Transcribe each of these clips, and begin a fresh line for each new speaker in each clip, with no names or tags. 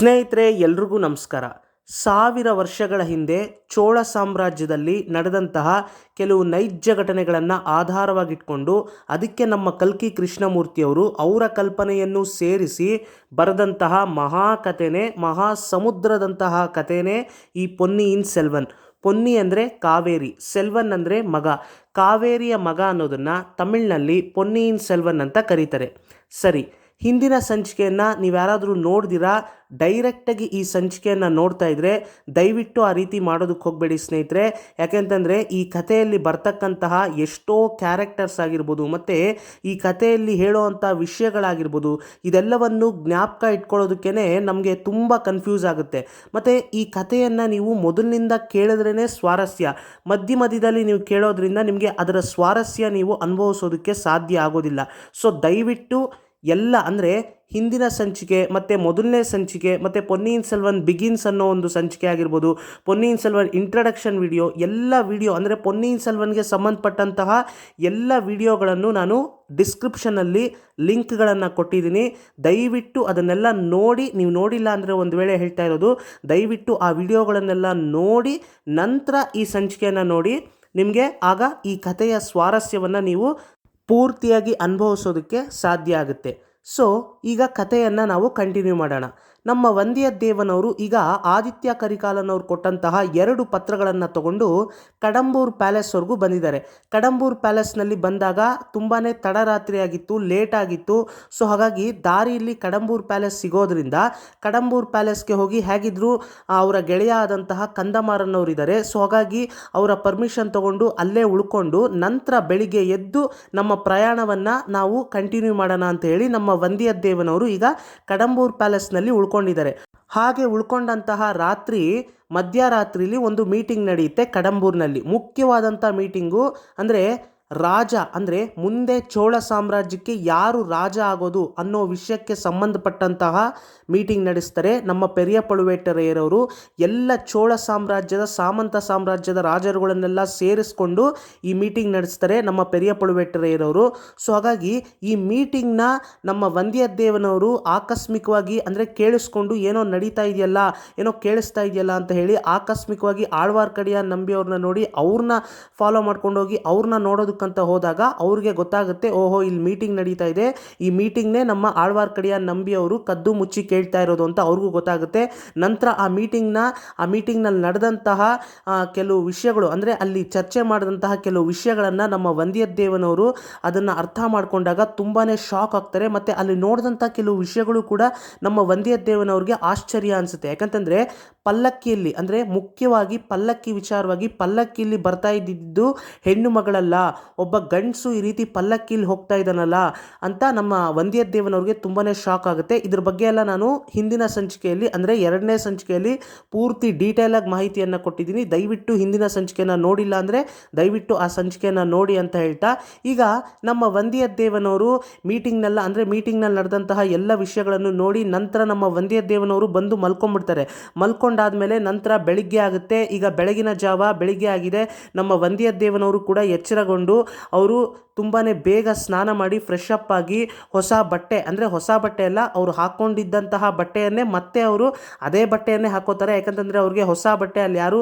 ಸ್ನೇಹಿತರೆ, ಎಲ್ರಿಗೂ ನಮಸ್ಕಾರ. ಸಾವಿರ ವರ್ಷಗಳ ಹಿಂದೆ ಚೋಳ ಸಾಮ್ರಾಜ್ಯದಲ್ಲಿ ನಡೆದಂತಹ ಕೆಲವು ನೈಜ ಘಟನೆಗಳನ್ನು ಆಧಾರವಾಗಿಟ್ಕೊಂಡು ಅದಕ್ಕೆ ನಮ್ಮ ಕಲ್ಕಿ ಕೃಷ್ಣಮೂರ್ತಿಯವರು ಅವರ ಕಲ್ಪನೆಯನ್ನು ಸೇರಿಸಿ ಬರೆದಂತಹ ಮಹಾಕಥೆನೇ, ಮಹಾ ಸಮುದ್ರದಂತಹ ಕಥೆನೇ ಈ ಪೊನ್ನಿಯಿನ್ ಸೆಲ್ವನ್. ಪೊನ್ನಿ ಅಂದರೆ ಕಾವೇರಿ, ಸೆಲ್ವನ್ ಅಂದರೆ ಮಗ. ಕಾವೇರಿಯ ಮಗ ಅನ್ನೋದನ್ನು ತಮಿಳಿನಲ್ಲಿ ಪೊನ್ನಿಯಿನ್ ಸೆಲ್ವನ್ ಅಂತ ಕರೀತಾರೆ. ಸರಿ, ಹಿಂದಿನ ಸಂಚಿಕೆಯನ್ನು ನೀವ್ಯಾರಾದರೂ ನೋಡ್ದಿರಾ ಡೈರೆಕ್ಟಾಗಿ ಈ ಸಂಚಿಕೆಯನ್ನು ನೋಡ್ತಾ ಇದ್ದರೆ ದಯವಿಟ್ಟು ಆ ರೀತಿ ಮಾಡೋದಕ್ಕೆ ಹೋಗಬೇಡಿ ಸ್ನೇಹಿತರೆ. ಯಾಕೆಂತಂದರೆ ಈ ಕಥೆಯಲ್ಲಿ ಬರ್ತಕ್ಕಂತಹ ಎಷ್ಟೋ ಕ್ಯಾರೆಕ್ಟರ್ಸ್ ಆಗಿರ್ಬೋದು ಮತ್ತು ಈ ಕಥೆಯಲ್ಲಿ ಹೇಳೋವಂಥ ವಿಷಯಗಳಾಗಿರ್ಬೋದು, ಇದೆಲ್ಲವನ್ನು ಜ್ಞಾಪಕ ಇಟ್ಕೊಳ್ಳೋದಕ್ಕೇ ನಮಗೆ ತುಂಬ ಕನ್ಫ್ಯೂಸ್ ಆಗುತ್ತೆ. ಮತ್ತು ಈ ಕಥೆಯನ್ನು ನೀವು ಮೊದಲಿನಿಂದ ಕೇಳಿದ್ರೇ ಸ್ವಾರಸ್ಯ, ಮಧ್ಯದಲ್ಲಿ ನೀವು ಕೇಳೋದ್ರಿಂದ ನಿಮಗೆ ಅದರ ಸ್ವಾರಸ್ಯ ನೀವು ಅನುಭವಿಸೋದಕ್ಕೆ ಸಾಧ್ಯ ಆಗೋದಿಲ್ಲ. ಸೊ ದಯವಿಟ್ಟು ಎಲ್ಲ ಅಂದರೆ ಹಿಂದಿನ ಸಂಚಿಕೆ ಮತ್ತು ಮೊದಲನೇ ಸಂಚಿಕೆ ಮತ್ತು ಪೊನ್ನಿಯಿನ್ ಸೆಲ್ವನ್ ಬಿಗಿನ್ಸ್ ಅನ್ನೋ ಒಂದು ಸಂಚಿಕೆ ಆಗಿರ್ಬೋದು, ಪೊನ್ನಿಯಿನ್ ಸೆಲ್ವನ್ ಇಂಟ್ರಡಕ್ಷನ್ ವಿಡಿಯೋ, ಎಲ್ಲ ವಿಡಿಯೋ ಅಂದರೆ ಪೊನ್ನಿಯಿನ್ ಸೆಲ್ವನ್ಗೆ ಸಂಬಂಧಪಟ್ಟಂತಹ ಎಲ್ಲ ವಿಡಿಯೋಗಳನ್ನು ನಾನು ಡಿಸ್ಕ್ರಿಪ್ಷನಲ್ಲಿ ಲಿಂಕ್ಗಳನ್ನು ಕೊಟ್ಟಿದ್ದೀನಿ. ದಯವಿಟ್ಟು ಅದನ್ನೆಲ್ಲ ನೋಡಿ, ನೀವು ನೋಡಿಲ್ಲ ಅಂದರೆ ಒಂದು ವೇಳೆ ಹೇಳ್ತಾ ಇರೋದು, ದಯವಿಟ್ಟು ಆ ವಿಡಿಯೋಗಳನ್ನೆಲ್ಲ ನೋಡಿ ನಂತರ ಈ ಸಂಚಿಕೆಯನ್ನು ನೋಡಿ. ನಿಮಗೆ ಆಗ ಈ ಕಥೆಯ ಸ್ವಾರಸ್ಯವನ್ನು ನೀವು ಪೂರ್ತಿಯಾಗಿ ಅನುಭವಿಸೋದಕ್ಕೆ ಸಾಧ್ಯ ಆಗುತ್ತೆ. ಸೊ ಈಗ ಕಥೆಯನ್ನು ನಾವು ಕಂಟಿನ್ಯೂ ಮಾಡೋಣ. ನಮ್ಮ ವಂದಿಯದ್ದೇವನವರು ಈಗ ಆದಿತ್ಯ ಕರಿಕಾಲನವ್ರು ಕೊಟ್ಟಂತಹ 2 ಪತ್ರಗಳನ್ನು ತಗೊಂಡು ಕಡಂಬೂರ್ ಪ್ಯಾಲೇಸ್ವರೆಗೂ ಬಂದಿದ್ದಾರೆ. ಕಡಂಬೂರ್ ಪ್ಯಾಲೇಸ್ನಲ್ಲಿ ಬಂದಾಗ ತುಂಬಾ ತಡರಾತ್ರಿ ಆಗಿತ್ತು, ಲೇಟ್ ಆಗಿತ್ತು. ಸೊ ಹಾಗಾಗಿ ದಾರಿಯಲ್ಲಿ ಕಡಂಬೂರ್ ಪ್ಯಾಲೇಸ್ ಸಿಗೋದ್ರಿಂದ ಕಡಂಬೂರ್ ಪ್ಯಾಲೇಸ್ಗೆ ಹೋಗಿ ಹೇಗಿದ್ರು ಅವರ ಗೆಳೆಯ ಆದಂತಹ ಕಂದಮಾರನವರಿದ್ದಾರೆ. ಸೊ ಹಾಗಾಗಿ ಅವರ ಪರ್ಮಿಷನ್ ತಗೊಂಡು ಅಲ್ಲೇ ಉಳ್ಕೊಂಡು ನಂತರ ಬೆಳಿಗ್ಗೆ ಎದ್ದು ನಮ್ಮ ಪ್ರಯಾಣವನ್ನು ನಾವು ಕಂಟಿನ್ಯೂ ಮಾಡೋಣ ಅಂತ ಹೇಳಿ ನಮ್ಮ ವಂದಿಯದ್ದೇವನವರು ಈಗ ಕಡಂಬೂರ್ ಪ್ಯಾಲೇಸ್ನಲ್ಲಿ ಉಳ್ಕೊಂಡಿದ್ದಾರೆ. ಹಾಗೆ ಉಳ್ಕೊಂಡಂತಹ ರಾತ್ರಿ ಮಧ್ಯರಾತ್ರಿಲಿ ಒಂದು ಮೀಟಿಂಗ್ ನಡೆಯುತ್ತೆ ಕಡಂಬೂರ್ನಲ್ಲಿ. ಮುಖ್ಯವಾದಂಥ ಮೀಟಿಂಗು ಅಂದರೆ ರಾಜ ಅಂದರೆ ಮುಂದೆ ಚೋಳ ಸಾಮ್ರಾಜ್ಯಕ್ಕೆ ಯಾರು ರಾಜ ಆಗೋದು ಅನ್ನೋ ವಿಷಯಕ್ಕೆ ಸಂಬಂಧಪಟ್ಟಂತಹ ಮೀಟಿಂಗ್ ನಡೆಸ್ತಾರೆ ನಮ್ಮ ಪೆರಿಯ ಪಳುವೇಟರೆಯರವರು. ಎಲ್ಲ ಚೋಳ ಸಾಮ್ರಾಜ್ಯದ ಸಾಮಂತ ಸಾಮ್ರಾಜ್ಯದ ರಾಜರುಗಳನ್ನೆಲ್ಲ ಸೇರಿಸ್ಕೊಂಡು ಈ ಮೀಟಿಂಗ್ ನಡೆಸ್ತಾರೆ ನಮ್ಮ ಪೆರಿಯ ಪಳುವೇಟರೆಯರವರು. ಸೊ ಹಾಗಾಗಿ ಈ ಮೀಟಿಂಗ್ನ ನಮ್ಮ ವಂದಿಯದ್ದೇವನವರು ಆಕಸ್ಮಿಕವಾಗಿ ಅಂದರೆ ಕೇಳಿಸ್ಕೊಂಡು ಏನೋ ನಡೀತಾ ಇದೆಯಲ್ಲ, ಏನೋ ಕೇಳಿಸ್ತಾ ಇದೆಯಲ್ಲ ಅಂತ ಹೇಳಿ ಆಕಸ್ಮಿಕವಾಗಿ ಆಳ್ವಾರ್ಕಡಿಯ ನಂಬಿಯವ್ರನ್ನ ನೋಡಿ ಅವ್ರನ್ನ ಫಾಲೋ ಮಾಡ್ಕೊಂಡೋಗಿ ಅವ್ರನ್ನ ನೋಡೋದಕ್ಕಂತ ಹೋದಾಗ ಅವ್ರಿಗೆ ಗೊತ್ತಾಗುತ್ತೆ, ಓಹೋ ಇಲ್ಲಿ ಮೀಟಿಂಗ್ ನಡೀತಾ ಇದೆ, ಈ ಮೀಟಿಂಗ್ನೇ ನಮ್ಮ ಆಳ್ವಾರ್ಕಡಿಯ ನಂಬಿಯವರು ಕದ್ದು ಮುಚ್ಚಿ ಕೇಳ್ತಾ ಇರೋದು ಅಂತ ಅವ್ರಿಗೂ ಗೊತ್ತಾಗುತ್ತೆ. ನಂತರ ಆ ಮೀಟಿಂಗ್ನಲ್ಲಿ ನಡೆದಂತಹ ಕೆಲವು ವಿಷಯಗಳು ಅಂದರೆ ಅಲ್ಲಿ ಚರ್ಚೆ ಮಾಡಿದಂತಹ ಕೆಲವು ವಿಷಯಗಳನ್ನು ನಮ್ಮ ವಂದಿಯದ್ದೇವನವರು ಅದನ್ನು ಅರ್ಥ ಮಾಡಿಕೊಂಡಾಗ ತುಂಬಾ ಶಾಕ್ ಆಗ್ತಾರೆ. ಮತ್ತು ಅಲ್ಲಿ ನೋಡಿದಂಥ ಕೆಲವು ವಿಷಯಗಳು ಕೂಡ ನಮ್ಮ ವಂದಿಯದ್ದೇವನವ್ರಿಗೆ ಆಶ್ಚರ್ಯ ಅನಿಸುತ್ತೆ. ಯಾಕಂತಂದರೆ ಪಲ್ಲಕ್ಕಿಯಲ್ಲಿ ಅಂದರೆ ಮುಖ್ಯವಾಗಿ ಪಲ್ಲಕ್ಕಿ ವಿಚಾರವಾಗಿ ಪಲ್ಲಕ್ಕಿಯಲ್ಲಿ ಬರ್ತಾ ಇದ್ದಿದ್ದು ಹೆಣ್ಣು ಮಗಳಲ್ಲ, ಒಬ್ಬ ಗಂಡಸು ಈ ರೀತಿ ಪಲ್ಲಕ್ಕಿಯಲ್ಲಿ ಹೋಗ್ತಾ ಇದ್ದಾನಲ್ಲ ಅಂತ ನಮ್ಮ ವಂದಿಯದ್ದೇವನವ್ರಿಗೆ ತುಂಬಾ ಶಾಕ್ ಆಗುತ್ತೆ. ಇದ್ರ ಬಗ್ಗೆ ಎಲ್ಲ ನಾನು ಹಿಂದಿನ ಸಂಚಿಕೆಯಲ್ಲಿ ಅಂದರೆ 2ನೇ ಸಂಚಿಕೆಯಲ್ಲಿ ಪೂರ್ತಿ ಡೀಟೇಲಾಗಿ ಮಾಹಿತಿಯನ್ನು ಕೊಟ್ಟಿದ್ದೀನಿ. ದಯವಿಟ್ಟು ಹಿಂದಿನ ಸಂಚಿಕೆಯನ್ನು ನೋಡಿಲ್ಲ ಅಂದರೆ ದಯವಿಟ್ಟು ಆ ಸಂಚಿಕೆಯನ್ನು ನೋಡಿ ಅಂತ ಹೇಳ್ತಾ, ಈಗ ನಮ್ಮ ವಂದಿಯದ್ದೇವನವರು ಮೀಟಿಂಗ್ನಲ್ಲಿ ನಡೆದಂತಹ ಎಲ್ಲ ವಿಷಯಗಳನ್ನು ನೋಡಿ ನಂತರ ನಮ್ಮ ವಂದಿಯದ್ದೇವನವರು ಬಂದು ಮಲ್ಕೊಂಡ್ಬಿಡ್ತಾರೆ. ಮಲ್ಕೊಂಡಾದ್ಮೇಲೆ ನಂತರ ಬೆಳಿಗ್ಗೆ ಆಗುತ್ತೆ. ಈಗ ಬೆಳಿಗ್ಗೆ ಆಗಿದೆ. ನಮ್ಮ ವಂದಿಯದ್ದೇವನವರು ಕೂಡ ಎಚ್ಚರಗೊಂಡು ಅವರು ತುಂಬಾ ಬೇಗ ಸ್ನಾನ ಮಾಡಿ ಫ್ರೆಶ್ ಅಪ್ ಆಗಿ ಹೊಸ ಬಟ್ಟೆ ಅಲ್ಲ, ಅವರು ಹಾಕ್ಕೊಂಡಿದ್ದಂತಹ ಬಟ್ಟೆಯನ್ನೇ ಮತ್ತೆ ಅವರು ಅದೇ ಬಟ್ಟೆಯನ್ನೇ ಹಾಕೋತಾರೆ. ಯಾಕಂತಂದರೆ ಅವ್ರಿಗೆ ಹೊಸ ಬಟ್ಟೆ ಅಲ್ಲಿ ಯಾರು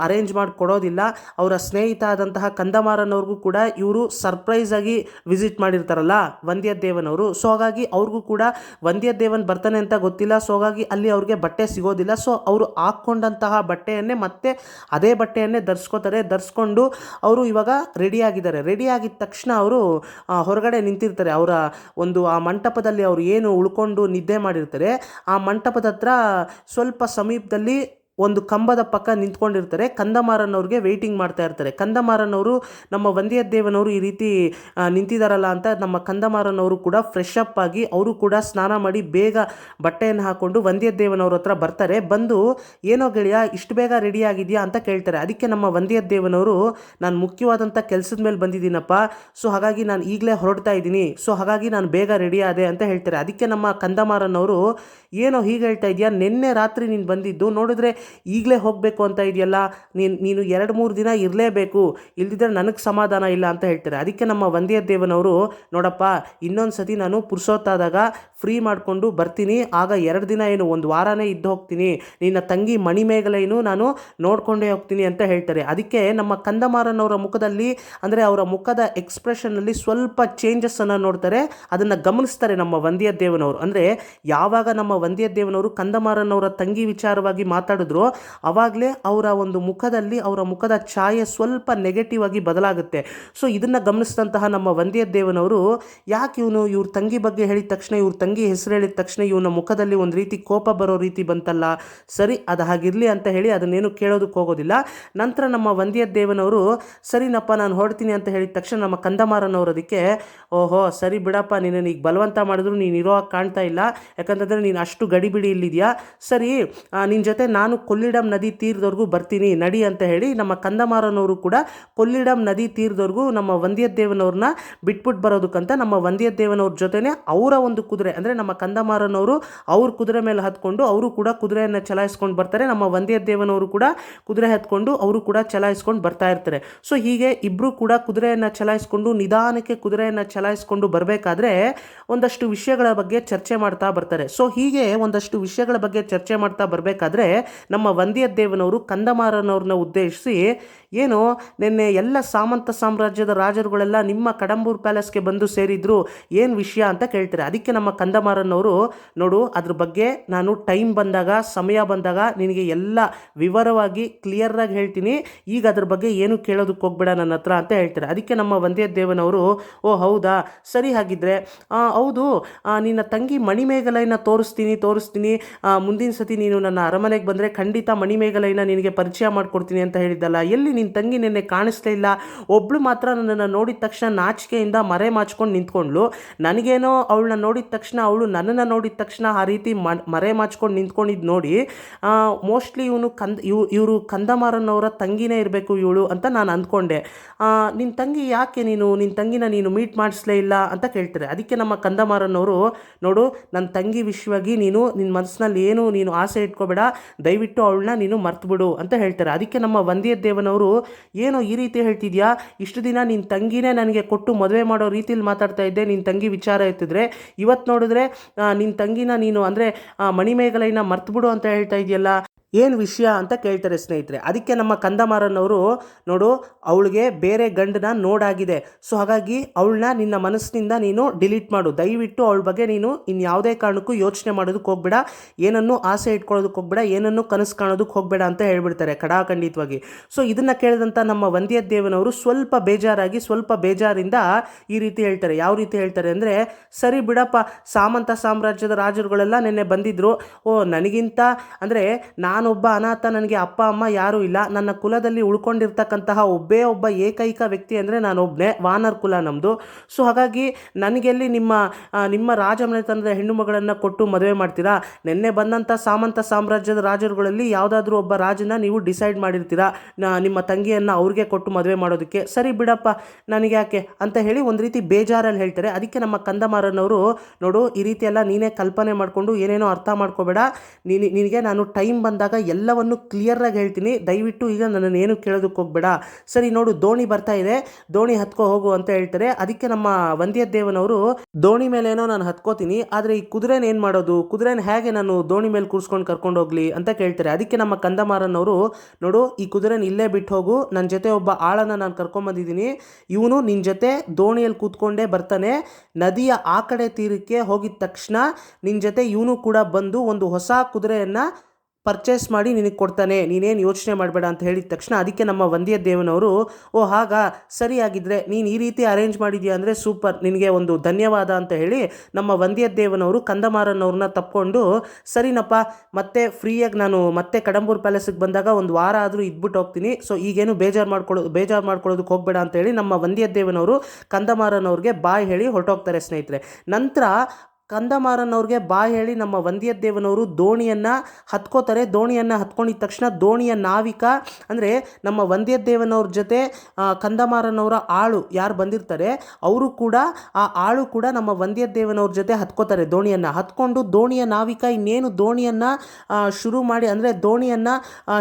ಅರೇಂಜ್ ಮಾಡಿ ಕೊಡೋದಿಲ್ಲ. ಅವರ ಸ್ನೇಹಿತ ಆದಂತಹ ಕಂದಮಾರನವ್ರಿಗೂ ಕೂಡ ಇವರು ಸರ್ಪ್ರೈಸ್ ಆಗಿ ವಿಸಿಟ್ ಮಾಡಿರ್ತಾರಲ್ಲ ವಂದಿಯದ್ದೇವನವರು. ಸೊ ಹಾಗಾಗಿ ಅವ್ರಿಗೂ ಕೂಡ ವಂದಿಯದ್ದೇವನ್ ಬರ್ತಾನೆ ಅಂತ ಗೊತ್ತಿಲ್ಲ. ಸೊ ಹಾಗಾಗಿ ಅಲ್ಲಿ ಅವ್ರಿಗೆ ಬಟ್ಟೆ ಸಿಗೋದಿಲ್ಲ. ಸೊ ಅವರು ಹಾಕ್ಕೊಂಡಂತಹ ಬಟ್ಟೆಯನ್ನೇ ಮತ್ತೆ ಅದೇ ಬಟ್ಟೆಯನ್ನೇ ಧರಿಸ್ಕೊಂಡು ಅವರು ಇವಾಗ ರೆಡಿ ಆಗಿದ್ದ ತಕ್ಷಣ ಅವರು ಹೊರಗಡೆ ನಿಂತಿರ್ತಾರೆ. ಅವರ ಒಂದು ಆ ಮಂಟಪದಲ್ಲಿ ಅವರು ಏನು ಉಳ್ಕೊಂಡು ನಿದ್ದೆ ಮಾಡಿರ್ತಾರೆ ಆ ಮಂಟಪದ ಹತ್ರ ಸ್ವಲ್ಪ ಸಮೀಪದಲ್ಲಿ ಒಂದು ಕಂಬದ ಪಕ್ಕ ನಿಂತ್ಕೊಂಡಿರ್ತಾರೆ. ಕಂದಮಾರನವ್ರಿಗೆ ವೆಯ್ಟಿಂಗ್ ಮಾಡ್ತಾ ಇರ್ತಾರೆ. ಕಂದಮಾರನವರು ನಮ್ಮ ವಂದಿಯದ್ದೇವನವರು ಈ ರೀತಿ ನಿಂತಿದ್ದಾರಲ್ಲ ಅಂತ ನಮ್ಮ ಕಂದಮಾರನವರು ಕೂಡ ಫ್ರೆಶ್ ಅಪ್ ಆಗಿ ಅವರು ಕೂಡ ಸ್ನಾನ ಮಾಡಿ ಬೇಗ ಬಟ್ಟೆಯನ್ನು ಹಾಕ್ಕೊಂಡು ವಂದಿಯದ್ದೇವನವ್ರ ಹತ್ರ ಬರ್ತಾರೆ. ಬಂದು ಏನೋ ಗೆಳೆಯ ಇಷ್ಟು ಬೇಗ ರೆಡಿ ಆಗಿದೆಯಾ ಅಂತ ಕೇಳ್ತಾರೆ. ಅದಕ್ಕೆ ನಮ್ಮ ವಂದಿಯದ್ದೇವನವರು, ನಾನು ಮುಖ್ಯವಾದಂಥ ಕೆಲಸದ ಮೇಲೆ ಬಂದಿದ್ದೀನಪ್ಪ, ಸೊ ಹಾಗಾಗಿ ನಾನು ಈಗಲೇ ಹೊರಡ್ತಾ ಇದ್ದೀನಿ, ಸೊ ಹಾಗಾಗಿ ನಾನು ಬೇಗ ರೆಡಿ ಆದೆ ಅಂತ ಹೇಳ್ತಾರೆ. ಅದಕ್ಕೆ ನಮ್ಮ ಕಂದಮಾರನವರು, ಏನೋ ಹೀಗೆ ಹೇಳ್ತಾ ಇದೆಯಾ, ನಿನ್ನೆ ರಾತ್ರಿ ನೀನು ಬಂದಿದ್ದು, ನೋಡಿದ್ರೆ ಈಗಲೇ ಹೋಗಬೇಕು ಅಂತ ಇದೆಯಲ್ಲ, ನೀನು 2-3 ದಿನ ಇರಲೇಬೇಕು, ಇಲ್ದಿದ್ರೆ ನನಗೆ ಸಮಾಧಾನ ಇಲ್ಲ ಅಂತ ಹೇಳ್ತಾರೆ. ಅದಕ್ಕೆ ನಮ್ಮ ವಂದ್ಯದೇವನವರು, ನೋಡಪ್ಪ ಇನ್ನೊಂದು ಸತಿ ನಾನು ಪುರ್ಸೊತ್ತಾದಾಗ ಫ್ರೀ ಮಾಡಿಕೊಂಡು ಬರ್ತೀನಿ, ಆಗ 2 ದಿನ ಏನು 1 ವಾರನೇ ಇದ್ದು ಹೋಗ್ತೀನಿ, ನಿನ್ನ ತಂಗಿ ಮಣಿಮೇಗಲೆಯನ್ನು ನಾನು ನೋಡ್ಕೊಂಡೇ ಹೋಗ್ತೀನಿ ಅಂತ ಹೇಳ್ತಾರೆ. ಅದಕ್ಕೆ ನಮ್ಮ ಕಂದಮಾರನವರ ಮುಖದಲ್ಲಿ, ಅಂದರೆ ಅವರ ಮುಖದ ಎಕ್ಸ್ಪ್ರೆಷನ್ನಲ್ಲಿ ಸ್ವಲ್ಪ ಚೇಂಜಸ್ಸನ್ನು ನೋಡ್ತಾರೆ, ಅದನ್ನು ಗಮನಿಸ್ತಾರೆ ನಮ್ಮ ವಂದ್ಯದೇವನವರು. ಅಂದರೆ ಯಾವಾಗ ನಮ್ಮ ವಂದ್ಯದೇವನವರು ಕಂದಮಾರನವರ ತಂಗಿ ವಿಚಾರವಾಗಿ ಮಾತಾಡಿದ್ರು, ಆವಾಗಲೇ ಅವರ ಒಂದು ಮುಖದಲ್ಲಿ ಅವರ ಮುಖದ ಛಾಯೆ ಸ್ವಲ್ಪ ನೆಗೆಟಿವ್ ಆಗಿ ಬದಲಾಗುತ್ತೆ. ಸೊ ಇದನ್ನು ಗಮನಿಸಿದಂತಹ ನಮ್ಮ ವಂದ್ಯದೇವನವರು, ಯಾಕೆ ಇವ್ರ ತಂಗಿ ಬಗ್ಗೆ ಹೇಳಿದ ತಕ್ಷಣ, ಇವ್ರ ತಂಗಿ ಹೆಸರು ಹೇಳಿದ ತಕ್ಷಣ ಇವನ ಮುಖದಲ್ಲಿ ಒಂದು ರೀತಿ ಕೋಪ ಬರೋ ರೀತಿ ಬಂತಲ್ಲ, ಸರಿ ಅದು ಹಾಗಿರಲಿ ಅಂತ ಹೇಳಿ ಅದನ್ನೇನು ಕೇಳೋದಕ್ಕೆ ಹೋಗೋದಿಲ್ಲ. ನಂತರ ನಮ್ಮ ವಂದ್ಯದೇವನವರು, ಸರಿನಪ್ಪ ನಾನು ಹೊರಡ್ತೀನಿ ಅಂತ ಹೇಳಿದ ತಕ್ಷಣ ನಮ್ಮ ಕಂದಮಾರನವರು ಅದಕ್ಕೆ, ಓಹೋ ಸರಿ ಬಿಡಪ್ಪ, ನೀನು ಈಗ ಬಲವಂತ ಮಾಡಿದ್ರು ನೀನು ಇರೋ ಕಾಣ್ತಾ ಇಲ್ಲ, ಯಾಕಂತಂದರೆ ನೀನು ಅಷ್ಟು ಗಡಿಬಿಡಿ ಇಲ್ಲಿದೆಯಾ, ಸರಿ ನಿನ್ನ ಜೊತೆ ನಾನು ಕೊಲ್ಲಿಡಂ ನದಿ ತೀರದವರೆಗೂ ಬರ್ತೀನಿ ನಡಿ ಅಂತ ಹೇಳಿ ನಮ್ಮ ಕಂದಮಾರನವರು ಕೂಡ ಕೊಲ್ಲಿಡಂ ನದಿ ತೀರದವರೆಗೂ ನಮ್ಮ ವಂದ್ಯದೇವನವ್ರನ್ನ ಬಿಟ್ಬಿಟ್ಟು ಬರೋದಕ್ಕಂತ ನಮ್ಮ ವಂದ್ಯದೇವನವ್ರ ಜೊತೆನೇ ಅವರ ಒಂದು ಕುದುರೆ, ಅಂದರೆ ನಮ್ಮ ಕಂದಮಾರನವರು ಅವ್ರ ಕುದುರೆ ಮೇಲೆ ಹತ್ಕೊಂಡು ಅವರು ಕೂಡ ಕುದುರೆಯನ್ನು ಚಲಾಯಿಸ್ಕೊಂಡು ಬರ್ತಾರೆ, ನಮ್ಮ ವಂದ್ಯದೇವನವರು ಕೂಡ ಕುದುರೆ ಹತ್ಕೊಂಡು ಅವರು ಕೂಡ ಚಲಾಯಿಸ್ಕೊಂಡು ಬರ್ತಾ ಇರ್ತಾರೆ. ಸೊ ಹೀಗೆ ಇಬ್ಬರು ಕೂಡ ಕುದುರೆಯನ್ನು ಚಲಾಯಿಸ್ಕೊಂಡು ನಿಧಾನಕ್ಕೆ ಕುದುರೆಯನ್ನು ಚಲಾಯಿಸ್ಕೊಂಡು ಬರಬೇಕಾದ್ರೆ ಒಂದಷ್ಟು ವಿಷಯಗಳ ಬಗ್ಗೆ ಚರ್ಚೆ ಮಾಡ್ತಾ ಬರ್ತಾರೆ. ಸೊ ಹೀಗೆ ಒಂದಷ್ಟು ವಿಷಯಗಳ ಬಗ್ಗೆ ಚರ್ಚೆ ಮಾಡ್ತಾ ಬರಬೇಕಾದ್ರೆ ನಮ್ಮ ವಂದ್ಯದೇವನವರು ಕಂದಮಾರನವ್ರನ್ನ ಉದ್ದೇಶಿಸಿ, ಏನು ನಿನ್ನೆ ಎಲ್ಲ ಸಾಮಂತ ಸಾಮ್ರಾಜ್ಯದ ರಾಜರುಗಳೆಲ್ಲ ನಿಮ್ಮ ಕಡಂಬೂರ್ ಪ್ಯಾಲೇಸ್ಗೆ ಬಂದು ಸೇರಿದ್ರು, ಏನು ವಿಷಯ ಅಂತ ಕೇಳ್ತಾರೆ. ಅದಕ್ಕೆ ನಮ್ಮ ಕಂದಮಾರನವರು, ನೋಡು ಅದ್ರ ಬಗ್ಗೆ ನಾನು ಟೈಮ್ ಬಂದಾಗ, ಸಮಯ ಬಂದಾಗ ನಿನಗೆ ಎಲ್ಲ ವಿವರವಾಗಿ ಕ್ಲಿಯರಾಗಿ ಹೇಳ್ತೀನಿ, ಈಗ ಅದ್ರ ಬಗ್ಗೆ ಏನು ಕೇಳೋದಕ್ಕೆ ಹೋಗ್ಬೇಡ ನನ್ನ ಹತ್ರ ಅಂತ ಹೇಳ್ತಾರೆ. ಅದಕ್ಕೆ ನಮ್ಮ ವಂದ್ಯದೇವನವರು, ಓ ಹೌದಾ ಸರಿ, ಹಾಗಿದ್ರೆ ಹೌದು ನಿನ್ನ ತಂಗಿ ಮಣಿಮೇಗಲೆಯನ್ನು ತೋರಿಸ್ತೀನಿ, ಮುಂದಿನ ಸತಿ ನೀನು ನನ್ನ ಅರಮನೆಗೆ ಬಂದರೆ ಖಂಡಿತ ಮಣಿಮೇಗಲೆಯನ್ನು ನಿನಗೆ ಪರಿಚಯ ಮಾಡಿಕೊಡ್ತೀನಿ ಅಂತ ಹೇಳಿದ್ದಲ್ಲ, ಎಲ್ಲಿ ನಿನ್ನ ತಂಗಿ ನಿನ್ನೆ ಕಾಣಿಸ್ಲೇ ಇಲ್ಲ, ಒಬ್ಳು ಮಾತ್ರ ನನ್ನನ್ನು ನೋಡಿದ ತಕ್ಷಣ ನಾಚಿಕೆಯಿಂದ ಮರೆ ಮಾಚ್ಕೊಂಡು ನಿಂತ್ಕೊಂಡ್ಲು, ನನಗೇನೋ ಅವಳನ್ನ ನೋಡಿದ ತಕ್ಷಣ, ಅವಳು ನನ್ನನ್ನು ನೋಡಿದ ತಕ್ಷಣ ಆ ರೀತಿ ಮರೆ ಮಾಚ್ಕೊಂಡು ನಿಂತ್ಕೊಂಡಿದ್ದು ನೋಡಿ ಮೋಸ್ಟ್ಲಿ ಇವರು ಕಂದಮಾರನವರ ತಂಗಿನೇ ಇರಬೇಕು ಇವಳು ಅಂತ ನಾನು ಅಂದ್ಕೊಂಡೆ, ನಿನ್ನ ತಂಗಿ ಯಾಕೆ ನಿನ್ನ ತಂಗಿನ ನೀನು ಮೀಟ್ ಮಾಡಿಸ್ಲೇ ಇಲ್ಲ ಅಂತ ಕೇಳ್ತಾರೆ. ಅದಕ್ಕೆ ನಮ್ಮ ಕಂದಮಾರನವರು, ನೋಡು ನನ್ನ ತಂಗಿ ವಿಷಯವಾಗಿ ನಿನ್ನ ಮನಸ್ಸಿನಲ್ಲಿ ಏನು ನೀನು ಆಸೆ ಇಟ್ಕೋಬೇಡ, ದಯವಿಟ್ಟು ಅವಳನ್ನ ನೀನು ಮರ್ತುಬಿಡು ಅಂತ ಹೇಳ್ತಾರೆ. ಅದಕ್ಕೆ ನಮ್ಮ ವಂದ್ಯದೇವನವರು, ಏನೋ ಈ ರೀತಿ ಹೇಳ್ತಿದ್ಯಾ, ಇಷ್ಟು ದಿನ ನಿನ್ನ ತಂಗಿನೇ ನನಗೆ ಕೊಟ್ಟು ಮದುವೆ ಮಾಡೋ ರೀತಿಯಲ್ಲಿ ಮಾತಾಡ್ತಾ ಇದ್ದೆ, ನಿನ್ನ ತಂಗಿ ವಿಚಾರ ಎತ್ತಿದ್ರೆ, ಇವತ್ತು ನೋಡಿದ್ರೆ ನಿನ್ನ ತಂಗಿನ ನೀನು ಅಂದರೆ ಮಣಿಮೇಗಲೆಯನ್ನು ಮರ್ತುಬಿಡು ಅಂತ ಹೇಳ್ತಾ ಇದೆಯಲ್ಲ, ಏನು ವಿಷಯ ಅಂತ ಕೇಳ್ತಾರೆ ಸ್ನೇಹಿತರೆ. ಅದಕ್ಕೆ ನಮ್ಮ ಕಂದಮಾರನವರು, ನೋಡು ಅವಳಿಗೆ ಬೇರೆ ಗಂಡನ ನೋಡಾಗಿದೆ, ಸೊ ಹಾಗಾಗಿ ಅವಳನ್ನ ನಿನ್ನ ಮನಸ್ಸಿನಿಂದ ನೀನು ಡಿಲೀಟ್ ಮಾಡು, ದಯವಿಟ್ಟು ಅವಳ ಬಗ್ಗೆ ನೀನು ಇನ್ಯಾವುದೇ ಕಾರಣಕ್ಕೂ ಯೋಚನೆ ಮಾಡೋದಕ್ಕೆ ಹೋಗ್ಬೇಡ, ಏನನ್ನೂ ಆಸೆ ಇಟ್ಕೊಳ್ಳೋದಕ್ಕೆ ಹೋಗ್ಬೇಡ, ಏನನ್ನೂ ಕನಸು ಕಾಣೋದಕ್ಕೆ ಹೋಗ್ಬೇಡ ಅಂತ ಹೇಳ್ಬಿಡ್ತಾರೆ ಖಡಾಖಂಡಿತವಾಗಿ. ಸೊ ಇದನ್ನು ಕೇಳಿದಂಥ ನಮ್ಮ ವಂದ್ಯದೇವನವರು ಸ್ವಲ್ಪ ಬೇಜಾರಿಂದ ಈ ರೀತಿ ಹೇಳ್ತಾರೆ. ಯಾವ ರೀತಿ ಹೇಳ್ತಾರೆ ಅಂದರೆ, ಸರಿ ಬಿಡಪ್ಪ, ಸಾಮಂತ ಸಾಮ್ರಾಜ್ಯದ ರಾಜರುಗಳೆಲ್ಲ ನಿನ್ನೆ ಬಂದಿದ್ರು, ನನಗಿಂತ ಅಂದರೆ ನಾನೊಬ್ಬ ಅನಾಥ, ನನಗೆ ಅಪ್ಪ ಅಮ್ಮ ಯಾರೂ ಇಲ್ಲ, ನನ್ನ ಕುಲದಲ್ಲಿ ಉಳ್ಕೊಂಡಿರ್ತಕ್ಕಂತಹ ಒಬ್ಬ ಏಕೈಕ ವ್ಯಕ್ತಿ ಅಂದರೆ ನಾನೊಬ್ಬನೇ, ವಾನರ್ ಕುಲ ನಮ್ಮದು. ಸೊ ಹಾಗಾಗಿ ನನಗೆಲ್ಲಿ ನಿಮ್ಮ ರಾಜಮನೆತನದ ಹೆಣ್ಣು ಮಗಳನ್ನು ಕೊಟ್ಟು ಮದುವೆ ಮಾಡ್ತೀರಾ, ನಿನ್ನೆ ಬಂದಂಥ ಸಾಮಂತ ಸಾಮ್ರಾಜ್ಯದ ರಾಜರುಗಳಲ್ಲಿ ಯಾವುದಾದ್ರೂ ಒಬ್ಬ ರಾಜನ ನೀವು ಡಿಸೈಡ್ ಮಾಡಿರ್ತೀರಾ ನಿಮ್ಮ ತಂಗಿಯನ್ನು ಅವ್ರಿಗೆ ಕೊಟ್ಟು ಮದುವೆ ಮಾಡೋದಕ್ಕೆ, ಸರಿ ಬಿಡಪ್ಪ ನನಗೆ ಯಾಕೆ ಅಂತ ಹೇಳಿ ಒಂದು ರೀತಿ ಬೇಜಾರಲ್ಲಿ ಹೇಳ್ತಾರೆ. ಅದಕ್ಕೆ ನಮ್ಮ ಕಂದಮಾರನವರು, ನೋಡು ಈ ರೀತಿ ಎಲ್ಲ ನೀನೇ ಕಲ್ಪನೆ ಮಾಡಿಕೊಂಡು ಏನೇನೋ ಅರ್ಥ ಮಾಡ್ಕೋಬೇಡ, ನಿನಗೆ ನಾನು ಟೈಮ್ ಬಂದಾಗ ಎಲ್ಲವನ್ನು ಕ್ಲಿಯರಾಗಿ ಹೇಳ್ತೀನಿ, ದಯವಿಟ್ಟು ಈಗ ನನ್ನನ್ನು ಏನು ಕೇಳೋದಕ್ಕೆ ಹೋಗ್ಬೇಡ, ಸರಿ ನೋಡು ದೋಣಿ ಬರ್ತಾ ಇದೆ, ದೋಣಿ ಹತ್ಕೋ ಹೋಗು ಅಂತ ಹೇಳ್ತಾರೆ. ಅದಕ್ಕೆ ನಮ್ಮ ವಂದ್ಯದೇವನವರು, ದೋಣಿ ಮೇಲೇನೋ ನಾನು ಹತ್ಕೋತೀನಿ, ಆದರೆ ಈ ಕುದುರೆನ ಏನು ಮಾಡೋದು, ಕುದುರೆನ ಹೇಗೆ ನಾನು ದೋಣಿ ಮೇಲೆ ಕೂರಿಸ್ಕೊಂಡು ಕರ್ಕೊಂಡು ಹೋಗ್ಲಿ ಅಂತ ಕೇಳ್ತಾರೆ. ಅದಕ್ಕೆ ನಮ್ಮ ಕಂದಮಾರನವರು, ನೋಡು ಈ ಕುದುರೆನ ಇಲ್ಲೇ ಬಿಟ್ಟು ಹೋಗು, ನನ್ನ ಜೊತೆ ಒಬ್ಬ ಆಳನ್ನು ನಾನು ಕರ್ಕೊಂಬಂದಿದ್ದೀನಿ, ಇವನು ನಿನ್ನ ಜೊತೆ ದೋಣಿಯಲ್ಲಿ ಕೂತ್ಕೊಂಡೇ ಬರ್ತಾನೆ, ನದಿಯ ಆ ಕಡೆ ತೀರಕ್ಕೆ ಹೋಗಿದ ತಕ್ಷಣ ನಿನ್ನ ಜೊತೆ ಇವನು ಕೂಡ ಬಂದು ಒಂದು ಹೊಸ ಕುದುರೆಯನ್ನು ಪರ್ಚೇಸ್ ಮಾಡಿ ನಿನಗೆ ಕೊಡ್ತಾನೆ, ನೀನೇನು ಯೋಚನೆ ಮಾಡಬೇಡ ಅಂತ ಹೇಳಿದ ತಕ್ಷಣ, ಅದಕ್ಕೆ ನಮ್ಮ ವಂದ್ಯದೇವನವರು, ಓ ಹಾಗಾ ಸರಿಯಾಗಿದ್ದರೆ ನೀನು ಈ ರೀತಿ ಅರೇಂಜ್ ಮಾಡಿದ್ಯಾ ಅಂದರೆ ಸೂಪರ್, ನಿನಗೆ ಒಂದು ಧನ್ಯವಾದ ಅಂತ ಹೇಳಿ ನಮ್ಮ ವಂದ್ಯದೇವನವರು ಕಂದಮಾರನವ್ರನ್ನ ತಪ್ಕೊಂಡು, ಸರಿನಪ್ಪ ಮತ್ತೆ ಫ್ರೀಯಾಗಿ ನಾನು ಮತ್ತೆ ಕಡಂಬೂರ್ ಪ್ಯಾಲೇಸಿಗೆ ಬಂದಾಗ 1 ವಾರ ಆದರೂ ಇದ್ಬಿಟ್ಟು ಹೋಗ್ತೀನಿ, ಸೊ ಈಗೇನು ಬೇಜಾರು ಮಾಡ್ಕೊಳ್ಳೋದಕ್ಕೆ ಹೋಗಬೇಡ ಅಂತ ಹೇಳಿ ನಮ್ಮ ವಂದ್ಯದೇವನವರು ಕಂದಮಾರನವ್ರಿಗೆ ಬಾಯ್ ಹೇಳಿ ಹೊರಟೋಗ್ತಾರೆ ಸ್ನೇಹಿತರೆ. ನಂತರ ಕಂದಮಾರನವ್ರಿಗೆ ಬಾಯ್ ಹೇಳಿ ನಮ್ಮ ವಂದ್ಯದೇವನವರು ದೋಣಿಯನ್ನು ಹತ್ಕೋತಾರೆ. ದೋಣಿಯನ್ನು ಹತ್ಕೊಂಡಿದ ತಕ್ಷಣ ದೋಣಿಯ ನಾವಿಕ ಅಂದರೆ ನಮ್ಮ ವಂದ್ಯದೇವನವ್ರ ಜೊತೆ ಕಂದಮಾರನವರ ಆಳು ಯಾರು ಬಂದಿರ್ತಾರೆ ಅವರು ಕೂಡ, ಆ ಆಳು ಕೂಡ ನಮ್ಮ ವಂದ್ಯದೇವನವ್ರ ಜೊತೆ ಹತ್ಕೋತಾರೆ. ದೋಣಿಯನ್ನು ಹತ್ಕೊಂಡು ದೋಣಿಯ ನಾವಿಕ ಇನ್ನೇನು ದೋಣಿಯನ್ನು ಶುರು ಮಾಡಿ ಅಂದರೆ ದೋಣಿಯನ್ನು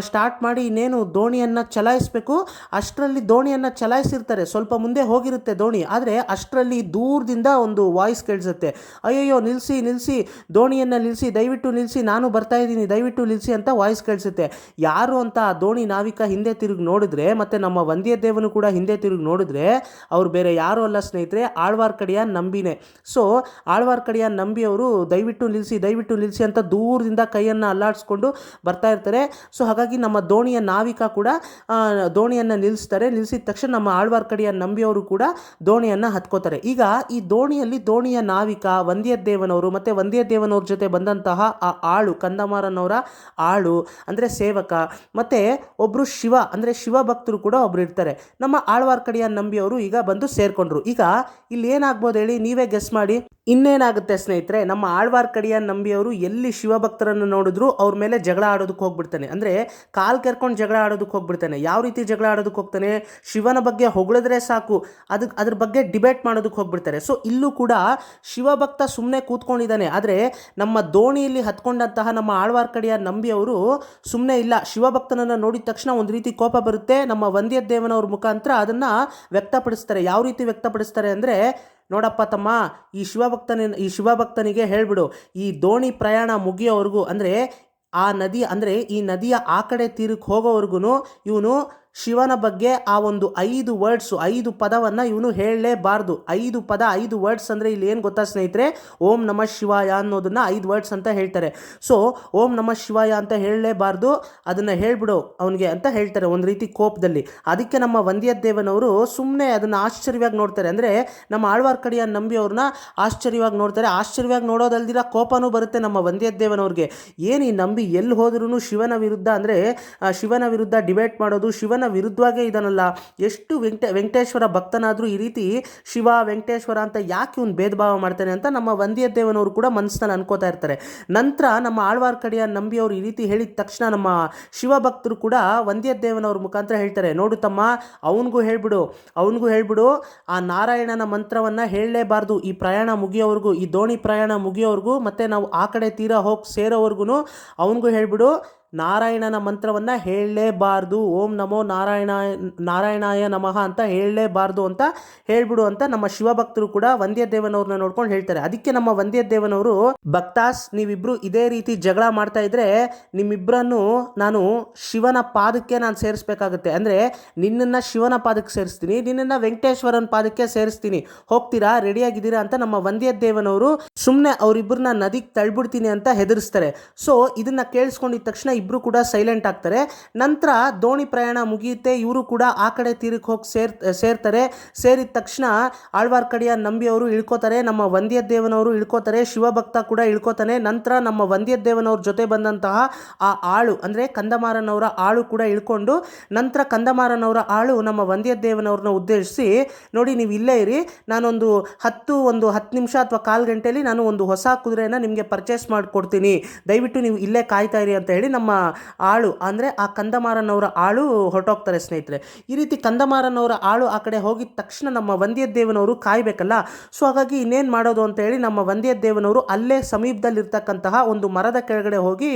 ಸ್ಟಾರ್ಟ್ ಮಾಡಿ ಇನ್ನೇನು ದೋಣಿಯನ್ನು ಚಲಾಯಿಸಬೇಕು, ಅಷ್ಟರಲ್ಲಿ ದೋಣಿಯನ್ನು ಚಲಾಯಿಸಿರ್ತಾರೆ. ಸ್ವಲ್ಪ ಮುಂದೆ ಹೋಗಿರುತ್ತೆ ದೋಣಿ, ಆದರೆ ಅಷ್ಟರಲ್ಲಿ ದೂರದಿಂದ ಒಂದು ವಾಯ್ಸ್ ಕೇಳಿಸುತ್ತೆ, ಅಯ್ಯಯ್ಯೋ ನಿಲ್ಲಿಸಿ ನಿಲ್ಲಿಸಿ, ದೋಣಿಯನ್ನು ನಿಲ್ಲಿಸಿ, ದಯವಿಟ್ಟು ನಿಲ್ಲಿಸಿ, ನಾನು ಬರ್ತಾ ಇದ್ದೀನಿ, ದಯವಿಟ್ಟು ನಿಲ್ಲಿಸಿ ಅಂತ ವಾಯ್ಸ್ ಕೇಳಿಸುತ್ತೆ. ಯಾರು ಅಂತ ಆ ದೋಣಿ ನಾವಿಕ ಹಿಂದೆ ತಿರುಗಿ ನೋಡಿದ್ರೆ, ಮತ್ತು ನಮ್ಮ ವಂದ್ಯದೇವನು ಕೂಡ ಹಿಂದೆ ತಿರುಗಿ ನೋಡಿದ್ರೆ ಅವ್ರು ಬೇರೆ ಯಾರು ಅಲ್ಲ ಸ್ನೇಹಿತರೆ, ಆಳ್ವಾರ್ಕಡಿಯ ನಂಬಿನೇ. ಸೊ ಆಳ್ವಾರ್ಕಡಿಯ ನಂಬಿಯವರು ದಯವಿಟ್ಟು ನಿಲ್ಲಿಸಿ, ದಯವಿಟ್ಟು ನಿಲ್ಲಿಸಿ ಅಂತ ದೂರದಿಂದ ಕೈಯನ್ನು ಅಲ್ಲಾಡಿಸ್ಕೊಂಡು ಬರ್ತಾ ಇರ್ತಾರೆ. ಸೊ ಹಾಗಾಗಿ ನಮ್ಮ ದೋಣಿಯ ನಾವಿಕ ಕೂಡ ದೋಣಿಯನ್ನು ನಿಲ್ಲಿಸ್ತಾರೆ. ನಿಲ್ಲಿಸಿದ ತಕ್ಷಣ ನಮ್ಮ ಆಳ್ವಾರ್ಕಡಿಯ ನಂಬಿಯವರು ಕೂಡ ದೋಣಿಯನ್ನು ಹತ್ಕೋತಾರೆ. ಈಗ ಈ ದೋಣಿಯಲ್ಲಿ ದೋಣಿಯ ನಾವಿಕ ವಂದ್ಯದೇವನವರು ಮತ್ತು ವಂದ್ಯದೇವನವ್ರ ಜೊತೆ ಬಂದಂತಹ ಆ ಆಳು, ಕಂದಮಾರನವರ ಆಳು ಅಂದರೆ ಸೇವಕ, ಮತ್ತು ಒಬ್ಬರು ಶಿವ ಅಂದರೆ ಶಿವಭಕ್ತರು ಕೂಡ ಒಬ್ರು ಇರ್ತಾರೆ. ನಮ್ಮ ಆಳ್ವಾರ್ಕಡಿಯ ನಂಬಿಯವರು ಈಗ ಬಂದು ಸೇರ್ಕೊಂಡ್ರು. ಈಗ ಇಲ್ಲಿ ಏನಾಗ್ಬೋದು ಹೇಳಿ, ನೀವೇ ಗೆಸ್ ಮಾಡಿ. ಇನ್ನೇನಾಗುತ್ತೆ ಸ್ನೇಹಿತರೆ, ನಮ್ಮ ಆಳ್ವಾರ್ಕಡಿಯ ನಂಬಿಯವರು ಎಲ್ಲಿ ಶಿವಭಕ್ತರನ್ನು ನೋಡಿದ್ರು ಅವ್ರ ಮೇಲೆ ಜಗಳ ಆಡೋದಕ್ಕೆ ಹೋಗ್ಬಿಡ್ತಾನೆ. ಅಂದರೆ ಕಾಲು ಕೆರ್ಕೊಂಡು ಜಗಳ ಆಡೋದಕ್ಕೆ ಹೋಗ್ಬಿಡ್ತಾನೆ. ಯಾವ ರೀತಿ ಜಗಳ ಆಡೋದಕ್ಕೆ ಹೋಗ್ತಾನೆ, ಶಿವನ ಬಗ್ಗೆ ಹೊಗಳಿದ್ರೆ ಸಾಕು ಅದ್ರ ಬಗ್ಗೆ ಡಿಬೇಟ್ ಮಾಡೋದಕ್ಕೆ ಹೋಗ್ಬಿಡ್ತಾರೆ. ಸೊ ಇಲ್ಲೂ ಕೂಡ ಶಿವಭಕ್ತ ಸುಮ್ಮನೆ ಕೂತ್ಕೊಂಡಿದ್ದಾನೆ, ಆದರೆ ನಮ್ಮ ದೋಣಿಯಲ್ಲಿ ಹತ್ಕೊಂಡಂತಹ ನಮ್ಮ ಆಳ್ವಾರ್ಕಡಿಯ ನಂಬಿಯವರು ಸುಮ್ಮನೆ ಇಲ್ಲ. ಶಿವಭಕ್ತನನ್ನು ನೋಡಿದ ತಕ್ಷಣ ಒಂದು ರೀತಿ ಕೋಪ ಬರುತ್ತೆ. ನಮ್ಮ ವಂದ್ಯದೇವನವ್ರ ಮುಖಾಂತರ ಅದನ್ನು ವ್ಯಕ್ತಪಡಿಸ್ತಾರೆ. ಯಾವ ರೀತಿ ವ್ಯಕ್ತಪಡಿಸ್ತಾರೆ ಅಂದರೆ, ನೋಡಪ್ಪ ತಮ್ಮ, ಈ ಶಿವಭಕ್ತನಿಗೆ ಹೇಳಿಬಿಡು, ಈ ದೋಣಿ ಪ್ರಯಾಣ ಮುಗಿಯೋವರೆಗೂ ಅಂದರೆ ಆ ನದಿ ಅಂದರೆ ಈ ನದಿಯ ಆ ಕಡೆ ತೀರಕ್ಕೆ ಹೋಗೋವರೆಗೂ ಇವನು ಶಿವನ ಬಗ್ಗೆ ಆ ಒಂದು 5 ವರ್ಡ್ಸು 5 ಪದವನ್ನು ಇವನು ಹೇಳಲೇಬಾರ್ದು. 5 ಪದ 5 ವರ್ಡ್ಸ್ ಅಂದರೆ ಇಲ್ಲಿ ಏನು ಗೊತ್ತಾ ಸ್ನೇಹಿತರೆ, ಓಂ ನಮಃ ಶಿವಾಯ ಅನ್ನೋದನ್ನು 5 ವರ್ಡ್ಸ್ ಅಂತ ಹೇಳ್ತಾರೆ. ಸೊ ಓಂ ನಮಃ ಶಿವಾಯ ಅಂತ ಹೇಳಲೇಬಾರ್ದು, ಅದನ್ನು ಹೇಳ್ಬಿಡು ಅವನಿಗೆ ಅಂತ ಹೇಳ್ತಾರೆ ಒಂದು ರೀತಿ ಕೋಪದಲ್ಲಿ. ಅದಕ್ಕೆ ನಮ್ಮ ವಂದ್ಯದೇವನವರು ಸುಮ್ಮನೆ ಅದನ್ನು ಆಶ್ಚರ್ಯವಾಗಿ ನೋಡ್ತಾರೆ. ಅಂದರೆ ನಮ್ಮ ಆಳ್ವಾರ್ಕಡಿಯ ನಂಬಿಯವ್ರನ್ನ ಆಶ್ಚರ್ಯವಾಗಿ ನೋಡ್ತಾರೆ. ಆಶ್ಚರ್ಯವಾಗಿ ನೋಡೋದಲ್ದಿರ ಕೋಪನೂ ಬರುತ್ತೆ ನಮ್ಮ ವಂದ್ಯದೇವನವ್ರಿಗೆ. ಏನು ಈ ನಂಬಿ ಎಲ್ಲಿ ಹೋದ್ರೂ ಶಿವನ ವಿರುದ್ಧ ಅಂದರೆ ಶಿವನ ವಿರುದ್ಧ ಡಿಬೇಟ್ ಮಾಡೋದು, ಶಿವನ ವಿರುದ್ಧವಾಗೇ ಇದನ್ನಲ್ಲ. ಎಷ್ಟು ವೆಂಕಟೇಶ್ವರ ಭಕ್ತನಾದರೂ ಈ ರೀತಿ ಶಿವ ವೆಂಕಟೇಶ್ವರ ಅಂತ ಯಾಕೆ ಇವನು ಭೇದ ಭಾವ ಮಾಡ್ತಾನೆ ಅಂತ ನಮ್ಮ ವಂದ್ಯದೇವನವರು ಕೂಡ ಮನಸ್ಸಿನಲ್ಲಿ ಅನ್ಕೋತಾ ಇರ್ತಾರೆ. ನಂತರ ನಮ್ಮ ಆಳ್ವಾರ್ಕಡಿಯ ನಂಬಿಯವರು ಈ ರೀತಿ ಹೇಳಿದ ತಕ್ಷಣ ನಮ್ಮ ಶಿವಭಕ್ತರು ಕೂಡ ವಂದ್ಯದೇವನವ್ರ ಮುಖಾಂತರ ಹೇಳ್ತಾರೆ, ನೋಡು ತಮ್ಮ, ಅವನಿಗೂ ಹೇಳ್ಬಿಡು ಆ ನಾರಾಯಣನ ಮಂತ್ರವನ್ನು ಹೇಳಲೇಬಾರ್ದು ಈ ಪ್ರಯಾಣ ಮುಗಿಯೋವರೆಗೂ, ಈ ದೋಣಿ ಪ್ರಯಾಣ ಮುಗಿಯೋವರೆಗೂ, ಮತ್ತು ನಾವು ಆ ಕಡೆ ತೀರ ಹೋಗಿ ಸೇರೋವರೆಗೂ ಅವನಿಗೂ ಹೇಳ್ಬಿಡು ನಾರಾಯಣನ ಮಂತ್ರವನ್ನು ಹೇಳಲೇಬಾರ್ದು, ಓಂ ನಮೋ ನಾರಾಯಣಾಯ ನಮಃ ಅಂತ ಹೇಳಲೇಬಾರ್ದು ಅಂತ ಹೇಳ್ಬಿಡು ಅಂತ ನಮ್ಮ ಶಿವಭಕ್ತರು ಕೂಡ ವಂದ್ಯದೇವನವ್ರನ್ನ ನೋಡ್ಕೊಂಡು ಹೇಳ್ತಾರೆ. ಅದಕ್ಕೆ ನಮ್ಮ ವಂದ್ಯದೇವನವರು, ಭಕ್ತಾಸ್ ನೀವಿಬ್ರು ಇದೇ ರೀತಿ ಜಗಳ ಮಾಡ್ತಾ ಇದ್ರೆ ನಿಮ್ಮಿಬ್ಬರನ್ನು ನಾನು ಶಿವನ ಪಾದಕ್ಕೆ ನಾನು ಸೇರಿಸ್ಬೇಕಾಗುತ್ತೆ. ಅಂದರೆ ನಿನ್ನನ್ನು ಶಿವನ ಪಾದಕ್ಕೆ ಸೇರಿಸ್ತೀನಿ, ನಿನ್ನನ್ನು ವೆಂಕಟೇಶ್ವರನ ಪಾದಕ್ಕೆ ಸೇರಿಸ್ತೀನಿ, ಹೋಗ್ತೀರಾ, ರೆಡಿಯಾಗಿದ್ದೀರಾ ಅಂತ ನಮ್ಮ ವಂದ್ಯದೇವನವರು ಸುಮ್ಮನೆ ಅವರಿಬ್ಬರನ್ನ ನದಿಗೆ ತಳ್ಬಿಡ್ತೀನಿ ಅಂತ ಹೆದರಿಸ್ತಾರೆ. ಸೊ ಇದನ್ನು ಕೇಳಿಸ್ಕೊಂಡಿದ್ದ ತಕ್ಷಣ ಇಬ್ಬರು ಕೂಡ ಸೈಲೆಂಟ್ ಆಗ್ತಾರೆ. ನಂತರ ದೋಣಿ ಪ್ರಯಾಣ ಮುಗಿಯುತ್ತೆ. ಇವರು ಕೂಡ ಆ ಕಡೆ ತೀರಕ್ಕೆ ಹೋಗಿ ಸೇರ್ತಾರೆ. ಸೇರಿದ ತಕ್ಷಣ ಆಳ್ವಾರ್ಕಡಿಯ ನಂಬಿಯವರು ಇಳ್ಕೋತಾರೆ, ನಮ್ಮ ವಂದ್ಯದೇವನವರು ಇಳ್ಕೋತಾರೆ, ಶಿವಭಕ್ತ ಕೂಡ ಇಳ್ಕೋತಾನೆ. ನಂತರ ನಮ್ಮ ವಂದ್ಯದೇವನವ್ರ ಜೊತೆ ಬಂದಂತಹ ಆ ಆಳು ಅಂದರೆ ಕಂದಮಾರನವರ ಆಳು ಕೂಡ ಇಳ್ಕೊಂಡು, ನಂತರ ಕಂದಮಾರನವರ ಆಳು ನಮ್ಮ ವಂದ್ಯದೇವನವ್ರನ್ನ ಉದ್ದೇಶಿಸಿ, ನೋಡಿ ನೀವು ಇಲ್ಲೇ ಇರಿ, ನಾನೊಂದು 10 ನಿಮಿಷ ಅಥವಾ 1/4 ಗಂಟೆಯಲ್ಲಿ ನಾನು ಒಂದು ಹೊಸ ಕುದುರೆನ ನಿಮಗೆ ಪರ್ಚೇಸ್ ಮಾಡಿಕೊಡ್ತೀನಿ, ದಯವಿಟ್ಟು ನೀವು ಇಲ್ಲೇ ಕಾಯ್ತಾ ಇರಿ ಅಂತ ಹೇಳಿ ನಮ್ಮ ಆಳು ಅಂದರೆ ಆ ಕಂದಮಾರನವರ ಆಳು ಹೊರಟೋಗ್ತಾರೆ ಸ್ನೇಹಿತರೆ. ಈ ರೀತಿ ಕಂದಮಾರನವರ ಆಳು ಆ ಕಡೆ ಹೋಗಿದ ತಕ್ಷಣ ನಮ್ಮ ವಂದ್ಯದೇವನವರು ಕಾಯಬೇಕಲ್ಲ. ಸೊ ಹಾಗಾಗಿ ಇನ್ನೇನು ಮಾಡೋದು ಅಂತ ಹೇಳಿ ನಮ್ಮ ವಂದ್ಯದೇವನವರು ಅಲ್ಲೇ ಸಮೀಪದಲ್ಲಿರ್ತಕ್ಕಂತಹ ಒಂದು ಮರದ ಕೆಳಗಡೆ ಹೋಗಿ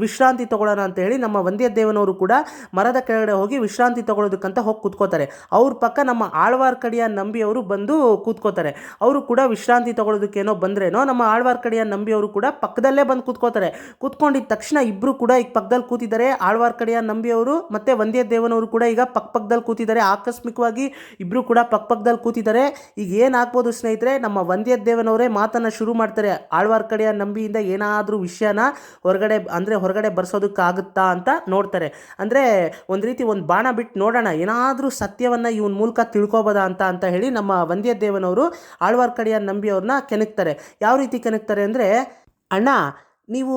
ವಿಶ್ರಾಂತಿ ತಗೊಳ್ಳೋಣ ಅಂತ ಹೇಳಿ ನಮ್ಮ ವಂದ್ಯದೇವನವರು ಕೂಡ ಮರದ ಕೆಳಗಡೆ ಹೋಗಿ ವಿಶ್ರಾಂತಿ ತಗೊಳ್ಳೋದಕ್ಕಂತ ಹೋಗಿ ಕೂತ್ಕೋತಾರೆ. ಅವ್ರ ಪಕ್ಕ ನಮ್ಮ ಆಳ್ವಾರ್ಕಡಿಯ ನಂಬಿಯವರು ಬಂದು ಕೂತ್ಕೋತಾರೆ. ಅವರು ಕೂಡ ವಿಶ್ರಾಂತಿ ತಗೊಳ್ಳೋದಕ್ಕೇನೋ ಬಂದ್ರೇನೋ ನಮ್ಮ ಆಳ್ವಾರ್ಕಡಿಯ ನಂಬಿಯವರು ಕೂಡ ಪಕ್ಕದಲ್ಲೇ ಬಂದು ಕೂತ್ಕೋತಾರೆ. ಕೂತ್ಕೊಂಡಿದ್ದ ತಕ್ಷಣ ಇಬ್ಬರು ಕೂಡ ಈಗ ಪಕ್ಕದಲ್ಲಿ ಕೂತಿದ್ದಾರೆ. ಆಳ್ವಾರ್ಕಡಿಯ ನಂಬಿಯವರು ಮತ್ತು ವಂದ್ಯದೇವನವರು ಕೂಡ ಈಗ ಪಕ್ಕದಲ್ಲಿ ಕೂತಿದ್ದಾರೆ. ಆಕಸ್ಮಿಕವಾಗಿ ಇಬ್ಬರು ಕೂಡ ಪಕ್ಕದಲ್ಲಿ ಕೂತಿದ್ದಾರೆ. ಈಗ ಏನಾಗ್ಬೋದು ಸ್ನೇಹಿತರೆ, ನಮ್ಮ ವಂದ್ಯದೇವನವರೇ ಮಾತನ್ನು ಶುರು ಮಾಡ್ತಾರೆ. ಆಳ್ವಾರ್ಕಡಿಯ ನಂಬಿಯಿಂದ ಏನಾದರೂ ವಿಷಯನ ಹೊರಗಡೆ ಬರ್ಸೋದಕ್ಕಾಗುತ್ತಾ ಅಂತ ನೋಡ್ತಾರೆ. ಅಂದರೆ ಒಂದು ರೀತಿ ಒಂದು ಬಾಣ ಬಿಟ್ಟು ನೋಡೋಣ, ಏನಾದರೂ ಸತ್ಯವನ್ನು ಇವನ ಮೂಲಕ ತಿಳ್ಕೊಬೋದಾ ಅಂತ ಹೇಳಿ ನಮ್ಮ ವಂದ್ಯದೇವನವರು ಆಳ್ವಾರ್ಕಡಿಯ ನಂಬಿಯವ್ರನ್ನ ಕೆಣಕ್ತಾರೆ. ಯಾವ ರೀತಿ ಕೆಣಕ್ತಾರೆ ಅಂದರೆ, ಅಣ್ಣ ನೀವು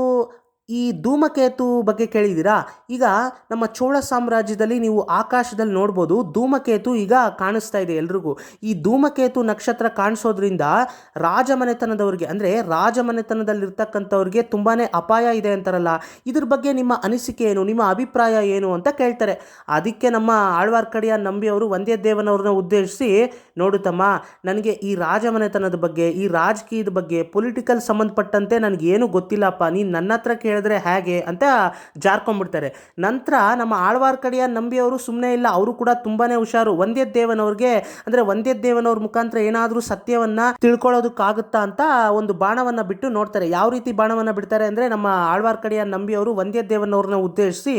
ಈ ಧೂಮಕೇತು ಬಗ್ಗೆ ಕೇಳಿದ್ದೀರಾ? ಈಗ ನಮ್ಮ ಚೋಳ ಸಾಮ್ರಾಜ್ಯದಲ್ಲಿ ನೀವು ಆಕಾಶದಲ್ಲಿ ನೋಡ್ಬೋದು, ಧೂಮಕೇತು ಈಗ ಕಾಣಿಸ್ತಾ ಇದೆ ಎಲ್ರಿಗೂ. ಈ ಧೂಮಕೇತು ನಕ್ಷತ್ರ ಕಾಣಿಸೋದ್ರಿಂದ ರಾಜಮನೆತನದವ್ರಿಗೆ, ಅಂದರೆ ರಾಜಮನೆತನದಲ್ಲಿರ್ತಕ್ಕಂಥವ್ರಿಗೆ ತುಂಬಾ ಅಪಾಯ ಇದೆ ಅಂತಾರಲ್ಲ, ಇದ್ರ ಬಗ್ಗೆ ನಿಮ್ಮ ಅನಿಸಿಕೆ ಏನು, ನಿಮ್ಮ ಅಭಿಪ್ರಾಯ ಏನು ಅಂತ ಕೇಳ್ತಾರೆ. ಅದಕ್ಕೆ ನಮ್ಮ ಆಳ್ವಾರ್ಕಡಿಯ ನಂಬಿಯವರು ವಂದ್ಯದೇವನವ್ರನ್ನ ಉದ್ದೇಶಿಸಿ, ನೋಡುತ್ತಮ್ಮ, ನನಗೆ ಈ ರಾಜಮನೆತನದ ಬಗ್ಗೆ, ಈ ರಾಜಕೀಯದ ಬಗ್ಗೆ, ಪೊಲಿಟಿಕಲ್ ಸಂಬಂಧಪಟ್ಟಂತೆ ನನಗೇನು ಗೊತ್ತಿಲ್ಲಪ್ಪ, ನೀನು ನನ್ನ ಹತ್ರ ಕೇಳಿದ್ರೆ ಹೇಗೆ ಅಂತ ಜಾರ್ಕೊಂಡ್ಬಿಡ್ತಾರೆ. ನಂತರ ನಮ್ಮ ಆಳ್ವಾರ್ಕಡಿಯ ನಂಬಿಯವರು ಸುಮ್ಮನೆ ಇಲ್ಲ, ಅವರು ಕೂಡ ತುಂಬಾ ಹುಷಾರು. ವಂದ್ಯದೇವನವ್ರಿಗೆ, ಅಂದರೆ ವಂದ್ಯದೇವನವ್ರ ಮುಖಾಂತರ ಏನಾದರೂ ಸತ್ಯವನ್ನು ತಿಳ್ಕೊಳ್ಳೋದಕ್ಕಾಗುತ್ತಾ ಅಂತ ಒಂದು ಬಾಣವನ್ನು ಬಿಟ್ಟು ನೋಡ್ತಾರೆ. ಯಾವ ರೀತಿ ಬಾಣವನ್ನು ಬಿಡ್ತಾರೆ ಅಂದರೆ, ನಮ್ಮ ಆಳ್ವಾರ್ಕಡಿಯ ನಂಬಿಯವರು ವಂದ್ಯದೇವನವ್ರನ್ನ ಉದ್ದೇಶಿಸಿ,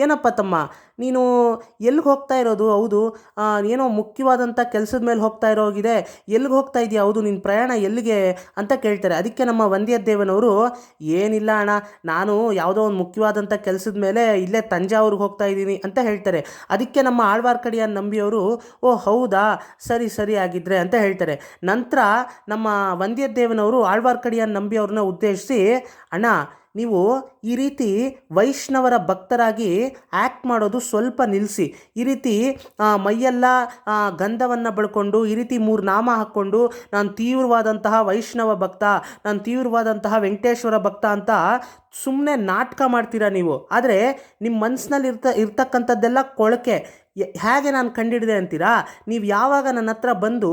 ಏನಪ್ಪ ತಮ್ಮ, ನೀನು ಎಲ್ಲಿಗೆ ಹೋಗ್ತಾ ಇರೋದು? ಹೌದು, ಏನೋ ಮುಖ್ಯವಾದಂಥ ಕೆಲಸದ ಮೇಲೆ ಹೋಗ್ತಾ ಇರೋಗಿದೆ, ಎಲ್ಲಿಗೆ ಹೋಗ್ತಾ ಇದೆಯಾ? ಹೌದು, ನಿನ್ನ ಪ್ರಯಾಣ ಎಲ್ಲಿಗೆ ಅಂತ ಕೇಳ್ತಾರೆ. ಅದಕ್ಕೆ ನಮ್ಮ ವಂದ್ಯದೇವನವರು, ಏನಿಲ್ಲ ಅಣ್ಣ, ನಾನು ಯಾವುದೋ ಒಂದು ಮುಖ್ಯವಾದಂಥ ಕೆಲಸದ ಮೇಲೆ ಇಲ್ಲೇ ತಂಜಾವೂರಿಗೆ ಹೋಗ್ತಾ ಇದ್ದೀನಿ ಅಂತ ಹೇಳ್ತಾರೆ. ಅದಕ್ಕೆ ನಮ್ಮ ಆಳ್ವಾರ್ಕಡಿಯ ನಂಬಿಯವರು, ಓ ಹೌದಾ, ಸರಿ ಸರಿ ಆಗಿದ್ರೆ ಅಂತ ಹೇಳ್ತಾರೆ. ನಂತರ ನಮ್ಮ ವಂದ್ಯದೇವನವರು ಆಳ್ವಾರ್ಕಡಿಯ ನಂಬಿಯವ್ರನ್ನ ಉದ್ದೇಶಿಸಿ, ಅಣ್ಣ, ನೀವು ಈ ರೀತಿ ವೈಷ್ಣವರ ಭಕ್ತರಾಗಿ ಆ್ಯಕ್ಟ್ ಮಾಡೋದು ಸ್ವಲ್ಪ ನಿಲ್ಲಿಸಿ. ಈ ರೀತಿ ಮೈಯೆಲ್ಲ ಗಂಧವನ್ನು ಬಳ್ಕೊಂಡು, ಈ ರೀತಿ 3 ನಾಮ ಹಾಕ್ಕೊಂಡು, ನಾನು ತೀವ್ರವಾದಂತಹ ವೈಷ್ಣವ ಭಕ್ತ, ನಾನು ತೀವ್ರವಾದಂತಹ ವೆಂಕಟೇಶ್ವರ ಭಕ್ತ ಅಂತ ಸುಮ್ಮನೆ ನಾಟಕ ಮಾಡ್ತೀರಾ ನೀವು. ಆದರೆ ನಿಮ್ಮ ಮನಸ್ಸಿನಲ್ಲಿ ಇರ್ತಕ್ಕಂಥದ್ದೆಲ್ಲ ಕೊಳಕೆ. ಹೇಗೆ ನಾನು ಕಂಡಿಡಿದೆ ಅಂತೀರಾ? ನೀವು ಯಾವಾಗ ನನ್ನ ಹತ್ರ ಬಂದು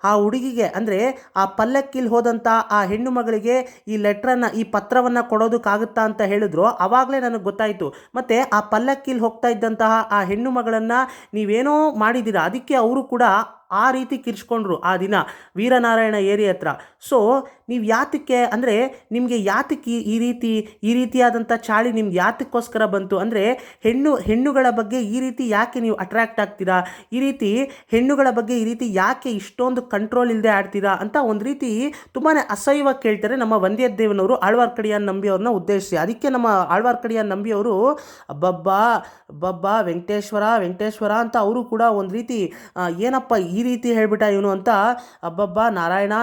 ಆ ಹುಡುಗಿಗೆ, ಅಂದರೆ ಆ ಪಲ್ಲಕ್ಕಿಲಿ ಹೋದಂಥ ಆ ಹೆಣ್ಣು ಮಗಳಿಗೆ ಈ ಲೆಟ್ರನ್ನು, ಈ ಪತ್ರವನ್ನು ಕೊಡೋದಕ್ಕಾಗುತ್ತಾ ಅಂತ ಹೇಳಿದ್ರು, ಆವಾಗಲೇ ನನಗೆ ಗೊತ್ತಾಯಿತು. ಮತ್ತು ಆ ಪಲ್ಲಕ್ಕಿಲಿ ಹೋಗ್ತಾ ಇದ್ದಂತಹ ಆ ಹೆಣ್ಣು ಮಗಳನ್ನು ನೀವೇನೋ ಮಾಡಿದ್ದೀರಾ. ಅದಕ್ಕೆ ಅವರು ಕೂಡ ಆ ರೀತಿ ಕಿರ್ಚ್ಕೊಂಡ್ರು ಆ ದಿನ ವೀರನಾರಾಯಣ ಏರಿ ಹತ್ರ. ಸೊ ನೀವು ಯಾತಕ್ಕೆ, ಅಂದರೆ ನಿಮಗೆ ಯಾತಕ್ಕೆ ಈ ರೀತಿಯಾದಂಥ ಚಾಳಿ ನಿಮ್ಗೆ ಯಾತಕ್ಕೋಸ್ಕರ ಬಂತು? ಅಂದರೆ ಹೆಣ್ಣುಗಳ ಬಗ್ಗೆ ಈ ರೀತಿ ಯಾಕೆ ನೀವು ಅಟ್ರ್ಯಾಕ್ಟ್ ಆಗ್ತೀರಾ? ಈ ರೀತಿ ಹೆಣ್ಣುಗಳ ಬಗ್ಗೆ ಈ ರೀತಿ ಯಾಕೆ ಇಷ್ಟೊಂದು ಕಂಟ್ರೋಲ್ ಇಲ್ಲದೆ ಆಡ್ತೀರಾ ಅಂತ ಒಂದು ರೀತಿ ತುಂಬಾ ಅಸಹ್ಯವಾಗಿ ಕೇಳ್ತಾರೆ ನಮ್ಮ ವಂದ್ಯದೇವನವರು ಆಳ್ವಾರ್ಕಡಿಯ ನಂಬಿಯವ್ರನ್ನ ಉದ್ದೇಶಿಸಿ. ಅದಕ್ಕೆ ನಮ್ಮ ಆಳ್ವಾರ್ಕಡಿಯ ನಂಬಿಯವರು, ಅಬ್ಬಬ್ಬಾ ವೆಂಕಟೇಶ್ವರ ಅಂತ ಅವರು ಕೂಡ ಒಂದು ರೀತಿ, ಏನಪ್ಪ ಈ ರೀತಿ ಹೇಳ್ಬಿಟ್ಟ ಇವನು ಅಂತ, ಅಬ್ಬಬ್ಬಾ ನಾರಾಯಣ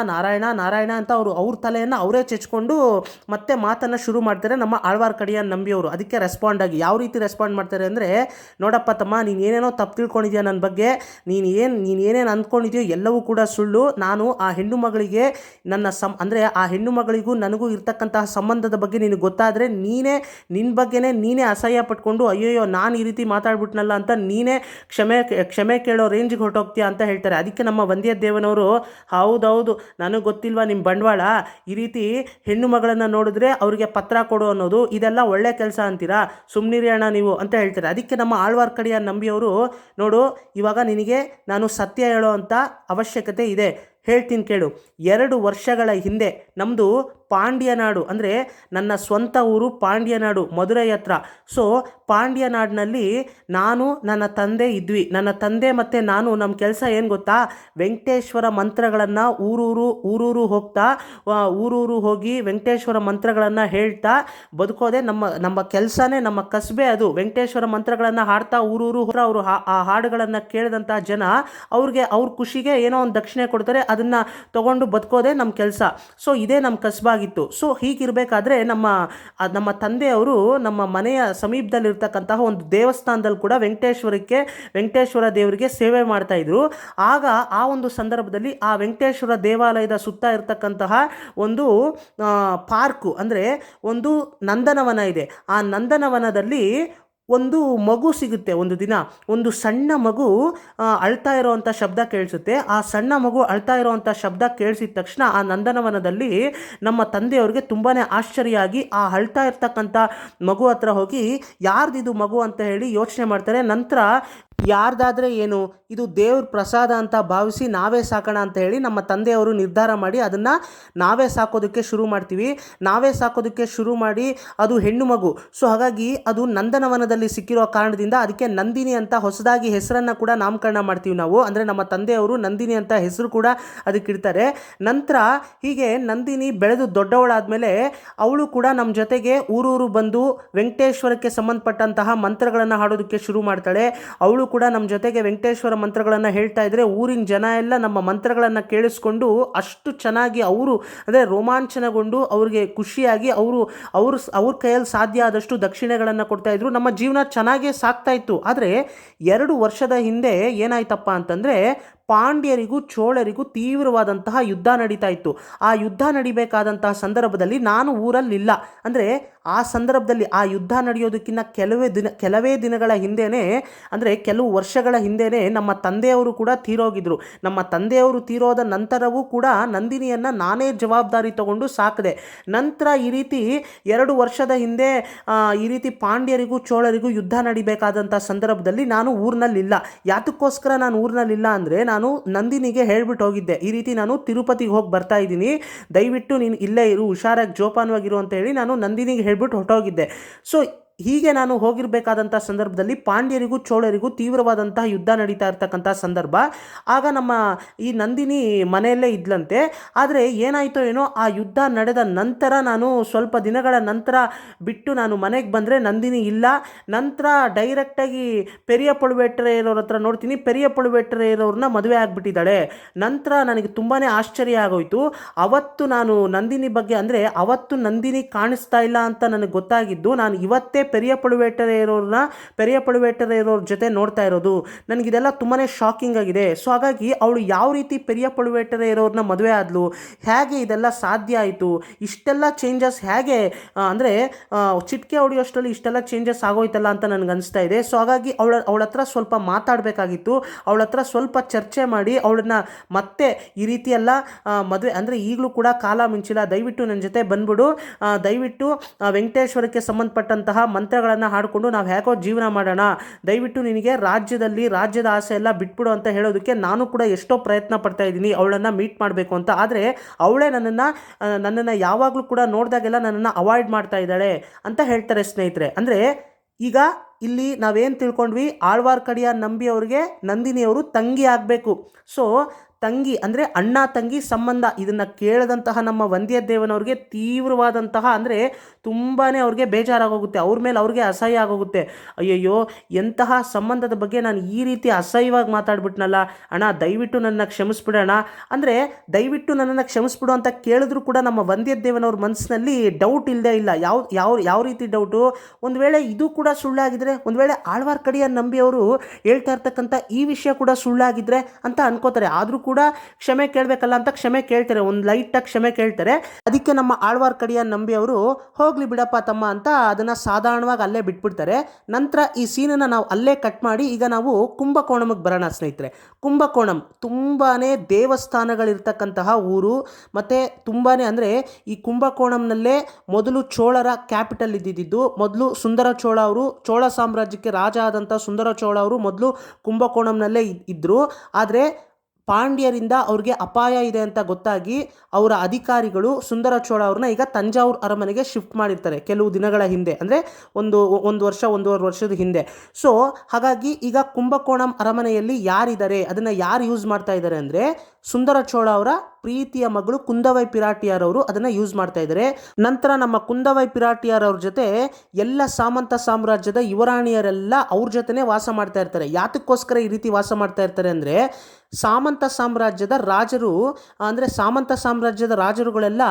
ಅಂತ ಅವ್ರ ತಲೆಯನ್ನು ಅವರೇ ಚೆಚ್ಕೊಂಡು ಮತ್ತೆ ಮಾತನ್ನು ಶುರು ಮಾಡ್ತಾರೆ ನಮ್ಮ ಆಳ್ವಾರ್ಕಡಿಯ ನಂಬಿಯವರು. ಅದಕ್ಕೆ ರೆಸ್ಪಾಂಡ್ ಆಗಿ ಯಾವ ರೀತಿ ರೆಸ್ಪಾಂಡ್ ಮಾಡ್ತಾರೆ ಅಂದರೆ, ನೋಡಪ್ಪ ತಮ್ಮ, ನೀನು ಏನೇನೋ ತಪ್ಪು ತಿಳ್ಕೊಂಡಿದ್ಯಾ ನನ್ನ ಬಗ್ಗೆ, ನೀನು ಏನೇನು ಅಂದ್ಕೊಂಡಿದ್ಯೋ ಎಲ್ಲವೂ ಕೂಡ ಸುಳ್ಳು. ನಾನು ಆ ಹೆಣ್ಣು ಮಗಳಿಗೆ ಅಂದರೆ ಆ ಹೆಣ್ಣು ಮಗಳಿಗೂ ನನಗೂ ಇರ್ತಕ್ಕಂತಹ ಸಂಬಂಧದ ಬಗ್ಗೆ ನಿನಗೆ ಗೊತ್ತಾದರೆ ನಿನ್ನ ಬಗ್ಗೆನೇ ನೀನೇ ಅಸಹ್ಯ ಪಟ್ಕೊಂಡು, ಅಯ್ಯೋಯ್ಯೋ ನಾನು ಈ ರೀತಿ ಮಾತಾಡ್ಬಿಟ್ನಲ್ಲ ಅಂತ ನೀನೇ ಕ್ಷಮೆ ಕೇಳೋ ರೇಂಜಿಗೆ ಹೊರಟೋಗ್ತೀಯಾ ಅಂತ ಹೇಳ್ತಾರೆ. ಅದಕ್ಕೆ ನಮ್ಮ ವಂದ್ಯದೇವನವರು, ಹೌದೌದು, ನನಗೆ ಗೊತ್ತಿಲ್ವಾ ನಿಮ್ಮ ಬಂಡವಾಳ, ಈ ರೀತಿ ಹೆಣ್ಣು ಮಗಳನ್ನು ನೋಡಿದ್ರೆ ಅವ್ರಿಗೆ ಪತ್ರ ಕೊಡು ಅನ್ನೋದು, ಇದೆಲ್ಲ ಒಳ್ಳೆ ಕೆಲಸ ಅಂತೀರಾ, ಸುಮ್ಮನಿರಿ ಅಣ್ಣ ನೀವು ಅಂತ ಹೇಳ್ತಾರೆ. ಅದಕ್ಕೆ ನಮ್ಮ ಆಳ್ವಾರ್ಕಡಿಯ ನಂಬಿಯವರು, ನೋಡು, ಇವಾಗ ನಿನಗೆ ನಾನು ಸತ್ಯ ಹೇಳೋ ಅಂತ ಅವಶ್ಯಕತೆ ಇದೆ, ಹೇಳ್ತೀನಿ ಕೇಳು. 2 ವರ್ಷಗಳ ಹಿಂದೆ ನಮ್ಮದು ಪಾಂಡ್ಯನಾಡು, ಅಂದರೆ ನನ್ನ ಸ್ವಂತ ಊರು ಪಾಂಡ್ಯನಾಡು, ಮಧುರೈ ಹತ್ರ. ಸೊ ಪಾಂಡ್ಯನಾಡಿನಲ್ಲಿ ನಾನು, ನನ್ನ ತಂದೆ ಇದ್ವಿ. ನನ್ನ ತಂದೆ ಮತ್ತು ನಾನು, ನಮ್ಮ ಕೆಲಸ ಏನು ಗೊತ್ತಾ, ವೆಂಕಟೇಶ್ವರ ಮಂತ್ರಗಳನ್ನು ಊರೂರು ಹೋಗ್ತಾ, ಊರೂರು ಹೋಗಿ ವೆಂಕಟೇಶ್ವರ ಮಂತ್ರಗಳನ್ನು ಹೇಳ್ತಾ ಬದುಕೋದೆ ನಮ್ಮ ಕೆಲಸನೇ, ನಮ್ಮ ಕಸಬೆ ಅದು. ವೆಂಕಟೇಶ್ವರ ಮಂತ್ರಗಳನ್ನು ಹಾಡ್ತಾ ಊರೂರು ಅವರು ಆ ಹಾಡುಗಳನ್ನು ಕೇಳಿದಂಥ ಜನ ಅವ್ರ ಖುಷಿಗೆ ಏನೋ ಒಂದು ದಕ್ಷಿಣೆ ಕೊಡ್ತಾರೆ, ಅದನ್ನು ತಗೊಂಡು ಬದುಕೋದೆ ನಮ್ಮ ಕೆಲಸ. ಸೊ ಇದೇ ನಮ್ಮ ಕಸಬಾಗಿತ್ತು. ಸೊ ಹೀಗಿರಬೇಕಾದ್ರೆ ನಮ್ಮ ತಂದೆಯವರು ನಮ್ಮ ಮನೆಯ ಸಮೀಪದಲ್ಲಿರ್ತಕ್ಕಂತಹ ಒಂದು ದೇವಸ್ಥಾನದಲ್ಲಿ ಕೂಡ ವೆಂಕಟೇಶ್ವರ ದೇವರಿಗೆ ಸೇವೆ ಮಾಡ್ತಾ ಇದ್ರು. ಆಗ ಆ ಒಂದು ಸಂದರ್ಭದಲ್ಲಿ ಆ ವೆಂಕಟೇಶ್ವರ ದೇವಾಲಯದ ಸುತ್ತ ಇರತಕ್ಕಂತಹ ಒಂದು ಪಾರ್ಕು, ಅಂದರೆ ಒಂದು ನಂದನವನ ಇದೆ. ಆ ನಂದನವನದಲ್ಲಿ ಒಂದು ಮಗು ಸಿಗುತ್ತೆ. ಒಂದು ದಿನ ಒಂದು ಸಣ್ಣ ಮಗು ಅಳ್ತಾ ಇರೋವಂಥ ಶಬ್ದ ಕೇಳಿಸುತ್ತೆ. ಆ ಸಣ್ಣ ಮಗು ಅಳ್ತಾ ಇರೋವಂಥ ಶಬ್ದ ಕೇಳಿಸಿದ ತಕ್ಷಣ ಆ ನಂದನವನದಲ್ಲಿ ನಮ್ಮ ತಂದೆಯವ್ರಿಗೆ ತುಂಬಾ ಆಶ್ಚರ್ಯ ಆಗಿ ಆ ಅಳ್ತಾ ಇರ್ತಕ್ಕಂಥ ಮಗು ಹತ್ರ ಹೋಗಿ, ಯಾರ್ದಿದು ಮಗು ಅಂತ ಹೇಳಿ ಯೋಚನೆ ಮಾಡ್ತಾರೆ. ನಂತರ ಯಾರ್ದಾದರೆ ಏನು, ಇದು ದೇವ್ರ ಪ್ರಸಾದ ಅಂತ ಭಾವಿಸಿ ನಾವೇ ಸಾಕೋಣ ಅಂತ ಹೇಳಿ ನಮ್ಮ ತಂದೆಯವರು ನಿರ್ಧಾರ ಮಾಡಿ ಅದನ್ನು ನಾವೇ ಸಾಕೋದಕ್ಕೆ ಶುರು ಮಾಡ್ತೀವಿ. ನಾವೇ ಸಾಕೋದಕ್ಕೆ ಶುರು ಮಾಡಿ ಅದು ಹೆಣ್ಣು ಮಗು. ಸೊ ಹಾಗಾಗಿ ಅದು ನಂದನವನದಲ್ಲಿ ಸಿಕ್ಕಿರೋ ಕಾರಣದಿಂದ ಅದಕ್ಕೆ ನಂದಿನಿ ಅಂತ ಹೊಸದಾಗಿ ಹೆಸರನ್ನು ಕೂಡ ನಾಮಕರಣ ಮಾಡ್ತೀವಿ ನಾವು. ಅಂದರೆ ನಮ್ಮ ತಂದೆಯವರು ನಂದಿನಿ ಅಂತ ಹೆಸರು ಕೂಡ ಅದಕ್ಕಿಡ್ತಾರೆ. ನಂತರ ಹೀಗೆ ನಂದಿನಿ ಬೆಳೆದು ದೊಡ್ಡವಳಾದಮೇಲೆ ಅವಳು ಕೂಡ ನಮ್ಮ ಜೊತೆಗೆ ಊರೂರು ಬಂದು ವೆಂಕಟೇಶ್ವರಕ್ಕೆ ಸಂಬಂಧಪಟ್ಟಂತಹ ಮಂತ್ರಗಳನ್ನು ಹಾಡೋದಕ್ಕೆ ಶುರು ಮಾಡ್ತಾಳೆ. ಅವಳು ಅವಳು ಕೂಡ ನಮ್ಮ ಜೊತೆಗೆ ವೆಂಕಟೇಶ್ವರ ಮಂತ್ರಗಳನ್ನು ಹೇಳ್ತಾ ಇದ್ರೆ ಊರಿನ ಜನ ಎಲ್ಲ ನಮ್ಮ ಮಂತ್ರಗಳನ್ನು ಕೇಳಿಸ್ಕೊಂಡು ಅಷ್ಟು ಚೆನ್ನಾಗಿ ಅವರು ಅಂದರೆ ರೋಮಾಂಚನಗೊಂಡು ಅವ್ರಿಗೆ ಖುಷಿಯಾಗಿ ಅವ್ರ ಕೈಯಲ್ಲಿ ಸಾಧ್ಯ ಆದಷ್ಟು ದಕ್ಷಿಣೆಗಳನ್ನು ಕೊಡ್ತಾ ಇದ್ರು. ನಮ್ಮ ಜೀವನ ಚೆನ್ನಾಗೇ ಸಾಕ್ತಾ ಇತ್ತು. ಆದರೆ 2 ವರ್ಷದ ಹಿಂದೆ ಏನಾಯ್ತಪ್ಪ ಅಂತಂದರೆ ಪಾಂಡ್ಯರಿಗೂ ಚೋಳರಿಗೂ ತೀವ್ರವಾದಂತಹ ಯುದ್ಧ ನಡೀತಾ ಇತ್ತು. ಆ ಯುದ್ಧ ನಡಿಬೇಕಾದಂತಹ ಸಂದರ್ಭದಲ್ಲಿ ನಾನು ಊರಲ್ಲಿಲ್ಲ. ಅಂದರೆ ಆ ಸಂದರ್ಭದಲ್ಲಿ ಆ ಯುದ್ಧ ನಡೆಯೋದಕ್ಕಿಂತ ಕೆಲವೇ ದಿನಗಳ ಹಿಂದೆಯೇ, ಅಂದರೆ ಕೆಲವು ವರ್ಷಗಳ ಹಿಂದೆಯೇ ನಮ್ಮ ತಂದೆಯವರು ಕೂಡ ತೀರೋಗಿದ್ರು. ನಮ್ಮ ತಂದೆಯವರು ತೀರೋದ ನಂತರವೂ ಕೂಡ ನಂದಿನಿಯನ್ನು ನಾನೇ ಜವಾಬ್ದಾರಿ ತಗೊಂಡು ಸಾಕಿದೆ. ನಂತರ ಈ ರೀತಿ 2 ವರ್ಷದ ಹಿಂದೆ ಈ ರೀತಿ ಪಾಂಡ್ಯರಿಗೂ ಚೋಳರಿಗೂ ಯುದ್ಧ ನಡಿಬೇಕಾದಂಥ ಸಂದರ್ಭದಲ್ಲಿ ನಾನು ಊರಿನಲ್ಲಿಲ್ಲ. ಯಾತಕ್ಕೋಸ್ಕರ ನಾನು ಊರಿನಲ್ಲಿಲ್ಲ ಅಂದರೆ ನಾನು ನಂದಿನಿಗೆ ಹೇಳ್ಬಿಟ್ಟು ಹೋಗಿದ್ದೆ, ಈ ರೀತಿ ನಾನು ತಿರುಪತಿಗೆ ಹೋಗಿ ಬರ್ತಾ ಇದ್ದೀನಿ, ದಯವಿಟ್ಟು ನೀನು ಇಲ್ಲೇ ಇರು, ಹುಷಾರಾಗಿ ಜೋಪಾನವಾಗಿರು ಅಂತ ಹೇಳಿ ನಾನು ನಂದಿನಿಗೆ ಹೇಳ್ಬಿಟ್ಟು ಹೊರಟೋಗಿದ್ದೆ. ಸೊ ಹೀಗೆ ನಾನು ಹೋಗಿರಬೇಕಾದಂಥ ಸಂದರ್ಭದಲ್ಲಿ ಪಾಂಡ್ಯರಿಗೂ ಚೋಳರಿಗೂ ತೀವ್ರವಾದಂತಹ ಯುದ್ಧ ನಡೀತಾ ಇರ್ತಕ್ಕಂಥ ಸಂದರ್ಭ. ಆಗ ನಮ್ಮ ಈ ನಂದಿನಿ ಮನೆಯಲ್ಲೇ ಇದ್ಲಂತೆ. ಆದರೆ ಏನಾಯಿತೋ ಏನೋ ಆ ಯುದ್ಧ ನಡೆದ ನಂತರ ನಾನು ಸ್ವಲ್ಪ ದಿನಗಳ ನಂತರ ಬಿಟ್ಟು ನಾನು ಮನೆಗೆ ಬಂದರೆ ನಂದಿನಿ ಇಲ್ಲ. ನಂತರ ಡೈರೆಕ್ಟಾಗಿ ಪೆರಿಯ ಪಳುವೇಟರೆಯರವ್ರ ಹತ್ರ ನೋಡ್ತೀನಿ, ಪೆರಿಯ ಪಳುವೇಟರೆಯರವ್ರನ್ನ ಮದುವೆ ಆಗಿಬಿಟ್ಟಿದ್ದಾಳೆ. ನಂತರ ನನಗೆ ತುಂಬಾ ಆಶ್ಚರ್ಯ ಆಗೋಯಿತು. ಅವತ್ತು ನಾನು ನಂದಿನಿ ಬಗ್ಗೆ, ಅಂದರೆ ಅವತ್ತು ನಂದಿನಿ ಕಾಣಿಸ್ತಾ ಇಲ್ಲ ಅಂತ ನನಗೆ ಗೊತ್ತಾಗಿದ್ದು ನಾನು ಇವತ್ತೇ ಪೆರಿಯ ಪಳುವೇಟರೆಯರವ್ರ ಜೊತೆ ನೋಡ್ತಾ ಇರೋದು. ನನಗಿದೆಲ್ಲ ತುಂಬಾ ಶಾಕಿಂಗ್ ಆಗಿದೆ. ಸೊ ಹಾಗಾಗಿ ಅವಳು ಯಾವ ರೀತಿ ಪೆರಿಯ ಪಳುವೇಟರೆಯರವ್ರನ್ನ ಮದುವೆ ಆದಳು, ಹೇಗೆ ಇದೆಲ್ಲ ಸಾಧ್ಯ ಆಯಿತು, ಇಷ್ಟೆಲ್ಲ ಚೇಂಜಸ್ ಹೇಗೆ, ಅಂದರೆ ಚಿಟಿಕೆ ಹೊಡೆಯೋಷ್ಟರಲ್ಲಿ ಇಷ್ಟೆಲ್ಲ ಚೇಂಜಸ್ ಆಗೋಯ್ತಲ್ಲ ಅಂತ ನನಗೆ ಅನಿಸ್ತಾ ಇದೆ. ಸೊ ಹಾಗಾಗಿ ಅವಳ ಹತ್ರ ಸ್ವಲ್ಪ ಮಾತಾಡಬೇಕಾಗಿತ್ತು. ಅವಳ ಹತ್ರ ಸ್ವಲ್ಪ ಚರ್ಚೆ ಮಾಡಿ ಅವಳನ್ನ ಮತ್ತೆ ಈ ರೀತಿಯೆಲ್ಲ ಮದುವೆ, ಅಂದರೆ ಈಗಲೂ ಕೂಡ ಕಾಲ ಮಿಂಚಿಲ್ಲ, ದಯವಿಟ್ಟು ನನ್ನ ಜೊತೆ ಬಂದ್ಬಿಡು, ದಯವಿಟ್ಟು ವೆಂಕಟೇಶ್ವರಕ್ಕೆ ಸಂಬಂಧಪಟ್ಟಂತಹ ಮಂತ್ರಗಳನ್ನು ಹಾಡಿಕೊಂಡು ನಾವು ಹೇಗೋ ಜೀವನ ಮಾಡೋಣ, ದಯವಿಟ್ಟು ನಿನಗೆ ರಾಜ್ಯದ ಆಸೆ ಎಲ್ಲ ಬಿಟ್ಬಿಡು ಅಂತ ಹೇಳೋದಕ್ಕೆ ನಾನು ಕೂಡ ಎಷ್ಟೋ ಪ್ರಯತ್ನ ಪಡ್ತಾ ಇದ್ದೀನಿ ಅವಳನ್ನು ಮೀಟ್ ಮಾಡಬೇಕು ಅಂತ. ಆದರೆ ಅವಳೇ ನನ್ನನ್ನು ಯಾವಾಗಲೂ ಕೂಡ ನೋಡಿದಾಗೆಲ್ಲ ನನ್ನನ್ನು ಅವಾಯ್ಡ್ ಮಾಡ್ತಾ ಇದ್ದಾಳೆ ಅಂತ ಹೇಳ್ತಾರೆ ಸ್ನೇಹಿತರೆ. ಅಂದರೆ ಈಗ ಇಲ್ಲಿ ನಾವೇನು ತಿಳ್ಕೊಂಡ್ವಿ, ಆಳ್ವಾರ್ ನಂಬಿ ಅವ್ರಿಗೆ ನಂದಿನಿಯವರು ತಂಗಿ ಆಗಬೇಕು. ಸೊ ತಂಗಿ ಅಂದರೆ ಅಣ್ಣ ತಂಗಿ ಸಂಬಂಧ. ಇದನ್ನು ಕೇಳಿದಂತಹ ನಮ್ಮ ವಂದ್ಯದೇವನವ್ರಿಗೆ ತೀವ್ರವಾದಂತಹ, ಅಂದರೆ ತುಂಬಾ ಅವ್ರಿಗೆ ಬೇಜಾರಾಗೋಗುತ್ತೆ, ಅವ್ರ ಮೇಲೆ ಅವ್ರಿಗೆ ಅಸಹ್ಯ ಆಗೋಗುತ್ತೆ. ಅಯ್ಯಯ್ಯೋ, ಎಂತಹ ಸಂಬಂಧದ ಬಗ್ಗೆ ನಾನು ಈ ರೀತಿ ಅಸಹ್ಯವಾಗಿ ಮಾತಾಡ್ಬಿಟ್ನಲ್ಲ ಅಣ್ಣ, ದಯವಿಟ್ಟು ನನ್ನ ಕ್ಷಮಿಸ್ಬಿಡೋಣ, ಅಂದರೆ ದಯವಿಟ್ಟು ನನ್ನನ್ನು ಕ್ಷಮಿಸ್ಬಿಡು ಅಂತ ಕೇಳಿದ್ರು ಕೂಡ ನಮ್ಮ ವಂದ್ಯದೇವನವ್ರ ಮನಸ್ಸಿನಲ್ಲಿ ಡೌಟ್ ಇಲ್ಲದೆ ಇಲ್ಲ. ಯಾವ ರೀತಿ ಡೌಟು, ಒಂದು ವೇಳೆ ಇದು ಕೂಡ ಸುಳ್ಳಾಗಿದ್ರೆ, ಒಂದು ವೇಳೆ ಆಳ್ವಾರ್ ನಂಬಿ ಅವರು ಹೇಳ್ತಾ ಇರ್ತಕ್ಕಂಥ ಈ ವಿಷಯ ಕೂಡ ಸುಳ್ಳಾಗಿದ್ರೆ ಅಂತ ಅನ್ಕೋತಾರೆ. ಆದರೂ ಕೂಡ ಕ್ಷಮೆ ಕೇಳಬೇಕಲ್ಲ ಅಂತ ಕ್ಷಮೆ ಕೇಳ್ತಾರೆ, ಒಂದು ಲೈಟಾಗಿ ಕ್ಷಮೆ ಕೇಳ್ತಾರೆ. ಅದಕ್ಕೆ ನಮ್ಮ ಆಳ್ವಾರ್ ನಂಬಿ ಅವರು ಹೋಗ್ಲಿ ಬಿಡಪ್ಪ ತಮ್ಮ ಅಂತ ಅದನ್ನು ಸಾಧಾರಣವಾಗಿ ಅಲ್ಲೇ ಬಿಟ್ಬಿಡ್ತಾರೆ. ನಂತರ ಈ ಸೀನನ್ನು ನಾವು ಅಲ್ಲೇ ಕಟ್ ಮಾಡಿ ಈಗ ನಾವು ಕುಂಭಕೋಣಂಗೆ ಬರೋಣ ಸ್ನೇಹಿತರೆ. ಕುಂಭಕೋಣಂ ತುಂಬಾ ದೇವಸ್ಥಾನಗಳಿರ್ತಕ್ಕಂತಹ ಊರು, ಮತ್ತು ತುಂಬಾ, ಅಂದರೆ ಈ ಕುಂಭಕೋಣಂನಲ್ಲೇ ಮೊದಲು ಚೋಳರ ಕ್ಯಾಪಿಟಲ್ ಇದ್ದಿದ್ದು. ಮೊದಲು ಸುಂದರ ಚೋಳ ಅವರು, ಚೋಳ ಸಾಮ್ರಾಜ್ಯಕ್ಕೆ ರಾಜ ಆದಂಥ ಸುಂದರ ಚೋಳ ಅವರು ಮೊದಲು ಕುಂಭಕೋಣಂನಲ್ಲೇ ಇದ್ದರು. ಆದರೆ ಪಾಂಡ್ಯರಿಂದ ಅವ್ರಿಗೆ ಅಪಾಯ ಇದೆ ಅಂತ ಗೊತ್ತಾಗಿ ಅವರ ಅಧಿಕಾರಿಗಳು ಸುಂದರ ಚೋಳ ಅವ್ರನ್ನ ಈಗ ತಂಜಾವೂರು ಅರಮನೆಗೆ ಶಿಫ್ಟ್ ಮಾಡಿರ್ತಾರೆ ಕೆಲವು ದಿನಗಳ ಹಿಂದೆ, ಅಂದರೆ ಒಂದೂವರೆ ವರ್ಷದ ಹಿಂದೆ. ಸೊ ಹಾಗಾಗಿ ಈಗ ಕುಂಭಕೋಣಂ ಅರಮನೆಯಲ್ಲಿ ಯಾರಿದ್ದಾರೆ, ಅದನ್ನು ಯಾರು ಯೂಸ್ ಮಾಡ್ತಾ ಇದ್ದಾರೆ ಅಂದರೆ ಸುಂದರ ಚೋಳ ಅವರ ಪ್ರೀತಿಯ ಮಗಳು ಕುಂದವೈ ಪಿರಾಟಿಯಾರವರು ಅದನ್ನು ಯೂಸ್ ಮಾಡ್ತಾ ಇದ್ದಾರೆ. ನಂತರ ನಮ್ಮ ಕುಂದವೈ ಪಿರಾಟಿಯಾರವ್ರ ಜೊತೆ ಎಲ್ಲ ಸಾಮಂತ ಸಾಮ್ರಾಜ್ಯದ ಯುವರಾಣಿಯರೆಲ್ಲ ಅವ್ರ ಜೊತೆನೇ ವಾಸ ಮಾಡ್ತಾ ಇರ್ತಾರೆ. ಯಾತಕ್ಕೋಸ್ಕರ ಈ ರೀತಿ ವಾಸ ಮಾಡ್ತಾ ಇರ್ತಾರೆ ಅಂದರೆ ಸಾಮಂತ ಸಾಮ್ರಾಜ್ಯದ ರಾಜರುಗಳೆಲ್ಲ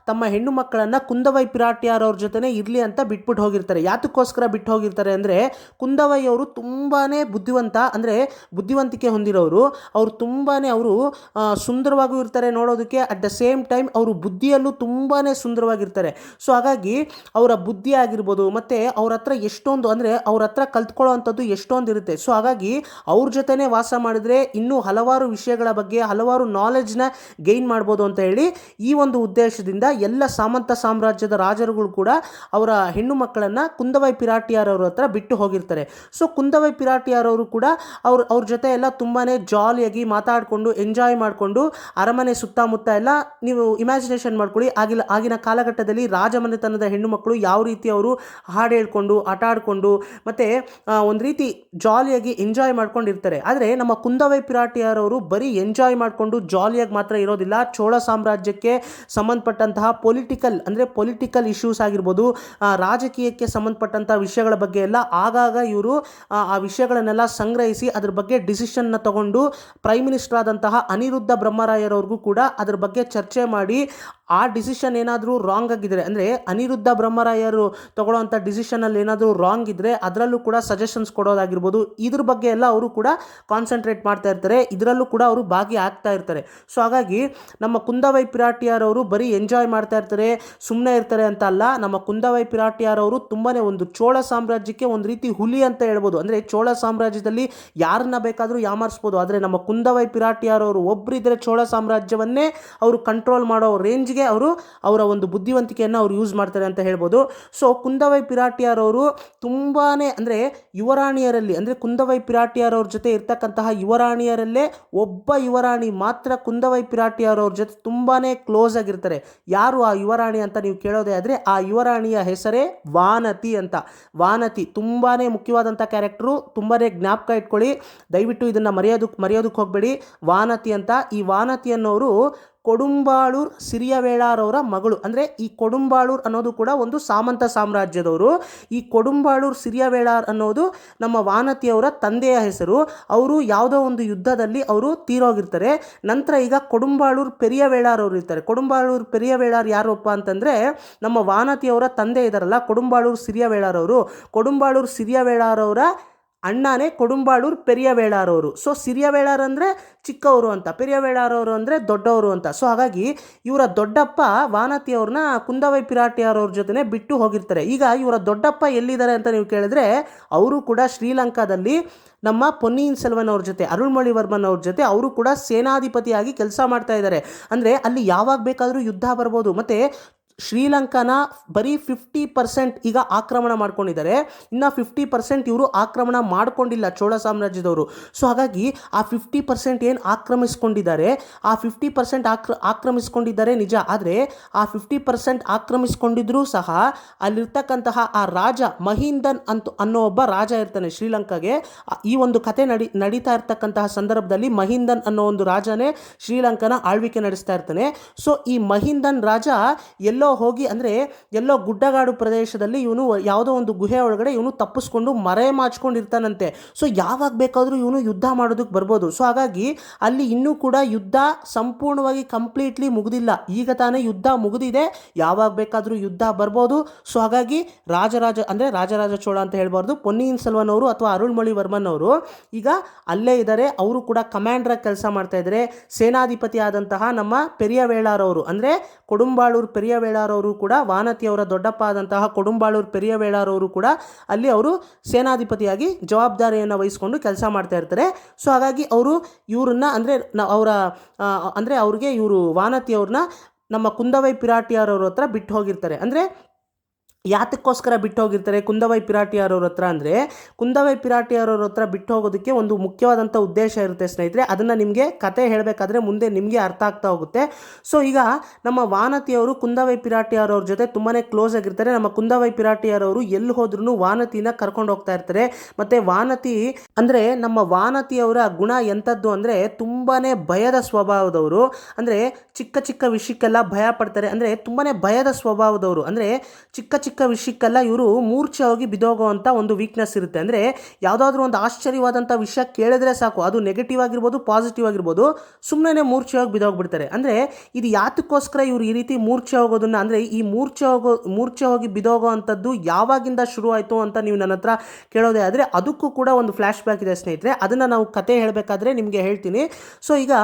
ತಮ್ಮ ಹೆಣ್ಣು ಮಕ್ಕಳನ್ನು ಕುಂದವೈ ಪಿರಾಟಿಯಾರವ್ರ ಜೊತೆನೇ ಇರಲಿ ಅಂತ ಬಿಟ್ಬಿಟ್ಟು ಹೋಗಿರ್ತಾರೆ. ಯಾತಕ್ಕೋಸ್ಕರ ಬಿಟ್ಟು ಹೋಗಿರ್ತಾರೆ ಅಂದರೆ ಕುಂದವೈ ಅವರು ತುಂಬಾ ಬುದ್ಧಿವಂತ, ಅಂದರೆ ಬುದ್ಧಿವಂತಿಕೆ ಹೊಂದಿರೋರು. ಅವರು ತುಂಬಾ ಸುಂದರವಾಗೂ ಇರ್ತಾರೆ ನೋಡೋದಕ್ಕೆ, ಅಟ್ ದ ಸೇಮ್ ಟೈಮ್ ಅವರು ಬುದ್ಧಿಯಲ್ಲೂ ತುಂಬಾ ಸುಂದರವಾಗಿರ್ತಾರೆ. ಸೊ ಹಾಗಾಗಿ ಅವರ ಬುದ್ಧಿ ಆಗಿರ್ಬೋದು, ಮತ್ತು ಅವ್ರ ಹತ್ರ ಎಷ್ಟೊಂದು, ಅಂದರೆ ಅವ್ರ ಹತ್ರ ಕಲ್ತ್ಕೊಳ್ಳೋ ಅಂಥದ್ದು ಎಷ್ಟೊಂದು ಇರುತ್ತೆ. ಸೊ ಹಾಗಾಗಿ ಅವ್ರ ಜೊತೆನೇ ವಾಸ ಮಾಡಿದ್ರೆ ಇನ್ನೂ ಹಲವಾರು ವಿಷಯಗಳ ಬಗ್ಗೆ ಹಲವಾರು ನಾಲೆಡ್ಜ್ನ ಗೈನ್ ಮಾಡ್ಬೋದು ಅಂತ ಹೇಳಿ ಈ ಒಂದು ಉದ್ದೇಶದಿಂದ ಎಲ್ಲ ಸಾಮಂತ ಸಾಮ್ರಾಜ್ಯದ ರಾಜರುಗಳು ಕೂಡ ಅವರ ಹೆಣ್ಣು ಮಕ್ಕಳನ್ನು ಕುಂದವೈ ಪಿರಾಟಿಯಾರವ್ರ ಹತ್ರ ಬಿಟ್ಟು ಹೋಗಿರ್ತಾರೆ. ಸೊ ಕುಂದವೈ ಪಿರಾಟಿಯಾರವರು ಕೂಡ ಅವ್ರ ಜೊತೆ ಎಲ್ಲ ತುಂಬಾ ಜಾಲಿಯಾಗಿ ಮಾತಾಡಿಕೊಂಡು ಎಂಜಾಯ್ ಮಾಡಿಕೊಂಡು ಅರಮನೆ ಸುತ್ತ ಸುತ್ತಮುತ್ತ ಎಲ್ಲ ನೀವು ಇಮ್ಯಾಜಿನೇಷನ್ ಮಾಡ್ಕೊಳ್ಳಿ. ಆಗಿನ ಕಾಲಘಟ್ಟದಲ್ಲಿ ರಾಜಮನೆತನದ ಹೆಣ್ಣು ಮಕ್ಕಳು ಯಾವ ರೀತಿ ಅವರು ಹಾಡು ಹೇಳ್ಕೊಂಡು ಆಟ ಆಡಿಕೊಂಡು ಮತ್ತು ಒಂದು ರೀತಿ ಜಾಲಿಯಾಗಿ ಎಂಜಾಯ್ ಮಾಡ್ಕೊಂಡಿರ್ತಾರೆ. ಆದರೆ ನಮ್ಮ ಕುಂದವೈ ಪಿರಾಟಿಯರವರು ಬರೀ ಎಂಜಾಯ್ ಮಾಡಿಕೊಂಡು ಜಾಲಿಯಾಗಿ ಮಾತ್ರ ಇರೋದಿಲ್ಲ. ಚೋಳ ಸಾಮ್ರಾಜ್ಯಕ್ಕೆ ಸಂಬಂಧಪಟ್ಟಂತಹ ಪೊಲಿಟಿಕಲ್ ಇಶ್ಯೂಸ್ ಆಗಿರ್ಬೋದು, ರಾಜಕೀಯಕ್ಕೆ ಸಂಬಂಧಪಟ್ಟಂಥ ವಿಷಯಗಳ ಬಗ್ಗೆ ಎಲ್ಲ ಆಗಾಗ ಇವರು ಆ ವಿಷಯಗಳನ್ನೆಲ್ಲ ಸಂಗ್ರಹಿಸಿ ಅದ್ರ ಬಗ್ಗೆ ಡಿಸಿಷನ್ನ ತಗೊಂಡು ಪ್ರೈಮ್ ಮಿನಿಸ್ಟರ್ ಆದಂತಹ ಅನಿರುದ್ಧ ಬ್ರಹ್ಮರಾಯರವ್ರಿಗೂ ಕೂಡ ಅದ್ರ ಬಗ್ಗೆ ಚರ್ಚೆ ಮಾಡಿ ಆ ಡಿಸಿಷನ್ ಏನಾದರೂ ರಾಂಗ್ ಆಗಿದ್ರೆ, ಅಂದರೆ ಅನಿರುದ್ಧ ಬ್ರಹ್ಮರಾಯರು ತಗೊಳ್ಳೋವಂಥ ಡಿಸಿಷನಲ್ಲಿ ಏನಾದರೂ ರಾಂಗ್ ಇದ್ದರೆ ಅದರಲ್ಲೂ ಕೂಡ ಸಜೆಷನ್ಸ್ ಕೊಡೋದಾಗಿರ್ಬೋದು, ಇದ್ರ ಬಗ್ಗೆ ಎಲ್ಲ ಅವರು ಕೂಡ ಕಾನ್ಸಂಟ್ರೇಟ್ ಮಾಡ್ತಾ ಇರ್ತಾರೆ. ಇದರಲ್ಲೂ ಕೂಡ ಅವರು ಭಾಗಿ ಆಗ್ತಾ ಇರ್ತಾರೆ. ಸೊ ಹಾಗಾಗಿ ನಮ್ಮ ಕುಂದವೈ ಪಿರಾಟಿಯರವರು ಬರೀ ಎಂಜಾಯ್ ಮಾಡ್ತಾ ಇರ್ತಾರೆ, ಸುಮ್ಮನೆ ಇರ್ತಾರೆ ಅಂತ ಅಲ್ಲ. ನಮ್ಮ ಕುಂದವೈ ಪಿರಾಟಿಯರವರು ತುಂಬಾ ಒಂದು ಚೋಳ ಸಾಮ್ರಾಜ್ಯಕ್ಕೆ ಒಂದು ರೀತಿ ಹುಲಿ ಅಂತ ಹೇಳ್ಬೋದು. ಅಂದರೆ ಚೋಳ ಸಾಮ್ರಾಜ್ಯದಲ್ಲಿ ಯಾರನ್ನ ಬೇಕಾದರೂ ಯಾಮಾರಿಸ್ಬೋದು, ಆದರೆ ನಮ್ಮ ಕುಂದವೈ ಪಿರಾಟಿಯರವರು ಒಬ್ಬರಿದ್ದರೆ ಚೋಳ ಸಾಮ್ರಾಜ್ಯವನ್ನೇ ಅವರು ಕಂಟ್ರೋಲ್ ಮಾಡೋ ರೇಂಜ್ಗೆ ಅವರ ಒಂದು ಬುದ್ಧಿವಂತಿಕೆಯನ್ನು ಅವರು ಯೂಸ್ ಮಾಡ್ತಾರೆ ಅಂತ ಹೇಳ್ಬೋದು. ಸೊ ಕುಂದವೈ ಪಿರಾಟಿಯರವರು ತುಂಬಾ ಅಂದರೆ ಯುವರಾಣಿಯರಲ್ಲಿ, ಅಂದರೆ ಕುಂದವೈ ಪಿರಾಟಿಯರವ್ರ ಜೊತೆ ಇರ್ತಕ್ಕಂತಹ ಯುವರಾಣಿಯರಲ್ಲೇ ಒಬ್ಬ ಯುವರಾಣಿ ಮಾತ್ರ ಕುಂದವೈ ಪಿರಾಟಿಯರವ್ರ ಜೊತೆ ತುಂಬಾ ಕ್ಲೋಸ್ ಆಗಿರ್ತಾರೆ. ಯಾರು ಆ ಯುವರಾಣಿ ಅಂತ ನೀವು ಕೇಳೋದೇ ಆದರೆ ಆ ಯುವರಾಣಿಯ ಹೆಸರೇ ವಾನತಿ ಅಂತ. ವಾನತಿ ತುಂಬಾ ಮುಖ್ಯವಾದಂಥ ಕ್ಯಾರೆಕ್ಟರು, ತುಂಬಾ ಜ್ಞಾಪಕ ಇಟ್ಕೊಳ್ಳಿ, ದಯವಿಟ್ಟು ಇದನ್ನು ಮರೆಯೋದಕ್ಕೆ ಹೋಗಬೇಡಿ. ವಾನತಿ ಅಂತ. ಈ ವಾನತಿ ಅನ್ನೋರು ಕೊಡುಂಬಾಳೂರ್ ಸಿರಿಯವೇಳಾರವರ ಮಗಳು. ಅಂದರೆ ಈ ಕೊಡುಂಬಾಳೂರ್ ಅನ್ನೋದು ಕೂಡ ಒಂದು ಸಾಮಂತ ಸಾಮ್ರಾಜ್ಯದವರು. ಈ ಕೊಡುಂಬಾಳೂರ್ ಸಿರಿಯವೇಳಾರ್ ಅನ್ನೋದು ನಮ್ಮ ವಾನತಿಯವರ ತಂದೆಯ ಹೆಸರು. ಅವರು ಯಾವುದೋ ಒಂದು ಯುದ್ಧದಲ್ಲಿ ಅವರು ತೀರೋಗಿರ್ತಾರೆ. ನಂತರ ಈಗ ಕೊಡುಂಬಾಳೂರ್ ಪೆರಿಯವೇಳಾರ್ ಅವರು ಇರ್ತಾರೆ. ಕೊಡುಂಬಾಳೂರ್ ಪೆರಿಯವೇಳಾರ್ ಯಾರಪ್ಪ ಅಂತಂದರೆ ನಮ್ಮ ವಾನತಿಯವರ ತಂದೆ ಇದಾರಲ್ಲ ಕೊಡುಂಬಾಳೂರ್ ಸಿರಿಯವೇಳಾರ್ ಅವರು, ಕೊಡುಂಬಾಳೂರ್ ಸಿರಿಯವೇಳಾರ್ ಅವರ ಅಣ್ಣನೇ ಕೊಡುಂಬಾಳೂರ್ ಪೆರಿಯವೇಳಾರವರು. ಸೊ ಸಿರಿಯವೇಳಾರ್ ಅಂದರೆ ಚಿಕ್ಕವರು ಅಂತ, ಪೆರಿಯವೇಳಾರವರು ಅಂದರೆ ದೊಡ್ಡವರು ಅಂತ. ಸೊ ಹಾಗಾಗಿ ಇವರ ದೊಡ್ಡಪ್ಪ ವಾನತಿಯವ್ರನ್ನ ಕುಂದವೈ ಪಿರಾಟಿಯರವ್ರ ಜೊತೆ ಬಿಟ್ಟು ಹೋಗಿರ್ತಾರೆ. ಈಗ ಇವರ ದೊಡ್ಡಪ್ಪ ಎಲ್ಲಿದ್ದಾರೆ ಅಂತ ನೀವು ಕೇಳಿದ್ರೆ ಅವರು ಕೂಡ ಶ್ರೀಲಂಕಾದಲ್ಲಿ ನಮ್ಮ ಪೊನ್ನಿಯಿನ್ ಸೆಲ್ವನ್ ಅವ್ರ ಜೊತೆ, ಅರುಳ್ಮೊಳಿವರ್ಮನ್ ಅವ್ರ ಜೊತೆ ಅವರು ಕೂಡ ಸೇನಾಧಿಪತಿಯಾಗಿ ಕೆಲಸ ಮಾಡ್ತಾ ಇದ್ದಾರೆ. ಅಂದರೆ ಅಲ್ಲಿ ಯಾವಾಗ ಬೇಕಾದರೂ ಯುದ್ಧ ಬರ್ಬೋದು. ಮತ್ತು ಶ್ರೀಲಂಕಾನ ಬರೀ 50% ಈಗ ಆಕ್ರಮಣ ಮಾಡ್ಕೊಂಡಿದ್ದಾರೆ, ಇನ್ನು 50% ಇವರು ಆಕ್ರಮಣ ಮಾಡ್ಕೊಂಡಿಲ್ಲ ಚೋಳ ಸಾಮ್ರಾಜ್ಯದವರು. ಸೊ ಹಾಗಾಗಿ ಆ 50% ಏನು ಆಕ್ರಮಿಸ್ಕೊಂಡಿದ್ದಾರೆ, ಆ 50% ಆಕ್ರಮಿಸ್ಕೊಂಡಿದ್ದಾರೆ ನಿಜ. ಆದರೆ ಆ 50% ಆಕ್ರಮಿಸ್ಕೊಂಡಿದ್ರೂ ಸಹ ಅಲ್ಲಿರ್ತಕ್ಕಂತಹ ಆ ರಾಜ ಮಹಿಂದನ್ ಅನ್ನೋ ಒಬ್ಬ ರಾಜ ಇರ್ತಾನೆ ಶ್ರೀಲಂಕಾಗೆ. ಈ ಒಂದು ಕತೆ ನಡೀತಾ ಇರ್ತಕ್ಕಂತಹ ಸಂದರ್ಭದಲ್ಲಿ ಮಹಿಂದನ್ ಅನ್ನೋ ಒಂದು ರಾಜನೇ ಶ್ರೀಲಂಕಾನ ಆಳ್ವಿಕೆ ನಡೆಸ್ತಾ ಇರ್ತಾನೆ. ಸೊ ಈ ಮಹಿಂದನ್ ರಾಜ ಎಲ್ಲೋ ಹೋಗಿ, ಅಂದರೆ ಎಲ್ಲೋ ಗುಡ್ಡಗಾಡು ಪ್ರದೇಶದಲ್ಲಿ ಇವನು ಯಾವುದೋ ಒಂದು ಗುಹೆ ಒಳಗಡೆ ಇವನು ತಪ್ಪಿಸ್ಕೊಂಡು ಮರೆ ಮಾಚ್ಕೊಂಡಿರ್ತಾನಂತೆ. ಸೊ ಯಾವಾಗ ಬೇಕಾದರೂ ಇವನು ಯುದ್ಧ ಮಾಡೋದಕ್ಕೆ ಬರ್ಬೋದು. ಸೊ ಹಾಗಾಗಿ ಅಲ್ಲಿ ಇನ್ನೂ ಕೂಡ ಯುದ್ಧ ಸಂಪೂರ್ಣವಾಗಿ ಕಂಪ್ಲೀಟ್ಲಿ ಮುಗಿದಿಲ್ಲ. ಈಗ ತಾನೇ ಯುದ್ಧ ಮುಗಿದಿದೆ, ಯಾವಾಗ ಬೇಕಾದರೂ ಯುದ್ಧ ಬರ್ಬೋದು. ಸೊ ಹಾಗಾಗಿ ರಾಜರಾಜ ಚೋಳ ಅಂತ ಹೇಳ್ಬಾರ್ದು, ಪೊನ್ನಿಯಿನ್ ಸೆಲ್ವನ್ ಅವರು ಅಥವಾ ಅರುಳ್ಮೊಳಿವರ್ಮನ್ ಅವರು ಈಗ ಅಲ್ಲೇ ಇದ್ದಾರೆ. ಅವರು ಕೂಡ ಕಮಾಂಡರ್ ಕೆಲಸ ಮಾಡ್ತಾ ಇದ್ದಾರೆ. ಸೇನಾಧಿಪತಿ ಆದಂತಹ ನಮ್ಮ ಪೆರಿಯವೇಳಾರ್ ಅವರು, ಅಂದರೆ ಕೊಡುಂಬಾಳೂರ್ ಪೆರಿಯವೇಳಾರ್ ಅವರು ಕೂಡ ವಾನತಿಯವರ ದೊಡ್ಡಪ್ಪ ಆದಂತಹ ಕೊಡುಂಬಾಳೂರ್ ಪೆರಿಯವೇಳಾರ್ ಅವರು ಕೂಡ ಅಲ್ಲಿ ಅವರು ಸೇನಾಧಿಪತಿಯಾಗಿ ಜವಾಬ್ದಾರಿಯನ್ನು ವಹಿಸ್ಕೊಂಡು ಕೆಲಸ ಮಾಡ್ತಾ ಇರ್ತಾರೆ. ಸೊ ಹಾಗಾಗಿ ಅವರು ಇವ್ರನ್ನ ಅಂದರೆ ಅವ್ರಿಗೆ ಇವರು ವಾನತಿಯವ್ರನ್ನ ನಮ್ಮ ಕುಂದವೈ ಪಿರಾಟಿಯರವ್ರ ಹತ್ರ ಬಿಟ್ಟು ಹೋಗಿರ್ತಾರೆ. ಅಂದರೆ ಯಾತಕ್ಕೋಸ್ಕರ ಬಿಟ್ಟು ಹೋಗಿರ್ತಾರೆ ಕುಂದವೈ ಪಿರಾಟಿಯರವ್ರ ಹತ್ರ ಅಂದರೆ, ಕುಂದವೈ ಪಿರಾಟಿಯರವ್ರ ಹತ್ರ ಬಿಟ್ಟು ಹೋಗೋದಕ್ಕೆ ಒಂದು ಮುಖ್ಯವಾದಂಥ ಉದ್ದೇಶ ಇರುತ್ತೆ ಸ್ನೇಹಿತರೆ. ಅದನ್ನು ನಿಮಗೆ ಕತೆ ಹೇಳಬೇಕಾದ್ರೆ ಮುಂದೆ ನಿಮಗೆ ಅರ್ಥ ಆಗ್ತಾ ಹೋಗುತ್ತೆ. ಸೊ ಈಗ ನಮ್ಮ ವಾನತಿಯವರು ಕುಂದವೈ ಪಿರಾಟಿಯರವ್ರ ಜೊತೆ ತುಂಬಾ ಕ್ಲೋಸ್ ಆಗಿರ್ತಾರೆ. ನಮ್ಮ ಕುಂದವೈ ಪಿರಾಟಿಯರವರು ಎಲ್ಲಿ ಹೋದ್ರೂ ವಾನತಿನ ಕರ್ಕೊಂಡು ಹೋಗ್ತಾ ಇರ್ತಾರೆ. ಮತ್ತು ವಾನತಿ ಅಂದರೆ ನಮ್ಮ ವಾನತಿಯವರ ಗುಣ ಎಂಥದ್ದು ಅಂದರೆ ತುಂಬಾ ಭಯದ ಸ್ವಭಾವದವರು. ಅಂದರೆ ಚಿಕ್ಕ ಚಿಕ್ಕ ವಿಷಯಕ್ಕೆಲ್ಲ ಭಯ ಪಡ್ತಾರೆ. ಅಂದರೆ ತುಂಬಾ ಭಯದ ಸ್ವಭಾವದವರು. ಅಂದರೆ ಚಿಕ್ಕ ವಿಷಯಕ್ಕೆಲ್ಲ ಇವರು ಮೂರ್ಛೆ ಹೋಗಿ ಬಿದೋಗುವಂಥ ಒಂದು ವೀಕ್ನೆಸ್ ಇರುತ್ತೆ. ಅಂದರೆ ಯಾವುದಾದ್ರೂ ಒಂದು ಆಶ್ಚರ್ಯವಾದಂಥ ವಿಷಯ ಕೇಳಿದ್ರೆ ಸಾಕು, ಅದು ನೆಗೆಟಿವ್ ಆಗಿರ್ಬೋದು ಪಾಸಿಟಿವ್ ಆಗಿರ್ಬೋದು, ಸುಮ್ಮನೆ ಮೂರ್ಛೆ ಹೋಗಿ ಬಿದೋಗ್ಬಿಡ್ತಾರೆ. ಅಂದರೆ ಇದು ಯಾತಕ್ಕೋಸ್ಕರ ಇವರು ಈ ರೀತಿ ಮೂರ್ಛೆ ಹೋಗೋದನ್ನು, ಅಂದರೆ ಈ ಮೂರ್ಛೆ ಹೋಗಿ ಬಿದೋಗೋ ಅಂಥದ್ದು ಯಾವಾಗಿಂದ ಶುರು ಆಯಿತು ಅಂತ ನೀವು ನನ್ನ ಹತ್ರ ಕೇಳೋದೇ ಆದರೆ ಅದಕ್ಕೂ ಕೂಡ ಒಂದು ಫ್ಲ್ಯಾಶ್ ಬ್ಯಾಕ್ ಇದೆ ಸ್ನೇಹಿತರೆ. ಅದನ್ನು ನಾವು ಕತೆ ಹೇಳಬೇಕಾದ್ರೆ ನಿಮಗೆ ಹೇಳ್ತೀನಿ. ಸೊ ಈಗ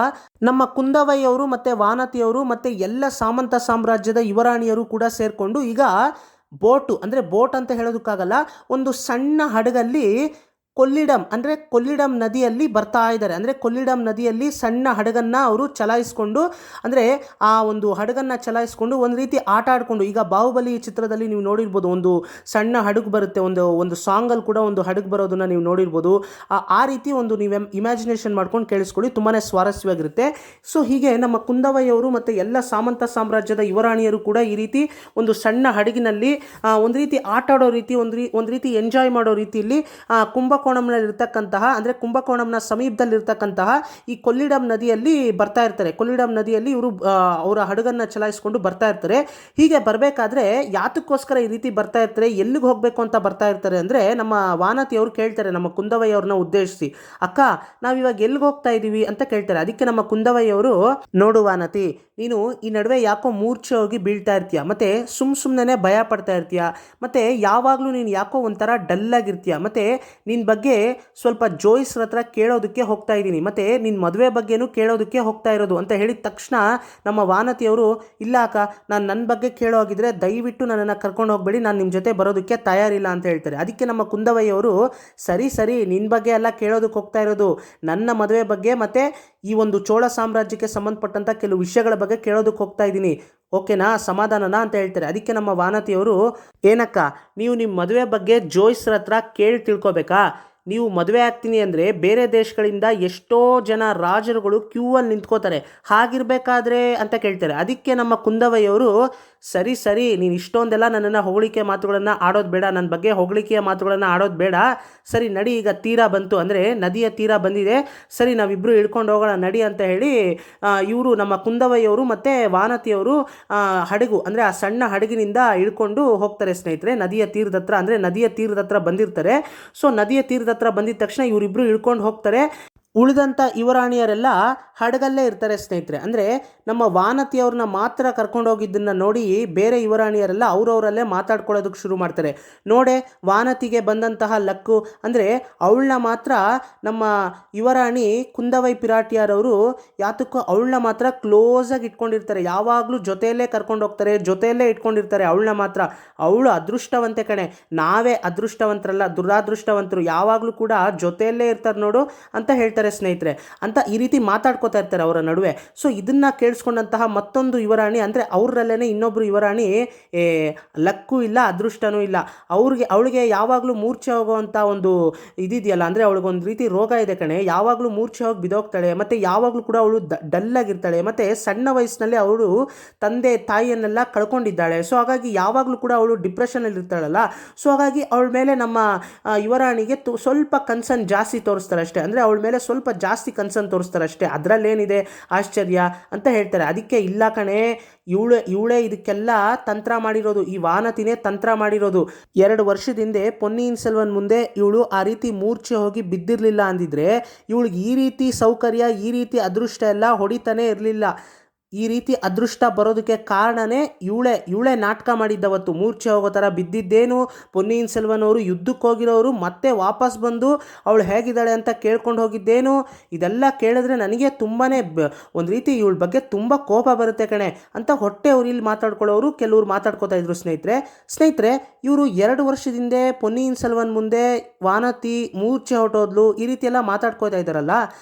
ನಮ್ಮ ಕುಂದವೈ ಅವರು ಮತ್ತು ವಾನತಿಯವರು ಮತ್ತು ಎಲ್ಲ ಸಾಮಂತ ಸಾಮ್ರಾಜ್ಯದ ಯುವರಾಣಿಯರು ಕೂಡ ಸೇರಿಕೊಂಡು ಈಗ ಬೋಟ್ ಅಂತ ಹೇಳೋದಕ್ಕಾಗಲ್ಲ, ಒಂದು ಸಣ್ಣ ಹಡಗಲ್ಲಿ ಕೊಲ್ಲಿಡಮ್ ಅಂದರೆ ಕೊಲ್ಲಿಡಮ್ ನದಿಯಲ್ಲಿ ಬರ್ತಾ ಇದ್ದಾರೆ. ಅಂದರೆ ಕೊಲ್ಲಿಡಮ್ ನದಿಯಲ್ಲಿ ಸಣ್ಣ ಹಡಗನ್ನು ಅವರು ಚಲಾಯಿಸ್ಕೊಂಡು, ಅಂದರೆ ಆ ಒಂದು ಹಡಗನ್ನು ಚಲಾಯಿಸ್ಕೊಂಡು ಒಂದು ರೀತಿ ಆಟ ಆಡಿಕೊಂಡು, ಈಗ ಬಾಹುಬಲಿ ಚಿತ್ರದಲ್ಲಿ ನೀವು ನೋಡಿರ್ಬೋದು, ಒಂದು ಸಣ್ಣ ಹಡಗು ಬರುತ್ತೆ, ಒಂದು ಸಾಂಗಲ್ಲಿ ಕೂಡ ಒಂದು ಹಡಗು ಬರೋದನ್ನು ನೀವು ನೋಡಿರ್ಬೋದು. ಆ ರೀತಿ ಒಂದು ನೀವು ಇಮ್ಯಾಜಿನೇಷನ್ ಮಾಡ್ಕೊಂಡು ಕೇಳಿಸ್ಕೊಳ್ಳಿ, ತುಂಬಾ ಸ್ವಾರಸ್ಯವಾಗಿರುತ್ತೆ. ಸೊ ಹೀಗೆ ನಮ್ಮ ಕುಂದವಯ್ಯವರು ಮತ್ತು ಎಲ್ಲ ಸಾಮಂತ ಸಾಮ್ರಾಜ್ಯದ ಯುವರಾಣಿಯರು ಕೂಡ ಈ ರೀತಿ ಒಂದು ಸಣ್ಣ ಹಡಗಿನಲ್ಲಿ ಒಂದು ರೀತಿ ಆಟ ಆಡೋ ರೀತಿ, ಒಂದು ರೀತಿ ಎಂಜಾಯ್ ಮಾಡೋ ರೀತಿಯಲ್ಲಿ ಕುಂಭಕೋಣಂನಲ್ಲಿರ್ತಕ್ಕಂತಹ, ಅಂದರೆ ಕುಂಭಕೋಣಂನ ಸಮೀಪದಲ್ಲಿರ್ತಕ್ಕಂತಹ ಈ ಕೊಲ್ಲಿಡಮ್ ನದಿಯಲ್ಲಿ ಬರ್ತಾ ಇರ್ತಾರೆ. ಕೊಲ್ಲಿಡಮ್ ನದಿಯಲ್ಲಿ ಇವರು ಅವರ ಹಡಗನ್ನು ಚಲಾಯಿಸ್ಕೊಂಡು ಬರ್ತಾ ಇರ್ತಾರೆ. ಹೀಗೆ ಬರಬೇಕಾದ್ರೆ ಯಾತಕ್ಕೋಸ್ಕರ ಈ ರೀತಿ ಬರ್ತಾ ಇರ್ತಾರೆ, ಎಲ್ಲಿಗೆ ಹೋಗಬೇಕು ಅಂತ ಬರ್ತಾ ಇರ್ತಾರೆ ಅಂದರೆ, ನಮ್ಮ ವಾನತಿಯವರು ಕೇಳ್ತಾರೆ ನಮ್ಮ ಕುಂದವಯ್ಯವ್ರನ್ನ ಉದ್ದೇಶಿಸಿ, ಅಕ್ಕ ನಾವಿವಾಗ ಎಲ್ಲಿಗೆ ಹೋಗ್ತಾ ಇದ್ದೀವಿ ಅಂತ ಕೇಳ್ತಾರೆ. ಅದಕ್ಕೆ ನಮ್ಮ ಕುಂದವಯ್ಯವರು, ನೋಡು ವಾನತಿ, ನೀನು ಈ ನಡುವೆ ಯಾಕೋ ಮೂರ್ಛೆ ಹೋಗಿ ಬೀಳ್ತಾ ಇರ್ತೀಯ, ಮತ್ತು ಸುಮ್ಮನೆ ಭಯ ಪಡ್ತಾ ಇರ್ತೀಯ, ಮತ್ತು ಯಾವಾಗಲೂ ನೀನು ಯಾಕೋ ಒಂಥರ ಡಲ್ಲಾಗಿರ್ತೀಯ, ಮತ್ತು ನಿನ್ನ ಬಗ್ಗೆ ಸ್ವಲ್ಪ ಜೋಯಿಸ್ರ ಹತ್ರ ಕೇಳೋದಕ್ಕೆ ಹೋಗ್ತಾ ಇದ್ದೀನಿ, ಮತ್ತು ನಿನ್ನ ಮದುವೆ ಬಗ್ಗೆನೂ ಕೇಳೋದಕ್ಕೆ ಹೋಗ್ತಾ ಇರೋದು ಅಂತ ಹೇಳಿದ ತಕ್ಷಣ ನಮ್ಮ ವಾನತಿಯವರು, ಇಲ್ಲ ಅಕ್ಕ, ನಾನು ನನ್ನ ಬಗ್ಗೆ ಕೇಳೋ ಆಗಿದ್ರೆ ದಯವಿಟ್ಟು ನನ್ನನ್ನು ಕರ್ಕೊಂಡು ಹೋಗಬೇಡಿ, ನಾನು ನಿಮ್ಮ ಜೊತೆ ಬರೋದಕ್ಕೆ ತಯಾರಿಲ್ಲ ಅಂತ ಹೇಳ್ತಾರೆ. ಅದಕ್ಕೆ ನಮ್ಮ ಕುಂದವಯ್ಯವರು, ಸರಿ ನಿನ್ನ ಬಗ್ಗೆ ಎಲ್ಲ ಕೇಳೋದಕ್ಕೆ ಹೋಗ್ತಾ ಇರೋದು, ನನ್ನ ಮದುವೆ ಬಗ್ಗೆ ಮತ್ತು ಈ ಒಂದು ಚೋಳ ಸಾಮ್ರಾಜ್ಯಕ್ಕೆ ಸಂಬಂಧಪಟ್ಟಂಥ ಕೆಲವು ವಿಷಯಗಳ ಬಗ್ಗೆ ಕೇಳೋದಕ್ಕೆ ಹೋಗ್ತಾ ಇದ್ದೀನಿ, ಓಕೆನಾ, ಸಮಾಧಾನನಾ ಅಂತ ಹೇಳ್ತಾರೆ. ಅದಕ್ಕೆ ನಮ್ಮ ವಾನತಿಯವರು, ಏನಕ್ಕ ನೀವು ನಿಮ್ಮ ಮದುವೆ ಬಗ್ಗೆ ಜೋಯಿಸ್ರ ಹತ್ರ ಕೇಳಿ ತಿಳ್ಕೊಬೇಕಾ? ನೀವು ಮದುವೆ ಆಗ್ತೀನಿ ಅಂದರೆ ಬೇರೆ ದೇಶಗಳಿಂದ ಎಷ್ಟೋ ಜನ ರಾಜರುಗಳು ಕ್ಯೂ ಅಲ್ಲಿ ನಿಂತ್ಕೋತಾರೆ, ಹಾಗಿರಬೇಕಾದ್ರೆ ಅಂತ ಕೇಳ್ತಾರೆ. ಅದಕ್ಕೆ ನಮ್ಮ ಕುಂದವಯ್ಯವರು, ಸರಿ ನೀನು ಇಷ್ಟೊಂದೆಲ್ಲ ನನ್ನನ್ನು ಹೊಗಳಿಕೆ ಮಾತುಗಳನ್ನು ಆಡೋದು ಬೇಡ, ನನ್ನ ಬಗ್ಗೆ ಹೊಗಳಿಕೆಯ ಮಾತುಗಳನ್ನು ಆಡೋದು ಬೇಡ, ಸರಿ ನಡಿ, ಈಗ ತೀರ ಬಂತು, ಅಂದರೆ ನದಿಯ ತೀರ ಬಂದಿದೆ, ಸರಿ ನಾವಿಬ್ಬರು ಇಳ್ಕೊಂಡು ಹೋಗೋಣ ನಡಿ ಅಂತ ಹೇಳಿ ಇವರು ನಮ್ಮ ಕುಂದವಯ್ಯವರು ಮತ್ತು ವಾನತಿಯವರು ಹಡಗು, ಅಂದರೆ ಆ ಸಣ್ಣ ಹಡಗಿನಿಂದ ಇಳ್ಕೊಂಡು ಹೋಗ್ತಾರೆ ಸ್ನೇಹಿತರೆ ನದಿಯ ತೀರದ ಹತ್ರ. ಅಂದರೆ ನದಿಯ ತೀರದ ಹತ್ರ ಬಂದಿರ್ತಾರೆ. ಸೊ ನದಿಯ ತೀರದ ಹತ್ರ ಬಂದಿದ ತಕ್ಷಣ ಇವರಿಬ್ಬರು ಇಳ್ಕೊಂಡು ಹೋಗ್ತಾರೆ. ಉಳಿದಂಥ ಯುವರಾಣಿಯರೆಲ್ಲ ಹಡಗಲ್ಲೇ ಇರ್ತಾರೆ ಸ್ನೇಹಿತರೆ. ಅಂದರೆ ನಮ್ಮ ವಾನತಿಯವ್ರನ್ನ ಮಾತ್ರ ಕರ್ಕೊಂಡು ಹೋಗಿದ್ದನ್ನು ನೋಡಿ ಬೇರೆ ಯುವರಾಣಿಯರೆಲ್ಲ ಅವರವರಲ್ಲೇ ಮಾತಾಡ್ಕೊಳ್ಳೋದಕ್ಕೆ ಶುರು ಮಾಡ್ತಾರೆ. ನೋಡೆ ವಾನತಿಗೆ ಬಂದಂತಹ ಲಕ್ಕು, ಅಂದರೆ ಅವಳನ್ನ ಮಾತ್ರ ನಮ್ಮ ಯುವರಾಣಿ ಕುಂದವೈ ಪಿರಾಟಿಯಾರವರು ಯಾತಕ್ಕೂ ಅವಳನ್ನ ಮಾತ್ರ ಕ್ಲೋಸಾಗಿ ಇಟ್ಕೊಂಡಿರ್ತಾರೆ, ಯಾವಾಗಲೂ ಜೊತೆಯಲ್ಲೇ ಕರ್ಕೊಂಡು ಹೋಗ್ತಾರೆ, ಜೊತೆಯಲ್ಲೇ ಇಟ್ಕೊಂಡಿರ್ತಾರೆ ಅವಳನ್ನ ಮಾತ್ರ. ಅವಳು ಅದೃಷ್ಟವಂತೆ ಕಣೆ, ನಾವೇ ಅದೃಷ್ಟವಂತರಲ್ಲ, ದುರಾದೃಷ್ಟವಂತರು, ಯಾವಾಗಲೂ ಕೂಡ ಜೊತೆಯಲ್ಲೇ ಇರ್ತಾರೆ ನೋಡು ಅಂತ ಹೇಳ್ತಾರೆ ಸ್ನೇಹಿತರೆ. ಅಂತ ಈ ರೀತಿ ಮಾತಾಡ್ಕೋತಾ ಇರ್ತಾರೆ ಅವರ ನಡುವೆ. ಸೊ ಇದನ್ನ ಕೇಳಿಸ್ಕೊಂಡಂತಹ ಮತ್ತೊಂದು ಯುವರಾಣಿ, ಅಂದರೆ ಅವರಲ್ಲೇ ಇನ್ನೊಬ್ರು ಯುವರಾಣಿ, ಲಕ್ಕೂ ಇಲ್ಲ ಅದೃಷ್ಟನೂ ಇಲ್ಲ, ಅವಳಿಗೆ ಯಾವಾಗಲೂ ಮೂರ್ಛೆ ಹೋಗುವಂಥ ಒಂದು ಇದಿದೆಯಲ್ಲ, ಅಂದರೆ ಅವಳಿಗೊಂದು ರೀತಿ ರೋಗ ಇದೆ ಕಣೆ, ಯಾವಾಗಲೂ ಮೂರ್ಛೆ ಹೋಗಿ ಬಿದೋಗ್ತಾಳೆ, ಮತ್ತು ಯಾವಾಗಲೂ ಕೂಡ ಅವಳು ಡಲ್ಲಾಗಿರ್ತಾಳೆ, ಮತ್ತು ಸಣ್ಣ ವಯಸ್ಸಿನಲ್ಲಿ ಅವಳು ತಂದೆ ತಾಯಿಯನ್ನೆಲ್ಲ ಕಳ್ಕೊಂಡಿದ್ದಾಳೆ. ಸೊ ಹಾಗಾಗಿ ಯಾವಾಗಲೂ ಕೂಡ ಅವಳು ಡಿಪ್ರೆಷನಲ್ಲಿ ಇರ್ತಾಳಲ್ಲ. ಸೊ ಹಾಗಾಗಿ ಅವಳ ಮೇಲೆ ನಮ್ಮ ಯುವರಾಣಿಗೆ ಸ್ವಲ್ಪ ಕನ್ಸರ್ನ್ ಜಾಸ್ತಿ ತೋರಿಸ್ತಾರೆ ಅಷ್ಟೇ, ಅಂದರೆ ಅವಳ ಮೇಲೆ ಸ್ವಲ್ಪ ಜಾಸ್ತಿ ಕನ್ಸರ್ನ್ ತೋರಿಸ್ತಾರೆ ಅಷ್ಟೇ, ಅದರಲ್ಲೇನಿದೆ ಆಶ್ಚರ್ಯ ಅಂತ ಹೇಳ್ತಾರೆ. ಅದಕ್ಕೆ ಇಲ್ಲ ಕಣೆ, ಇವಳೇ ಇದಕ್ಕೆಲ್ಲ ತಂತ್ರ ಮಾಡಿರೋದು, ಈ ವಾನತಿನೇ ತಂತ್ರ ಮಾಡಿರೋದು. 2 ವರ್ಷದ ಹಿಂದೆ ಪೊನ್ನಿಯಿನ್ ಸೆಲ್ವನ್ ಮುಂದೆ ಇವಳು ಆ ರೀತಿ ಮೂರ್ಛೆ ಹೋಗಿ ಬಿದ್ದಿರಲಿಲ್ಲ ಅಂದಿದ್ರೆ ಇವಳಿಗೆ ಈ ರೀತಿ ಸೌಕರ್ಯ, ಈ ರೀತಿ ಅದೃಷ್ಟ ಎಲ್ಲ ಹೊಡಿತಾನೆ ಇರಲಿಲ್ಲ. ಈ ರೀತಿ ಅದೃಷ್ಟ ಬರೋದಕ್ಕೆ ಕಾರಣನೇ ಇವಳೇ ನಾಟಕ ಮಾಡಿದ್ದವತ್ತು. ಮೂರ್ಛೆ ಹೋಗೋ ಥರ ಬಿದ್ದಿದ್ದೇನು, ಪೊನ್ನಿಯಿನ್ ಸೆಲ್ವನ್ ಅವರು ಯುದ್ಧಕ್ಕೆ ಹೋಗಿರೋರು ಮತ್ತೆ ವಾಪಸ್ ಬಂದು ಅವಳು ಹೇಗಿದ್ದಾಳೆ ಅಂತ ಕೇಳ್ಕೊಂಡು ಹೋಗಿದ್ದೇನು, ಇದೆಲ್ಲ ಕೇಳಿದ್ರೆ ನನಗೆ ತುಂಬಾ ಒಂದು ರೀತಿ ಇವಳ ಬಗ್ಗೆ ತುಂಬ ಕೋಪ ಬರುತ್ತೆ ಕಣೆ ಅಂತ ಹೊಟ್ಟೆ ಇಲ್ಲಿ ಮಾತಾಡ್ಕೊಳ್ಳೋರು ಕೆಲವರು ಮಾತಾಡ್ಕೋತಾ ಇದ್ರು ಸ್ನೇಹಿತರೆ. ಇವರು 2 ವರ್ಷದಿಂದ ಪೊನ್ನಿಯಿನ್ ಸೆಲ್ವನ್ ಮುಂದೆ ವಾನತಿ ಮೂರ್ಛೆ ಹೊಟ್ಟೋದ್ಲು ಈ ರೀತಿ ಎಲ್ಲ ಮಾತಾಡ್ಕೋತಾ ಇದ್ದಾರಲ್ಲ,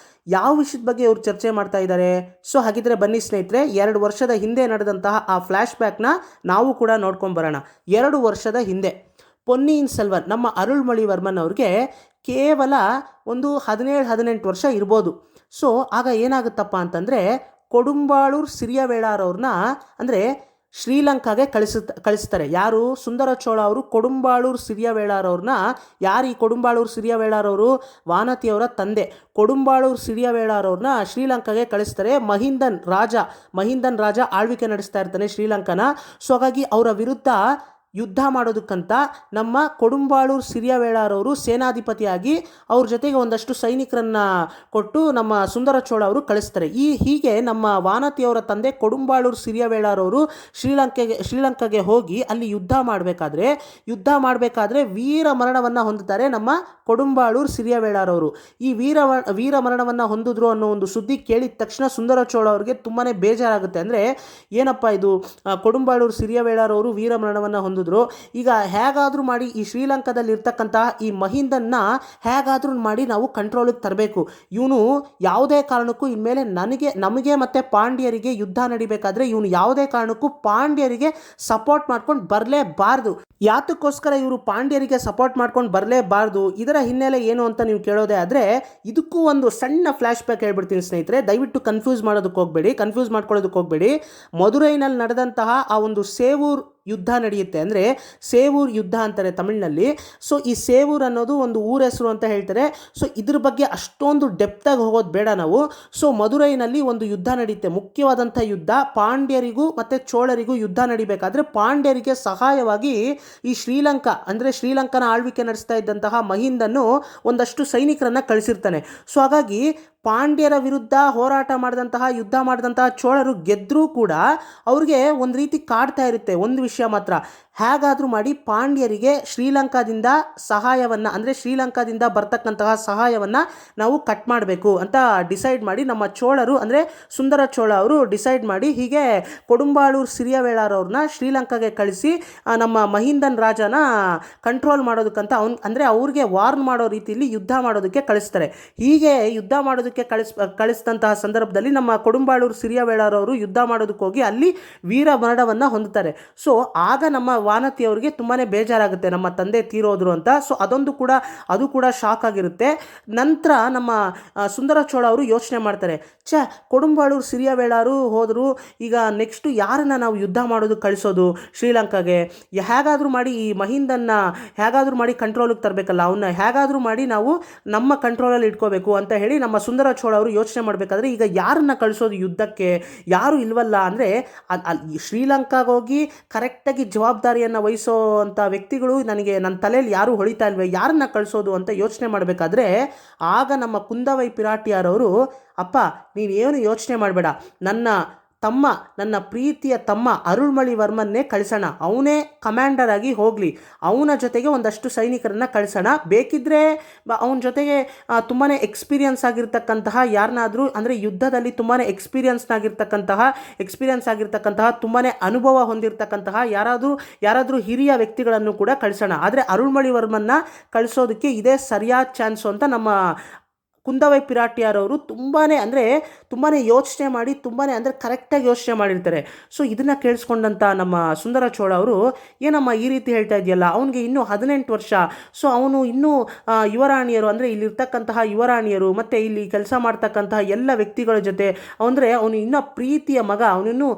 ಯಾವ ವಿಷಯದ ಬಗ್ಗೆ ಇವರು ಚರ್ಚೆ ಮಾಡ್ತಾ ಇದ್ದಾರೆ? ಸೊ ಹಾಗಿದ್ರೆ ಬನ್ನಿ ಸ್ನೇಹಿತರೆ, 2 ವರ್ಷದ ಹಿಂದೆ ನಡೆದಂತಹ ಆ ಫ್ಲ್ಯಾಶ್ ಬ್ಯಾಕ್ನ ನಾವು ಕೂಡ ನೋಡ್ಕೊಂಬರೋಣ. 2 ವರ್ಷದ ಹಿಂದೆ ಪೊನ್ನಿಯಿನ್ ಸೆಲ್ವನ್, ನಮ್ಮ ಅರುಳ್ಮೊಳಿವರ್ಮನ್ ಅವ್ರಿಗೆ ಕೇವಲ ಒಂದು 17-18 ವರ್ಷ ಇರ್ಬೋದು. ಸೊ ಆಗ ಏನಾಗುತ್ತಪ್ಪ ಅಂತಂದರೆ, ಕೊಡುಂಬಾಳೂರು ಸಿರಿಯವೇಳಾರವ್ರನ್ನ, ಅಂದರೆ ಶ್ರೀಲಂಕಾಗೆ ಕಳಿಸ್ತಾರೆ. ಯಾರು? ಸುಂದರ ಚೋಳ ಅವರು ಕೊಡುಂಬಾಳೂರು ಸಿರಿಯವೇಳಾರವ್ರನ್ನ, ಯಾರು ಈ ಕೊಡುಂಬಾಳೂರು ಸಿರಿಯವೇಳಾರವರು? ವಾನತಿಯವರ ತಂದೆ. ಕೊಡುಂಬಾಳೂರು ಸಿರಿಯವೇಳಾರವ್ರನ್ನ ಶ್ರೀಲಂಕಾಗೆ ಕಳಿಸ್ತಾರೆ. ಮಹಿಂದನ್ ರಾಜ ಆಳ್ವಿಕೆ ನಡೆಸ್ತಾ ಇರ್ತಾನೆ ಶ್ರೀಲಂಕಾನ. ಸೊ ಹಾಗಾಗಿ ಅವರ ವಿರುದ್ಧ ಯುದ್ಧ ಮಾಡೋದಕ್ಕಂತ ನಮ್ಮ ಕೊಡುಂಬಾಳೂರು ಸಿರಿಯವೇಳಾರವರು ಸೇನಾಧಿಪತಿಯಾಗಿ ಅವ್ರ ಜೊತೆಗೆ ಒಂದಷ್ಟು ಸೈನಿಕರನ್ನ ಕೊಟ್ಟು ನಮ್ಮ ಸುಂದರ ಚೋಳ ಅವರು ಕಳಿಸ್ತಾರೆ. ಹೀಗೆ ನಮ್ಮ ವಾನತಿಯವರ ತಂದೆ ಕೊಡುಂಬಾಳೂರು ಸಿರಿಯವೇಳಾರವರು ಶ್ರೀಲಂಕಾಗೆ ಹೋಗಿ ಅಲ್ಲಿ ಯುದ್ಧ ಮಾಡಬೇಕಾದ್ರೆ ವೀರ ಮರಣವನ್ನು ಹೊಂದುತ್ತಾರೆ ನಮ್ಮ ಕೊಡುಂಬಾಳೂರು ಸಿರಿಯವೇಳಾರವರು. ಈ ವೀರ ಮರಣವನ್ನು ಹೊಂದಿದ್ರು ಅನ್ನೋ ಒಂದು ಸುದ್ದಿ ಕೇಳಿದ ತಕ್ಷಣ ಸುಂದರ ಚೋಳ ಅವರಿಗೆ ತುಂಬಾ ಬೇಜಾರಾಗುತ್ತೆ. ಅಂದರೆ ಏನಪ್ಪ ಇದು, ಕೊಡುಂಬಾಳೂರು ಸಿರಿಯವೇಳಾರವರು ವೀರ ಮರಣವನ್ನು ಹೊಂದಿದ್ರು, ಹೇಳಿದ್ರು. ಈಗ ಹೇಗಾದರೂ ಮಾಡಿ ಈ ಶ್ರೀಲಂಕಾದಲ್ಲಿ ಇರ್ತಕ್ಕಂತಹ ಈ ಮಹಿಂದನ್ನ ಹೇಗಾದರೂ ಮಾಡಿ ನಾವು ಕಂಟ್ರೋಲಿಗೆ ತರಬೇಕು. ಇವನು ಯಾವುದೇ ಕಾರಣಕ್ಕೂ ಇನ್ಮೇಲೆ ನಮಗೆ ಮತ್ತು ಪಾಂಡ್ಯರಿಗೆ ಯುದ್ಧ ನಡಿಬೇಕಾದ್ರೆ ಇವನು ಯಾವುದೇ ಕಾರಣಕ್ಕೂ ಪಾಂಡ್ಯರಿಗೆ ಸಪೋರ್ಟ್ ಮಾಡ್ಕೊಂಡು ಬರಲೇಬಾರ್ದು. ಯಾತಕ್ಕೋಸ್ಕರ ಇವರು ಪಾಂಡ್ಯರಿಗೆ ಸಪೋರ್ಟ್ ಮಾಡ್ಕೊಂಡು ಬರಲೇಬಾರ್ದು, ಇದರ ಹಿನ್ನೆಲೆ ಏನು ಅಂತ ನೀವು ಕೇಳೋದೇ ಆದರೆ ಇದಕ್ಕೂ ಒಂದು ಸಣ್ಣ ಫ್ಲ್ಯಾಶ್ ಬ್ಯಾಕ್ ಹೇಳ್ಬಿಡ್ತೀನಿ ಸ್ನೇಹಿತರೆ. ದಯವಿಟ್ಟು ಕನ್ಫ್ಯೂಸ್ ಮಾಡ್ಕೊಳ್ಳೋದಕ್ಕೆ ಹೋಗಬೇಡಿ. ಮದುರೈನಲ್ಲಿ ನಡೆದಂತಹ ಆ ಒಂದು ಸೇವೂರ್ ಯುದ್ಧ ನಡೆಯುತ್ತೆ, ಅಂದರೆ ಸೇವೂರ್ ಯುದ್ಧ ಅಂತಾರೆ ತಮಿಳಿನಲ್ಲಿ. ಸೊ ಈ ಸೇವೂರ್ ಅನ್ನೋದು ಒಂದು ಊರ ಹೆಸರು ಅಂತ ಹೇಳ್ತಾರೆ. ಸೊ ಇದ್ರ ಬಗ್ಗೆ ಅಷ್ಟೊಂದು ಡೆಪ್ತಾಗಿ ಹೋಗೋದು ಬೇಡ ನಾವು. ಸೊ ಮದುರೈನಲ್ಲಿ ಒಂದು ಯುದ್ಧ ನಡೆಯುತ್ತೆ, ಮುಖ್ಯವಾದಂಥ ಯುದ್ಧ. ಪಾಂಡ್ಯರಿಗೂ ಮತ್ತು ಚೋಳರಿಗೂ ಯುದ್ಧ ನಡಿಬೇಕಾದ್ರೆ ಪಾಂಡ್ಯರಿಗೆ ಸಹಾಯವಾಗಿ ಈ ಶ್ರೀಲಂಕಾನ ಆಳ್ವಿಕೆ ನಡೆಸ್ತಾ ಇದ್ದಂತಹ ಮಹಿಂದನ್ನು ಒಂದಷ್ಟು ಸೈನಿಕರನ್ನು ಕಳಿಸಿರ್ತಾನೆ. ಸೊ ಹಾಗಾಗಿ ಪಾಂಡ್ಯರ ವಿರುದ್ಧ ಯುದ್ಧ ಮಾಡಿದಂತಹ ಚೋಳರು ಗೆದ್ದರೂ ಕೂಡ ಅವ್ರಿಗೆ ಒಂದು ರೀತಿ ಕಾಡ್ತಾ ಇರುತ್ತೆ ಒಂದು ವಿಷಯ ಮಾತ್ರ, ಹೇಗಾದರೂ ಮಾಡಿ ಪಾಂಡ್ಯರಿಗೆ ಶ್ರೀಲಂಕಾದಿಂದ ಬರ್ತಕ್ಕಂತಹ ಸಹಾಯವನ್ನು ನಾವು ಕಟ್ ಮಾಡಬೇಕು ಅಂತ ಡಿಸೈಡ್ ಮಾಡಿ ನಮ್ಮ ಚೋಳರು, ಅಂದರೆ ಸುಂದರ ಚೋಳ ಅವರು ಡಿಸೈಡ್ ಮಾಡಿ ಹೀಗೆ ಕೊಡುಂಬಾಳೂರು ಸಿರಿಯವೇಳರವ್ರನ್ನ ಶ್ರೀಲಂಕಾಗೆ ಕಳಿಸಿ ನಮ್ಮ ಮಹಿಂದನ್ ರಾಜನ ಕಂಟ್ರೋಲ್ ಮಾಡೋದಕ್ಕಂತ ಅವ್ರಿಗೆ ವಾರ್ನ್ ಮಾಡೋ ರೀತಿಯಲ್ಲಿ ಯುದ್ಧ ಮಾಡೋದಕ್ಕೆ ಕಳಿಸ್ತಾರೆ. ಹೀಗೆ ಯುದ್ಧ ಮಾಡೋದಕ್ಕೆ ಕಳಿಸಿದಂತಹ ಸಂದರ್ಭದಲ್ಲಿ ನಮ್ಮ ಕೊಡುಂಬಾಳೂರು ಸಿರಿಯವೇಳರವರು ಯುದ್ಧ ಮಾಡೋದಕ್ಕೆ ಹೋಗಿ ಅಲ್ಲಿ ವೀರ ಮರಣವನ್ನು ಹೊಂದುತ್ತಾರೆ. ಸೊ ಆಗ ನಮ್ಮ ವಾನತಿ ಅವರಿಗೆ ತುಂಬಾ ಬೇಜಾರಾಗುತ್ತೆ, ನಮ್ಮ ತಂದೆ ತೀರೋದ್ರು ಅಂತ. ಸೊ ಅದು ಕೂಡ ಶಾಕ್ ಆಗಿರುತ್ತೆ. ನಂತರ ನಮ್ಮ ಸುಂದರ ಚೋಳ ಅವರು ಯೋಚನೆ ಮಾಡ್ತಾರೆ, ಕೊಡುಂಬಾಳೂರು ಸಿರಿಯವೇಳರು ಹೋದರು, ಈಗ ನೆಕ್ಸ್ಟು ಯಾರನ್ನ ನಾವು ಯುದ್ಧ ಮಾಡೋದು ಕಳಿಸೋದು ಶ್ರೀಲಂಕಾಗೆ, ಹೇಗಾದರೂ ಮಾಡಿ ಈ ಮಹಿಂದನ್ನ ಹೇಗಾದರೂ ಮಾಡಿ ಕಂಟ್ರೋಲಿಗೆ ತರಬೇಕಲ್ಲ, ಅವನ್ನ ಹೇಗಾದರೂ ಮಾಡಿ ನಾವು ನಮ್ಮ ಕಂಟ್ರೋಲಲ್ಲಿ ಇಟ್ಕೋಬೇಕು ಅಂತ ಹೇಳಿ ನಮ್ಮ ಸುಂದರ ಚೋಳ ಅವರು ಯೋಚನೆ ಮಾಡಬೇಕಾದ್ರೆ ಈಗ ಯಾರನ್ನ ಕಳಿಸೋದು ಯುದ್ಧಕ್ಕೆ, ಯಾರು ಇಲ್ವಲ್ಲ. ಅಂದರೆ ಶ್ರೀಲಂಕಾಗೆ ಹೋಗಿ ಕರೆಕ್ಟಾಗಿ ಜವಾಬ್ದಾರಿಯನ್ನು ವಹಿಸೋ ಅಂಥ ವ್ಯಕ್ತಿಗಳು ನನ್ನ ತಲೆಯಲ್ಲಿ ಯಾರೂ ಹೊಳಿತಾ ಇಲ್ವೇ, ಯಾರನ್ನ ಕಳಿಸೋದು ಅಂತ ಯೋಚನೆ ಮಾಡಬೇಕಾದ್ರೆ ಆಗ ನಮ್ಮ ಕುಂದವೈ ಪಿರಾಟಿಯಾರವರು, ಅಪ್ಪ ನೀನೇನು ಯೋಚನೆ ಮಾಡಬೇಡ, ನನ್ನ ಪ್ರೀತಿಯ ತಮ್ಮ ಅರುಳ್ಮೊಳಿವರ್ಮನ್ನೇ ಕಳಿಸೋಣ, ಅವನೇ ಕಮಾಂಡರ್ ಆಗಿ ಹೋಗಲಿ, ಅವನ ಜೊತೆಗೆ ಒಂದಷ್ಟು ಸೈನಿಕರನ್ನ ಕಳಿಸೋಣ, ಬೇಕಿದ್ದರೆ ಅವನ ಜೊತೆಗೆ ತುಂಬಾ ಎಕ್ಸ್ಪೀರಿಯನ್ಸ್ ಆಗಿರ್ತಕ್ಕಂತಹ ಯಾರನ್ನಾದರೂ, ಅಂದರೆ ಯುದ್ಧದಲ್ಲಿ ತುಂಬಾ ಎಕ್ಸ್ಪೀರಿಯನ್ಸ್ ಆಗಿರ್ತಕ್ಕಂತಹ ತುಂಬಾ ಅನುಭವ ಹೊಂದಿರತಕ್ಕಂತಹ ಯಾರಾದರೂ ಹಿರಿಯ ವ್ಯಕ್ತಿಗಳನ್ನು ಕೂಡ ಕಳಿಸೋಣ. ಆದರೆ ಅರುಳ್ಮೊಳಿವರ್ಮನ್ನ ಕಳಿಸೋದಕ್ಕೆ ಇದೇ ಸರಿಯಾದ ಚಾನ್ಸು ಅಂತ ನಮ್ಮ ಕುಂದವೈ ಪಿರಾಟಿಯಾರವರು ತುಂಬಾ ಯೋಚನೆ ಮಾಡಿ ಕರೆಕ್ಟಾಗಿ ಯೋಚನೆ ಮಾಡಿರ್ತಾರೆ. ಸೊ ಇದನ್ನು ಕೇಳಿಸ್ಕೊಂಡಂಥ ನಮ್ಮ ಸುಂದರ ಚೋಳ ಅವರು, ಏನಮ್ಮ ಈ ರೀತಿ ಹೇಳ್ತಾ ಇದೆಯಲ್ಲ, ಅವನಿಗೆ ಇನ್ನೂ 18 ವರ್ಷ, ಸೊ ಅವನು ಇನ್ನೂ ಯುವರಾಣಿಯರು, ಅಂದರೆ ಇಲ್ಲಿರ್ತಕ್ಕಂತಹ ಯುವರಾಣಿಯರು ಮತ್ತು ಇಲ್ಲಿ ಕೆಲಸ ಮಾಡ್ತಕ್ಕಂತಹ ಎಲ್ಲ ವ್ಯಕ್ತಿಗಳ ಜೊತೆ ಅವನು ಇನ್ನೂ ಪ್ರೀತಿಯ ಮಗ, ಅವನಿನ್ನೂ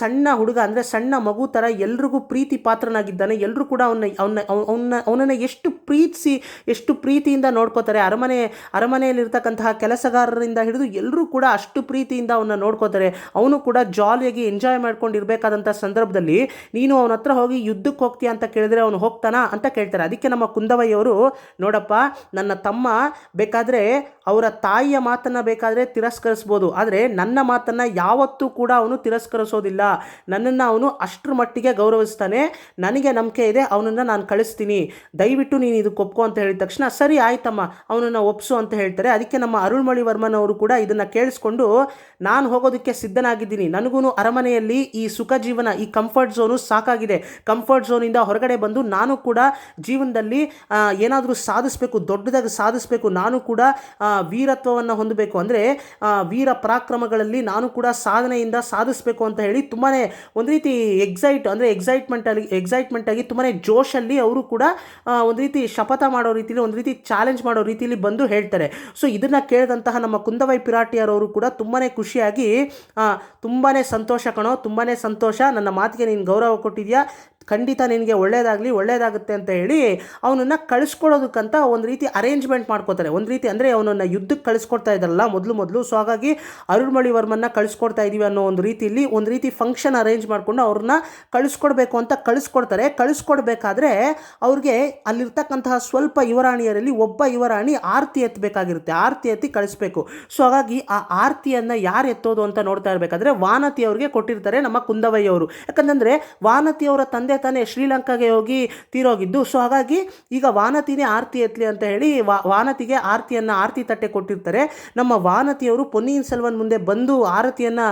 ಸಣ್ಣ ಹುಡುಗ, ಅಂದರೆ ಸಣ್ಣ ಮಗು ಥರ ಎಲ್ರಿಗೂ ಪ್ರೀತಿ ಪಾತ್ರನಾಗಿದ್ದಾನೆ. ಎಲ್ಲರೂ ಕೂಡ ಅವನನ್ನು ಎಷ್ಟು ಪ್ರೀತಿಯಿಂದ ನೋಡ್ಕೋತಾರೆ. ಅರಮನೆಯಲ್ಲಿ ಇರ್ತಕ್ಕಂತಹ ಕೆಲಸಗಾರರಿಂದ ಹಿಡಿದು ಎಲ್ಲರೂ ಕೂಡ ಅಷ್ಟು ಪ್ರೀತಿಯಿಂದ ಅವನ್ನ ನೋಡ್ಕೋತಾರೆ. ಅವನು ಕೂಡ ಜಾಲಿಯಾಗಿ ಎಂಜಾಯ್ ಮಾಡ್ಕೊಂಡು ಇರಬೇಕಾದಂಥ ಸಂದರ್ಭದಲ್ಲಿ ನೀನು ಅವನ ಹತ್ರ ಹೋಗಿ ಯುದ್ಧಕ್ಕೆ ಹೋಗ್ತೀಯ ಅಂತ ಕೇಳಿದ್ರೆ ಅವನು ಹೋಗ್ತಾನಾ ಅಂತ ಕೇಳ್ತಾರೆ. ಅದಕ್ಕೆ ನಮ್ಮ ಕುಂದವಯ್ಯವರು, ನೋಡಪ್ಪ ನನ್ನ ತಮ್ಮ ಬೇಕಾದರೆ ಅವರ ತಾಯಿಯ ಮಾತನ್ನು ಬೇಕಾದರೆ ತಿರಸ್ಕರಿಸ್ಬೋದು, ಆದರೆ ನನ್ನ ಮಾತನ್ನು ಯಾವತ್ತೂ ಕೂಡ ಅವನು ತಿರಸ್ಕರಿಸೋದಿಲ್ಲ. ನನ್ನನ್ನು ಅವನು ಅಷ್ಟರ ಮಟ್ಟಿಗೆ ಗೌರವಿಸ್ತಾನೆ, ನನಗೆ ನಂಬಿಕೆ ಇದೆ, ಅವನನ್ನು ನಾನು ಕಳಿಸ್ತೀನಿ, ದಯವಿಟ್ಟು ನೀನು ಇದಕ್ಕೆ ಒಪ್ಕೊ ಅಂತ ಹೇಳಿದ ತಕ್ಷಣ ಸರಿ ಆಯ್ತಮ್ಮ ಅವನನ್ನು ಒಪ್ಸು ಅಂತ ಹೇಳ್ತಾರೆ. ಅದಕ್ಕೆ ನಮ್ಮ ಅರುಳ್ಮೊಳಿವರ್ಮನವರು ಕೂಡ ಇದನ್ನು ಕೇಳಿಸ್ಕೊಂಡು, ನಾನು ಹೋಗೋದಕ್ಕೆ ಸಿದ್ಧನಾಗಿದ್ದೀನಿ, ನನಗೂ ಅರಮನೆಯಲ್ಲಿ ಈ ಸುಖ ಜೀವನ, ಈ ಕಂಫರ್ಟ್ ಝೋನು ಸಾಕಾಗಿದೆ, ಕಂಫರ್ಟ್ ಝೋನಿಂದ ಹೊರಗಡೆ ಬಂದು ನಾನು ಕೂಡ ಜೀವನದಲ್ಲಿ ಏನಾದರೂ ಸಾಧಿಸಬೇಕು, ದೊಡ್ಡದಾಗಿ ಸಾಧಿಸಬೇಕು, ನಾನು ಕೂಡ ವೀರತ್ವವನ್ನು ಹೊಂದಬೇಕು, ಅಂದರೆ ವೀರ ಪರಾಕ್ರಮಗಳಲ್ಲಿ ನಾನು ಕೂಡ ಸಾಧನೆಯಿಂದ ಸಾಧಿಸಬೇಕು ಅಂತ ಹೇಳಿ ತುಂಬಾ ಒಂದು ರೀತಿ ಎಕ್ಸೈಟ್ಮೆಂಟ್ ಆಗಿ ತುಂಬಾ ಜೋಶಲ್ಲಿ ಅವರು ಕೂಡ ಒಂದು ರೀತಿ ಶಪಥ ಮಾಡೋ ರೀತಿಯಲ್ಲಿ, ಒಂದು ರೀತಿ ಚಾಲೆಂಜ್ ಮಾಡೋ ರೀತಿಯಲ್ಲಿ ಬಂದು ಹೇಳ್ತಾರೆ. ಸೊ ಇದನ್ನು ಕೇಳಿದಂತಹ ನಮ್ಮ ಕುಂದವೈ ಪಿರಾಟಿಯಾರವರು ಕೂಡ ತುಂಬಾ ಖುಷಿಯಾಗಿ, ತುಂಬಾ ಸಂತೋಷ ಕಣೋ, ತುಂಬಾ ಸಂತೋಷ, ನನ್ನ ಮಾತಿಗೆ ನೀನು ಗೌರವ ಕೊಟ್ಟಿದ್ಯಾ, ಖಂಡಿತ ನಿನಗೆ ಒಳ್ಳೆಯದಾಗುತ್ತೆ ಅಂತ ಹೇಳಿ ಅವನನ್ನು ಕಳಿಸ್ಕೊಡೋದಕ್ಕಂತ ಒಂದು ರೀತಿ ಅರೇಂಜ್ಮೆಂಟ್ ಮಾಡ್ಕೋತಾರೆ. ಒಂದು ರೀತಿ ಅಂದರೆ ಅವನನ್ನು ಯುದ್ಧಕ್ಕೆ ಕಳಿಸ್ಕೊಡ್ತಾ ಇದ್ದಾರಲ್ಲ ಮೊದಲು, ಸೊ ಹಾಗಾಗಿ ಅರುಳ್ಮೊಳಿವರ್ಮನ್ನ ಕಳಿಸ್ಕೊಡ್ತಾ ಇದ್ದೀವಿ ಅನ್ನೋ ಒಂದು ರೀತಿ ಫಂಕ್ಷನ್ ಅರೇಂಜ್ ಮಾಡಿಕೊಂಡು ಅವ್ರನ್ನ ಕಳಿಸ್ಕೊಡ್ಬೇಕು ಅಂತ ಕಳಿಸ್ಕೊಡ್ತಾರೆ. ಕಳಿಸ್ಕೊಡ್ಬೇಕಾದ್ರೆ ಅವ್ರಿಗೆ ಅಲ್ಲಿರ್ತಕ್ಕಂತಹ ಸ್ವಲ್ಪ ಯುವರಾಣಿಯರಲ್ಲಿ ಒಬ್ಬ ಯುವರಾಣಿ ಆರತಿ ಎತ್ತಬೇಕಾಗಿರುತ್ತೆ, ಆರತಿ ಎತ್ತಿ ಕಳಿಸ್ಬೇಕು. ಸೊ ಹಾಗಾಗಿ ಆ ಆರತಿಯನ್ನು ಯಾರು ಎತ್ತೋದು ಅಂತ ನೋಡ್ತಾ ಇರಬೇಕಾದ್ರೆ ವಾನತಿ ಅವ್ರಿಗೆ ಕೊಟ್ಟಿರ್ತಾರೆ ನಮ್ಮ ಕುಂದವಯ್ಯವರು. ಯಾಕಂತಂದರೆ ವಾನತಿಯವರ ತಂದೆ ತಾನೇ ಶ್ರೀಲಂಕಾಗೆ ಹೋಗಿ ತೀರೋಗಿದ್ದು. ಸೊ ಹಾಗಾಗಿ ಈಗ ವಾನತಿನೇ ಆರತಿ ಎತ್ತಲಿ ಅಂತ ಹೇಳಿ ವಾನತಿಗೆ ಆರತಿ ತಟ್ಟೆ ಕೊಟ್ಟಿರ್ತಾರೆ. ನಮ್ಮ ವಾನತಿಯವರು ಪೊನ್ನಿಯಿನ್ ಸೆಲ್ವನ್ ಮುಂದೆ ಬಂದು ಆರತಿಯನ್ನು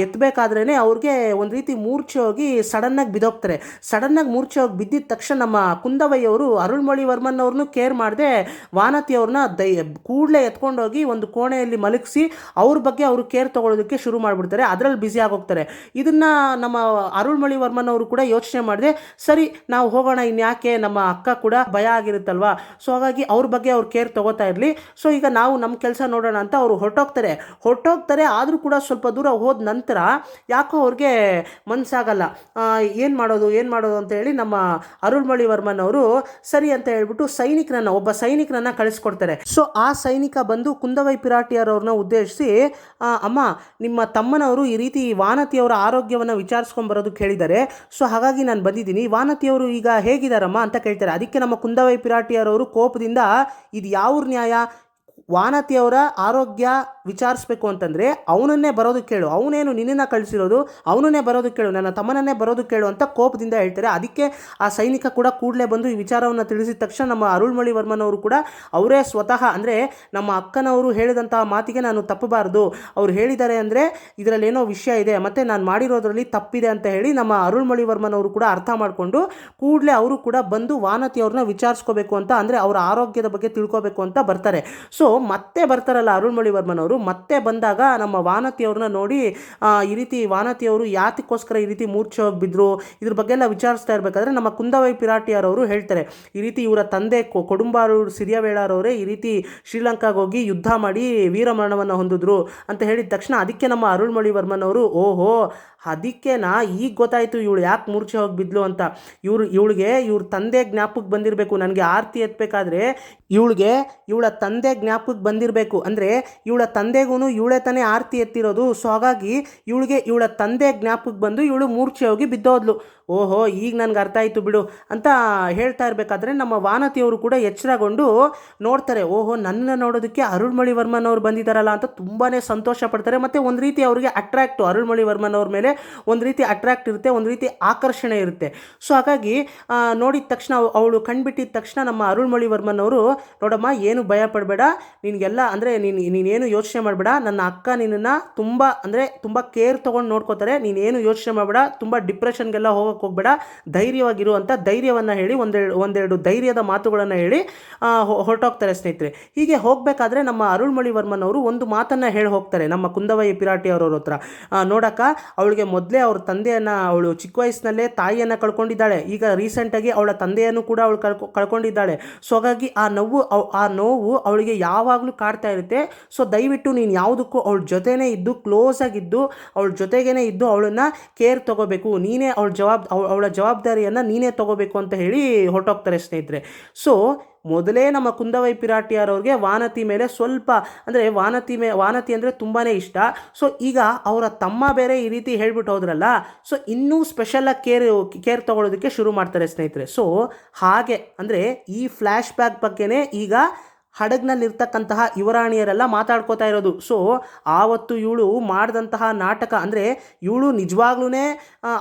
ಎತ್ತಬೇಕಾದ್ರೇ ಅವ್ರಿಗೆ ಒಂದು ರೀತಿ ಮೂರ್ಛೆ ಹೋಗಿ ಸಡನ್ನಾಗಿ ಬಿದ್ದೋಗ್ತಾರೆ. ಸಡನ್ನಾಗಿ ಮೂರ್ಛೆ ಹೋಗಿ ಬಿದ್ದಿದ ತಕ್ಷಣ ನಮ್ಮ ಕುಂದವಯ್ಯವರು ಅರುಳ್ಮೊಳಿವರ್ಮನ್ ಅವ್ರನ್ನೂ ಕೇರ್ ಮಾಡದೆ ವಾನತಿಯವ್ರನ್ನ ಕೂಡಲೇ ಎತ್ಕೊಂಡೋಗಿ ಒಂದು ಕೋಣೆಯಲ್ಲಿ ಮಲಗಿಸಿ ಅವ್ರ ಬಗ್ಗೆ ಅವರು ಕೇರ್ ತೊಗೊಳೋದಕ್ಕೆ ಶುರು ಮಾಡಿಬಿಡ್ತಾರೆ. ಅದರಲ್ಲಿ ಬ್ಯುಸಿ ಆಗೋಗ್ತಾರೆ. ಇದನ್ನು ನಮ್ಮ ಅರುಳ್ಮೊಳಿವರ್ಮನ್ ಅವರು ಕೂಡ ಯೋಚನೆ ಮಾಡಿದೆ, ಸರಿ ನಾವು ಹೋಗೋಣ, ಇನ್ಯಾಕೆ, ನಮ್ಮ ಅಕ್ಕ ಕೂಡ ಭಯ ಆಗಿರುತ್ತಲ್ವಾ, ಸೊ ಹಾಗಾಗಿ ಅವ್ರ ಬಗ್ಗೆ ಅವ್ರು ಕೇರ್ ತೊಗೋತಾ ಇರಲಿ, ಸೊ ಈಗ ನಾವು ನಮ್ಮ ಕೆಲಸ ನೋಡೋಣ ಅಂತ ಅವರು ಹೊರಟೋಗ್ತಾರೆ. ಆದರೂ ಕೂಡ ಸ್ವಲ್ಪ ದೂರ ಹೋದ ನಂತರ ಯಾಕೋ ಅವ್ರಿಗೆ ಮನಸ್ಸಾಗಲ್ಲ. ಏನು ಮಾಡೋದು ಅಂತ ಹೇಳಿ ನಮ್ಮ ಅರುಳ್ಮೊಳಿವರ್ಮನ್ ಅವರು ಸರಿ ಅಂತ ಹೇಳ್ಬಿಟ್ಟು ಒಬ್ಬ ಸೈನಿಕನನ್ನ ಕಳಿಸ್ಕೊಡ್ತಾರೆ. ಸೊ ಆ ಸೈನಿಕ ಬಂದು ಕುಂದವೈ ಪಿರಾಟಿಯರವ್ರನ್ನ ಉದ್ದೇಶಿಸಿ, ಅಮ್ಮ, ನಿಮ್ಮ ತಮ್ಮನವರು ಈ ರೀತಿ ವಾನತಿಯವರ ಆರೋಗ್ಯವನ್ನು ವಿಚಾರಿಸ್ಕೊಂಡು ಬರೋದಕ್ಕೆ ಹೇಳಿದ್ದಾರೆ, ಸೊ ಹಾಗಾಗಿ ನಾನು ಬಂದಿದ್ದೀನಿ, ವಾನತಿಯವರು ಈಗ ಹೇಗಿದ್ದಾರಮ್ಮ ಅಂತ ಕೇಳ್ತಾರೆ. ಅದಕ್ಕೆ ನಮ್ಮ ಕುಂದವೈ ಪಿರಾಟಿಯರವರು ಕೋಪದಿಂದ, ಇದು ಯಾವ ನ್ಯಾಯ, ವಾನತಿಯವರ ಆರೋಗ್ಯ ವಿಚಾರಿಸ್ಬೇಕು ಅಂತಂದರೆ ಅವನನ್ನೇ ಬರೋದಕ್ಕೆ ಕೇಳು, ಅವನೇನು ನಿನ್ನನ್ನು ಕಳಿಸಿರೋದು, ಅವನನ್ನೇ ಬರೋದಕ್ಕೆ ಕೇಳು, ನನ್ನ ತಮ್ಮನನ್ನೇ ಬರೋದಕ್ಕೆ ಕೇಳು ಅಂತ ಕೋಪದಿಂದ ಹೇಳ್ತಾರೆ. ಅದಕ್ಕೆ ಆ ಸೈನಿಕ ಕೂಡ ಕೂಡಲೇ ಬಂದು ಈ ವಿಚಾರವನ್ನು ತಿಳಿಸಿದ ತಕ್ಷಣ ನಮ್ಮ ಅರುಳ್ಮೊಳಿವರ್ಮನ್ ಅವರು ಕೂಡ ಅವರೇ ಸ್ವತಃ, ಅಂದರೆ ನಮ್ಮ ಅಕ್ಕನವರು ಹೇಳಿದಂತಹ ಮಾತಿಗೆ ನಾನು ತಪ್ಪಬಾರ್ದು, ಅವ್ರು ಹೇಳಿದ್ದಾರೆ ಅಂದರೆ ಇದರಲ್ಲಿ ಏನೋ ವಿಷಯ ಇದೆ, ಮತ್ತು ನಾನು ಮಾಡಿರೋದ್ರಲ್ಲಿ ತಪ್ಪಿದೆ ಅಂತ ಹೇಳಿ ನಮ್ಮ ಅರುಳ್ಮೊಳಿವರ್ಮನ್ ಅವರು ಕೂಡ ಅರ್ಥ ಮಾಡಿಕೊಂಡು ಕೂಡಲೇ ಅವರು ಕೂಡ ಬಂದು ವಾನತಿಯವ್ರನ್ನ ವಿಚಾರಿಸ್ಕೋಬೇಕು ಅಂತ, ಅಂದರೆ ಅವರ ಆರೋಗ್ಯದ ಬಗ್ಗೆ ತಿಳ್ಕೋಬೇಕು ಅಂತ ಬರ್ತಾರೆ. ಸೊ ಮತ್ತೆ ಬರ್ತಾರಲ್ಲ ಅರುಳ್ಮೊಳಿವರ್ಮನ್ ಅವರು, ಮತ್ತೆ ಬಂದಾಗ ನಮ್ಮ ವಾನತಿಯವ್ರನ್ನ ನೋಡಿ ಈ ರೀತಿ ವಾನತಿಯವರು ಯಾತಕ್ಕೋಸ್ಕರ ಈ ರೀತಿ ಮೂರ್ಛೆ ಹೋಗಿ ಬಿದ್ರು, ಇದ್ರ ಬಗ್ಗೆ ಎಲ್ಲ ವಿಚಾರಿಸ್ತಾ ಇರಬೇಕಾದ್ರೆ ನಮ್ಮ ಕುಂದವೈ ಪಿರಾಟಿಯರವರು ಹೇಳ್ತಾರೆ, ಈ ರೀತಿ ಇವರ ತಂದೆ ಕೊಡುಂಬಾರೂರು ಸಿರಿಯವೇಳರವರೇ ಈ ರೀತಿ ಶ್ರೀಲಂಕಾಗೆ ಹೋಗಿ ಯುದ್ಧ ಮಾಡಿ ವೀರಮರಣವನ್ನು ಹೊಂದಿದ್ರು ಅಂತ ಹೇಳಿದ ತಕ್ಷಣ ಅದಕ್ಕೆ ನಮ್ಮ ಅರುಳ್ಮೊಳಿವರ್ಮನ್ ಅವರು, ಓಹೋ ಅದಕ್ಕೇನಾ, ಈಗ ಗೊತ್ತಾಯಿತು ಇವಳು ಯಾಕೆ ಮೂರ್ಛೆ ಹೋಗಿ ಬಿದ್ಲು ಅಂತ, ಇವಳಿಗೆ ಇವ್ರ ತಂದೆ ಜ್ಞಾಪಕಕ್ಕೆ ಬಂದಿರಬೇಕು, ನನಗೆ ಆರತಿ ಎತ್ತಬೇಕಾದ್ರೆ ಇವಳ ತಂದೆ ಜ್ಞಾಪಕಕ್ಕೆ ಬಂದಿರಬೇಕು, ಅಂದರೆ ಇವಳ ತಂದೆಗೂ ಇವಳೇ ತಾನೇ ಆರತಿ ಎತ್ತಿರೋದು, ಸೊ ಹಾಗಾಗಿ ಇವಳ ತಂದೆ ಜ್ಞಾಪಕಕ್ಕೆ ಬಂದು ಇವಳು ಮೂರ್ಛೆ ಹೋಗಿ ಬಿದ್ದೋದ್ಲು. ಓಹೋ ಈಗ ನನಗೆ ಅರ್ಥ ಆಯಿತು ಬಿಡು ಅಂತ ಹೇಳ್ತಾ ಇರಬೇಕಾದ್ರೆ ನಮ್ಮ ವಾನತಿಯವರು ಕೂಡ ಎಚ್ಚರಗೊಂಡು ನೋಡ್ತಾರೆ, ಓಹೋ ನನ್ನ ನೋಡೋದಕ್ಕೆ ಅರುಳ್ಮೊಳಿವರ್ಮನ್ ಅವರು ಬಂದಿದ್ದಾರಲ್ಲ ಅಂತ ತುಂಬಾ ಸಂತೋಷ ಪಡ್ತಾರೆ. ಮತ್ತು ಒಂದು ರೀತಿ ಅವರಿಗೆ ಅರುಳ್ಮೊಳಿವರ್ಮನ್ ಅವ್ರ ಮೇಲೆ ಒಂದು ರೀತಿ ಅಟ್ರಾಕ್ಟ್ ಇರುತ್ತೆ, ಒಂದು ರೀತಿ ಆಕರ್ಷಣೆ ಇರುತ್ತೆ. ಸೊ ಹಾಗಾಗಿ ನೋಡಿದ ತಕ್ಷಣ ಅವಳು ಕಣ್ಬಿಟ್ಟಿದ ತಕ್ಷಣ ನಮ್ಮ ಅರುಳ್ಮೊಳಿವರ್ಮನ್ ಅವರು, ನೋಡಮ್ಮ ಏನು ಭಯ ಪಡಬೇಡ, ನಿನಗೆಲ್ಲ ಅಂದರೆ ನೀನೇನು ಯೋಚನೆ ಮಾಡಬೇಡ, ನನ್ನ ಅಕ್ಕ ನಿನ್ನನ್ನು ತುಂಬ ಕೇರ್ ತೊಗೊಂಡು ನೋಡ್ಕೋತಾರೆ, ನೀನೇನು ಯೋಚನೆ ಮಾಡಬೇಡ, ತುಂಬ ಡಿಪ್ರೆಷನ್ಗೆಲ್ಲ ಹೋಗಬೇಡ, ಧೈರ್ಯವಾಗಿರು ಅಂತ ಧೈರ್ಯವನ್ನು ಹೇಳಿ ಒಂದೆರಡು ಧೈರ್ಯದ ಮಾತುಗಳನ್ನು ಹೇಳಿ ಹೊರಟೋಗ್ತಾರೆ ಸ್ನೇಹಿತರೆ. ಹೀಗೆ ಹೋಗಬೇಕಾದ್ರೆ ನಮ್ಮ ಅರುಳ್ಮೊಳಿವರ್ಮನ್ ಅವರು ಒಂದು ಮಾತನ್ನು ಹೇಳಿ ಹೋಗ್ತಾರೆ ನಮ್ಮ ಕುಂದವೈ ಪಿರಾಟಿಯವ್ರವ್ರ ಹತ್ರ, ನೋಡಕ್ಕ, ಅವಳಿಗೆ ಮೊದಲೇ ಅವ್ರ ತಂದೆಯನ್ನು, ಅವಳು ಚಿಕ್ಕ ವಯಸ್ಸಿನಲ್ಲೇ ತಾಯಿಯನ್ನು ಕಳ್ಕೊಂಡಿದ್ದಾಳೆ, ಈಗ ರೀಸೆಂಟಾಗಿ ಅವಳ ತಂದೆಯನ್ನು ಕೂಡ ಅವಳು ಕಳ್ಕೊಂಡಿದ್ದಾಳೆ. ಸೊ ಹಾಗಾಗಿ ಆ ನೋವು ಅವಳಿಗೆ ಯಾವಾಗಲೂ ಕಾಡ್ತಾ ಇರುತ್ತೆ. ಸೊ ದಯವಿಟ್ಟು ನೀನು ಯಾವುದಕ್ಕೂ ಅವಳ ಜೊತೆನೇ ಇದ್ದು, ಕ್ಲೋಸ್ ಆಗಿದ್ದು, ಅವಳ ಜೊತೆಗೇ ಇದ್ದು ಅವಳನ್ನು ಕೇರ್ ತೊಗೋಬೇಕು, ನೀನೇ ಅವಳ ಜವಾಬ್ದಾರಿಯನ್ನು ನೀನೇ ತೊಗೋಬೇಕು ಅಂತ ಹೇಳಿ ಹೊರಟೋಗ್ತಾರೆ ಸ್ನೇಹಿತರೆ. ಸೊ ಮೊದಲೇ ನಮ್ಮ ಕುಂದವೈ ಪಿರಾಟಿಯರವ್ರಿಗೆ ವಾನತಿ ಮೇಲೆ ಸ್ವಲ್ಪ, ಅಂದರೆ ವಾನತಿ ಅಂದರೆ ತುಂಬಾ ಇಷ್ಟ. ಸೊ ಈಗ ಅವರ ತಮ್ಮ ಬೇರೆ ಈ ರೀತಿ ಹೇಳ್ಬಿಟ್ಟು ಹೋದ್ರಲ್ಲ, ಸೊ ಇನ್ನೂ ಸ್ಪೆಷಲಾಗಿ ಕೇರ್ ತೊಗೊಳೋದಕ್ಕೆ ಶುರು ಮಾಡ್ತಾರೆ ಸ್ನೇಹಿತರೆ. ಸೊ ಹಾಗೆ ಅಂದರೆ ಈ ಫ್ಲ್ಯಾಶ್ ಬ್ಯಾಕ್ ಬಗ್ಗೆನೇ ಈಗ ಹಡಗ್ನಲ್ಲಿರ್ತಕ್ಕಂತಹ ಯುವರಾಣಿಯರೆಲ್ಲ ಮಾತಾಡ್ಕೋತಾ ಇರೋದು. ಸೊ ಆವತ್ತು ಇವಳು ಮಾಡಿದಂತಹ ನಾಟಕ, ಅಂದರೆ ಇವಳು ನಿಜವಾಗ್ಲೂ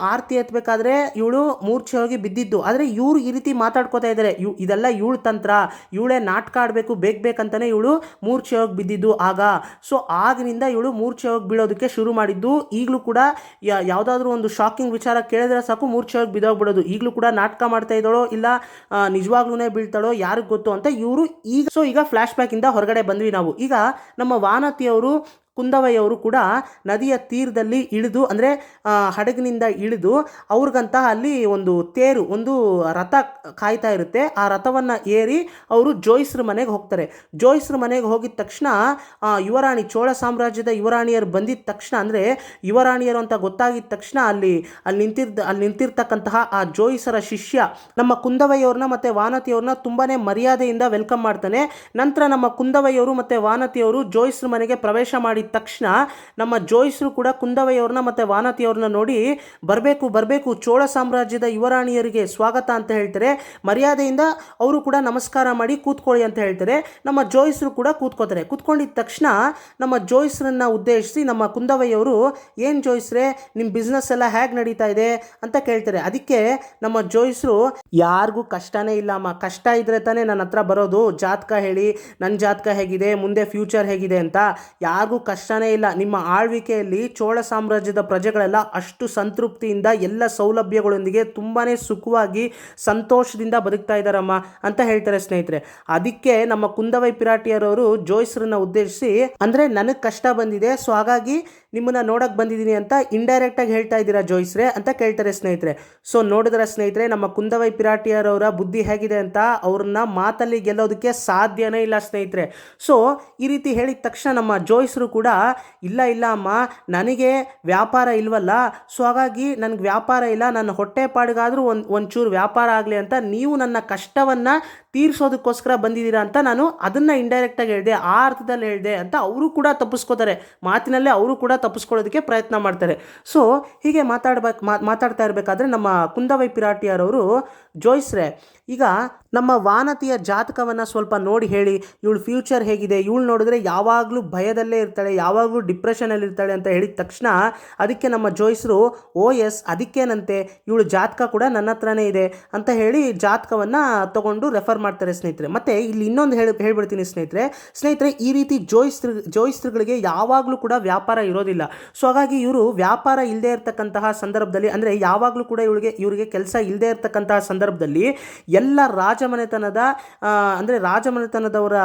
ಆರತಿ ಎತ್ತಬೇಕಾದ್ರೆ ಇವಳು ಮೂರ್ಛೆ ಹೋಗಿ ಬಿದ್ದಿದ್ದು, ಆದರೆ ಇವರು ಈ ರೀತಿ ಮಾತಾಡ್ಕೋತಾ ಇದ್ದಾರೆ, ಇದೆಲ್ಲ ಇವಳು ತಂತ್ರ, ಇವಳೇ ನಾಟಕ ಆಡಬೇಕು ಬೇಕಂತಲೇ ಇವಳು ಮೂರ್ಛೆ ಹೋಗಿ ಬಿದ್ದಿದ್ದು ಆಗ. ಸೊ ಆಗಿನಿಂದ ಇವಳು ಮೂರ್ಛೆ ಹೋಗಿ ಬೀಳೋದಕ್ಕೆ ಶುರು ಮಾಡಿದ್ದು. ಈಗಲೂ ಕೂಡ ಯಾವುದಾದ್ರೂ ಒಂದು ಶಾಕಿಂಗ್ ವಿಚಾರ ಕೇಳಿದ್ರೆ ಸಾಕು ಮೂರ್ಛೆ ಹೋಗಿ ಬಿದ್ದೋಗ್ಬಿಡೋದು. ಈಗಲೂ ಕೂಡ ನಾಟಕ ಮಾಡ್ತಾ ಇದ್ದಾಳೋ ಇಲ್ಲ ನಿಜವಾಗ್ಲೂ ಬೀಳ್ತಾಳೋ ಯಾರಿಗೆ ಗೊತ್ತು ಅಂತ ಇವರು ಈಗ ಫ್ಲ್ಯಾಶ್ ಬ್ಯಾಕಿಂದ ಹೊರಗಡೆ ಬಂದ್ವಿ ನಾವು. ಈಗ ನಮ್ಮ ವಾನತಿಯವರು ಕುಂದವಯ್ಯವರು ಕೂಡ ನದಿಯ ತೀರದಲ್ಲಿ ಇಳಿದು, ಅಂದರೆ ಹಡಗಿನಿಂದ ಇಳಿದು ಅವ್ರಿಗಂತ ಅಲ್ಲಿ ಒಂದು ರಥ ಕಾಯ್ತಾ ಇರುತ್ತೆ. ಆ ರಥವನ್ನು ಏರಿ ಅವರು ಜೋಯಿಸ್ರ ಮನೆಗೆ ಹೋಗ್ತಾರೆ. ಜೋಯಿಸ್ರ ಮನೆಗೆ ಹೋಗಿದ ತಕ್ಷಣ ಯುವರಾಣಿ, ಚೋಳ ಸಾಮ್ರಾಜ್ಯದ ಯುವರಾಣಿಯರು ಬಂದಿದ್ದ ತಕ್ಷಣ, ಅಂದರೆ ಯುವರಾಣಿಯರು ಅಂತ ಗೊತ್ತಾಗಿದ್ದ ತಕ್ಷಣ ಅಲ್ಲಿ ನಿಂತಿರ್ತಕ್ಕಂತಹ ಆ ಜೋಯಿಸರ ಶಿಷ್ಯ ನಮ್ಮ ಕುಂದವಯ್ಯವ್ರನ್ನ ಮತ್ತು ವಾನತಿಯವ್ರನ್ನ ತುಂಬಾ ಮರ್ಯಾದೆಯಿಂದ ವೆಲ್ಕಮ್ ಮಾಡ್ತಾನೆ. ನಂತರ ನಮ್ಮ ಕುಂದವಯ್ಯವರು ಮತ್ತು ವಾನತಿಯವರು ಜೋಯಿಸ್ರ ಮನೆಗೆ ಪ್ರವೇಶ ಮಾಡಿ ಮಾಡಿದ ತಕ್ಷಣ ನಮ್ಮ ಜೋಯಿಸರು ಕೂಡ ಕುಂದವಯ್ಯವ್ರನ್ನ ಮತ್ತು ವಾನತಿಯವ್ರನ್ನ ನೋಡಿ ಬರಬೇಕು ಚೋಳ ಸಾಮ್ರಾಜ್ಯದ ಯುವರಾಣಿಯರಿಗೆ ಸ್ವಾಗತ ಅಂತ ಹೇಳ್ತಾರೆ. ಮರ್ಯಾದೆಯಿಂದ ಅವರು ಕೂಡ ನಮಸ್ಕಾರ ಮಾಡಿ ಕೂತ್ಕೊಳ್ಳಿ ಅಂತ ಹೇಳ್ತಾರೆ. ನಮ್ಮ ಜೋಯಿಸರು ಕೂಡ ಕೂತ್ಕೊಂಡಿದ್ದ ತಕ್ಷಣ ನಮ್ಮ ಜೋಯಿಸರನ್ನ ಉದ್ದೇಶಿಸಿ ನಮ್ಮ ಕುಂದವಯ್ಯವರು, ಏನು ಜೋಯಿಸ್ರೆ ನಿಮ್ಮ ಬಿಸ್ನೆಸ್ ಎಲ್ಲ ಹೇಗೆ ನಡೀತಾ ಇದೆ ಅಂತ ಕೇಳ್ತಾರೆ. ಅದಕ್ಕೆ ನಮ್ಮ ಜೋಯಿಸರು, ಯಾರಿಗೂ ಕಷ್ಟನೇ ಇಲ್ಲ ಅಮ್ಮ, ಕಷ್ಟ ಇದ್ರೆ ತಾನೇ ನನ್ನ ಹತ್ರ ಬರೋದು, ಜಾತಕ ಹೇಳಿ ನನ್ನ ಜಾತಕ ಹೇಗಿದೆ, ಮುಂದೆ ಫ್ಯೂಚರ್ ಹೇಗಿದೆ ಅಂತ. ಯಾರಿಗೂ ಕಷ್ಟನೇ ಇಲ್ಲ, ನಿಮ್ಮ ಆಳ್ವಿಕೆಯಲ್ಲಿ ಚೋಳ ಸಾಮ್ರಾಜ್ಯದ ಪ್ರಜೆಗಳೆಲ್ಲ ಅಷ್ಟು ಸಂತೃಪ್ತಿಯಿಂದ ಎಲ್ಲ ಸೌಲಭ್ಯಗಳೊಂದಿಗೆ ತುಂಬಾ ಸುಖವಾಗಿ ಸಂತೋಷದಿಂದ ಬದುಕ್ತಾ ಇದ್ದಾರಮ್ಮ ಅಂತ ಹೇಳ್ತಾರೆ ಸ್ನೇಹಿತರೆ. ಅದಕ್ಕೆ ನಮ್ಮ ಕುಂದವೈ ಪಿರಾಟಿಯರವರು ಜೋಯಿಸರನ್ನ ಉದ್ದೇಶಿಸಿ, ಅಂದರೆ ನನಗೆ ಕಷ್ಟ ಬಂದಿದೆ, ಸೊ ಹಾಗಾಗಿ ನಿಮ್ಮನ್ನ ನೋಡಕ್ಕೆ ಬಂದಿದ್ದೀನಿ ಅಂತ ಇಂಡೈರೆಕ್ಟ್ ಆಗಿ ಹೇಳ್ತಾ ಇದ್ದೀರಾ ಜೋಯಿಸ್ರೆ ಅಂತ ಕೇಳ್ತಾರೆ ಸ್ನೇಹಿತರೆ. ಸೊ ನೋಡಿದ್ರೆ ಸ್ನೇಹಿತರೆ, ನಮ್ಮ ಕುಂದವೈ ಪಿರಾಟಿಯರವರ ಬುದ್ಧಿ ಹೇಗಿದೆ ಅಂತ, ಅವ್ರನ್ನ ಮಾತಲ್ಲಿ ಗೆಲ್ಲೋದಕ್ಕೆ ಸಾಧ್ಯನೇ ಇಲ್ಲ ಸ್ನೇಹಿತರೆ. ಸೊ ಈ ರೀತಿ ಹೇಳಿದ ತಕ್ಷಣ ನಮ್ಮ ಜೋಯಿಸರು ಕೂಡ, ಇಲ್ಲ ಅಮ್ಮ, ನನಗೆ ವ್ಯಾಪಾರ ಇಲ್ವಲ್ಲ, ಸೊ ಹಾಗಾಗಿ ನನಗೆ ವ್ಯಾಪಾರ ಇಲ್ಲ, ನನ್ನ ಹೊಟ್ಟೆ ಪಾಡಿಗಾದರೂ ಒಂಚೂರು ವ್ಯಾಪಾರ ಆಗಲಿ ಅಂತ ನೀವು ನನ್ನ ಕಷ್ಟವನ್ನು ತೀರಿಸೋದಕ್ಕೋಸ್ಕರ ಬಂದಿದ್ದೀರಾ ಅಂತ ನಾನು ಅದನ್ನು ಇಂಡೈರೆಕ್ಟಾಗಿ ಹೇಳಿದೆ, ಆ ಅರ್ಥದಲ್ಲಿ ಹೇಳಿದೆ ಅಂತ ಅವರು ಕೂಡ ತಪ್ಪಿಸ್ಕೋತಾರೆ. ಮಾತಿನಲ್ಲೇ ಅವರು ಕೂಡ ತಪ್ಪಿಸ್ಕೊಳ್ಳೋದಕ್ಕೆ ಪ್ರಯತ್ನ ಮಾಡ್ತಾರೆ. ಸೊ ಹೀಗೆ ಮಾತಾಡ್ತಾ ಇರಬೇಕಾದ್ರೆ ನಮ್ಮ ಕುಂದವೈ ಪಿರಾಟಿಯರವರು, ಜೋಯಿಸ್ರೆ ಈಗ ನಮ್ಮ ವಾನತಿಯ ಜಾತಕವನ್ನು ಸ್ವಲ್ಪ ನೋಡಿ ಹೇಳಿ, ಇವಳು ಫ್ಯೂಚರ್ ಹೇಗಿದೆ, ಇವಳು ನೋಡಿದ್ರೆ ಯಾವಾಗಲೂ ಭಯದಲ್ಲೇ ಇರ್ತಾಳೆ, ಯಾವಾಗಲೂ ಡಿಪ್ರೆಷನಲ್ಲಿ ಇರ್ತಾಳೆ ಅಂತ ಹೇಳಿದ ತಕ್ಷಣ ಅದಕ್ಕೆ ನಮ್ಮ ಜೋಯಿಸರು, ಓ ಎಸ್ ಅದಕ್ಕೇನಂತೆ, ಇವಳು ಜಾತಕ ಕೂಡ ನನ್ನ ಹತ್ರನೇ ಇದೆ ಅಂತ ಹೇಳಿ ಜಾತಕವನ್ನು ತಗೊಂಡು ರೆಫರ್ ಮಾಡ್ತಾರೆ ಸ್ನೇಹಿತರೆ. ಮತ್ತು ಇಲ್ಲಿ ಇನ್ನೊಂದು ಹೇಳ್ಬಿಡ್ತೀನಿ ಸ್ನೇಹಿತರೆ, ಈ ರೀತಿ ಜೋಯಿಸ್ರುಗಳಿಗೆ ಯಾವಾಗಲೂ ಕೂಡ ವ್ಯಾಪಾರ ಇರೋದಿಲ್ಲ. ಸೊ ಹಾಗಾಗಿ ಇವರು ವ್ಯಾಪಾರ ಇಲ್ಲದೆ ಇರತಕ್ಕಂತಹ ಸಂದರ್ಭದಲ್ಲಿ, ಅಂದರೆ ಯಾವಾಗಲೂ ಕೂಡ ಇವರಿಗೆ ಕೆಲಸ ಇಲ್ಲದೆ ಇರತಕ್ಕಂತಹ ಸಂದರ್ಭದಲ್ಲಿ ಎಲ್ಲ ರಾಜಮನೆತನದವರ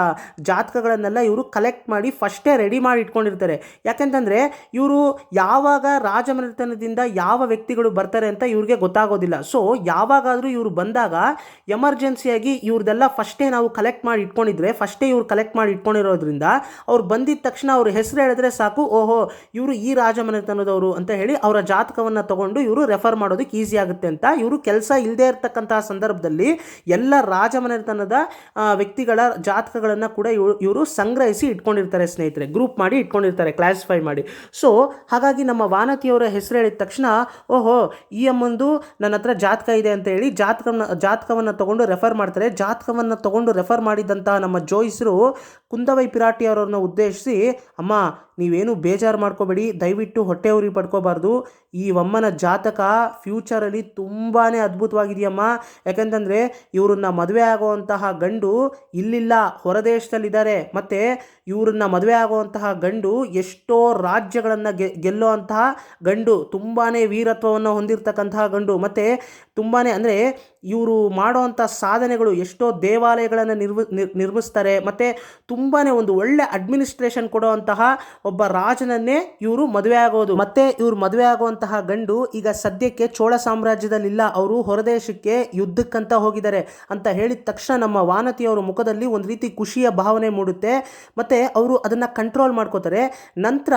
ಜಾತಕಗಳನ್ನೆಲ್ಲ ಇವರು ಕಲೆಕ್ಟ್ ಮಾಡಿ ಫಸ್ಟೇ ರೆಡಿ ಮಾಡಿ ಇಟ್ಕೊಂಡಿರ್ತಾರೆ. ಯಾಕೆಂತಂದರೆ ಇವರು ಯಾವಾಗ ರಾಜಮನೆತನದಿಂದ ಯಾವ ವ್ಯಕ್ತಿಗಳು ಬರ್ತಾರೆ ಅಂತ ಇವ್ರಿಗೆ ಗೊತ್ತಾಗೋದಿಲ್ಲ. ಸೊ ಯಾವಾಗಾದರೂ ಇವರು ಬಂದಾಗ ಎಮರ್ಜೆನ್ಸಿಯಾಗಿ ಇವ್ರದ್ದೆಲ್ಲ ಫಸ್ಟೇ ನಾವು ಕಲೆಕ್ಟ್ ಮಾಡಿ ಇಟ್ಕೊಂಡಿದ್ರೆ, ಫಸ್ಟೇ ಇವ್ರು ಕಲೆಕ್ಟ್ ಮಾಡಿ ಇಟ್ಕೊಂಡಿರೋದ್ರಿಂದ ಅವ್ರು ಬಂದಿದ್ದ ತಕ್ಷಣ ಅವ್ರ ಹೆಸರು ಹೇಳಿದ್ರೆ ಸಾಕು, ಓಹೋ ಇವರು ಈ ರಾಜಮನೆತನದವರು ಅಂತ ಹೇಳಿ ಅವರ ಜಾತಕವನ್ನು ತಗೊಂಡು ಇವರು ರೆಫರ್ ಮಾಡೋದಕ್ಕೆ ಈಸಿ ಆಗುತ್ತೆ ಅಂತ. ಇವರು ಕೆಲಸ ಇಲ್ಲದೆ ಇರತಕ್ಕಂತಹ ಸಂದರ್ಭದಲ್ಲಿ ಎಲ್ಲ ರಾಜಮನೆತನದ ವ್ಯಕ್ತಿಗಳ ಜಾತಕಗಳನ್ನು ಕೂಡ ಇವರು ಸಂಗ್ರಹಿಸಿ ಇಟ್ಕೊಂಡಿರ್ತಾರೆ ಸ್ನೇಹಿತರೆ, ಗ್ರೂಪ್ ಮಾಡಿ ಇಟ್ಕೊಂಡಿರ್ತಾರೆ, ಕ್ಲಾಸಿಫೈ ಮಾಡಿ. ಸೊ ಹಾಗಾಗಿ ನಮ್ಮ ವಾನತಿಯವರ ಹೆಸರು ಹೇಳಿದ ತಕ್ಷಣ, ಓಹೋ ಈ ಅಮ್ಮಂದು ನನ್ನ ಹತ್ರ ಜಾತಕ ಇದೆ ಅಂತ ಹೇಳಿ ಜಾತಕವನ್ನು ತಗೊಂಡು ರೆಫರ್ ಮಾಡ್ತಾರೆ. ಜಾತಕವನ್ನು ತಗೊಂಡು ರೆಫರ್ ಮಾಡಿದಂತಹ ನಮ್ಮ ಜೋಯಿಸರು ಕುಂದವೈ ಪಿರಾಟಿಯವರನ್ನು ಉದ್ದೇಶಿಸಿ, ಅಮ್ಮ ನೀವೇನು ಬೇಜಾರು ಮಾಡ್ಕೋಬೇಡಿ, ದಯವಿಟ್ಟು ಹೊಟ್ಟೆ ಉರಿ ಪಡ್ಕೋಬಾರ್ದು, ಈ ಅಮ್ಮನ ಜಾತಕ ಫ್ಯೂಚರಲ್ಲಿ ತುಂಬಾ ಅದ್ಭುತವಾಗಿದೆಯಮ್ಮ. ಯಾಕೆಂತಂದರೆ ಇವ್ರನ್ನ ಮದುವೆ ಆಗುವಂತಹ ಗಂಡು ಇಲ್ಲಿಲ್ಲ, ಹೊರದೇಶದಲ್ಲಿದ್ದಾರೆ. ಮತ್ತು ಇವ್ರನ್ನ ಮದುವೆ ಆಗುವಂತಹ ಗಂಡು ಎಷ್ಟೋ ರಾಜ್ಯಗಳನ್ನು ಗೆಲ್ಲೋ ಅಂತಹ ಗಂಡು, ತುಂಬಾ ವೀರತ್ವವನ್ನು ಹೊಂದಿರತಕ್ಕಂತಹ ಗಂಡು. ಮತ್ತು ತುಂಬಾ ಅಂದರೆ ಇವರು ಮಾಡೋವಂಥ ಸಾಧನೆಗಳು, ಎಷ್ಟೋ ದೇವಾಲಯಗಳನ್ನು ನಿರ್ಮಿಸ್ತಾರೆ. ಮತ್ತು ತುಂಬಾ ಒಂದು ಒಳ್ಳೆ ಅಡ್ಮಿನಿಸ್ಟ್ರೇಷನ್ ಕೊಡುವಂತಹ ಒಬ್ಬ ರಾಜನನ್ನೇ ಇವರು ಮದುವೆ ಆಗೋದು. ಮತ್ತೆ ಇವರು ಮದುವೆ ಆಗುವಂತಹ ಗಂಡು ಈಗ ಸದ್ಯಕ್ಕೆ ಚೋಳ ಸಾಮ್ರಾಜ್ಯದಲ್ಲಿಲ್ಲ, ಅವರು ಹೊರದೇಶಕ್ಕೆ ಯುದ್ಧಕ್ಕಂತ ಹೋಗಿದ್ದಾರೆ ಅಂತ ಹೇಳಿದ ತಕ್ಷಣ ನಮ್ಮ ವಾನತಿಯವರ ಮುಖದಲ್ಲಿ ಒಂದು ರೀತಿ ಖುಷಿಯ ಭಾವನೆ ಮೂಡುತ್ತೆ. ಮತ್ತು ಅವರು ಅದನ್ನು ಕಂಟ್ರೋಲ್ ಮಾಡ್ಕೋತಾರೆ. ನಂತರ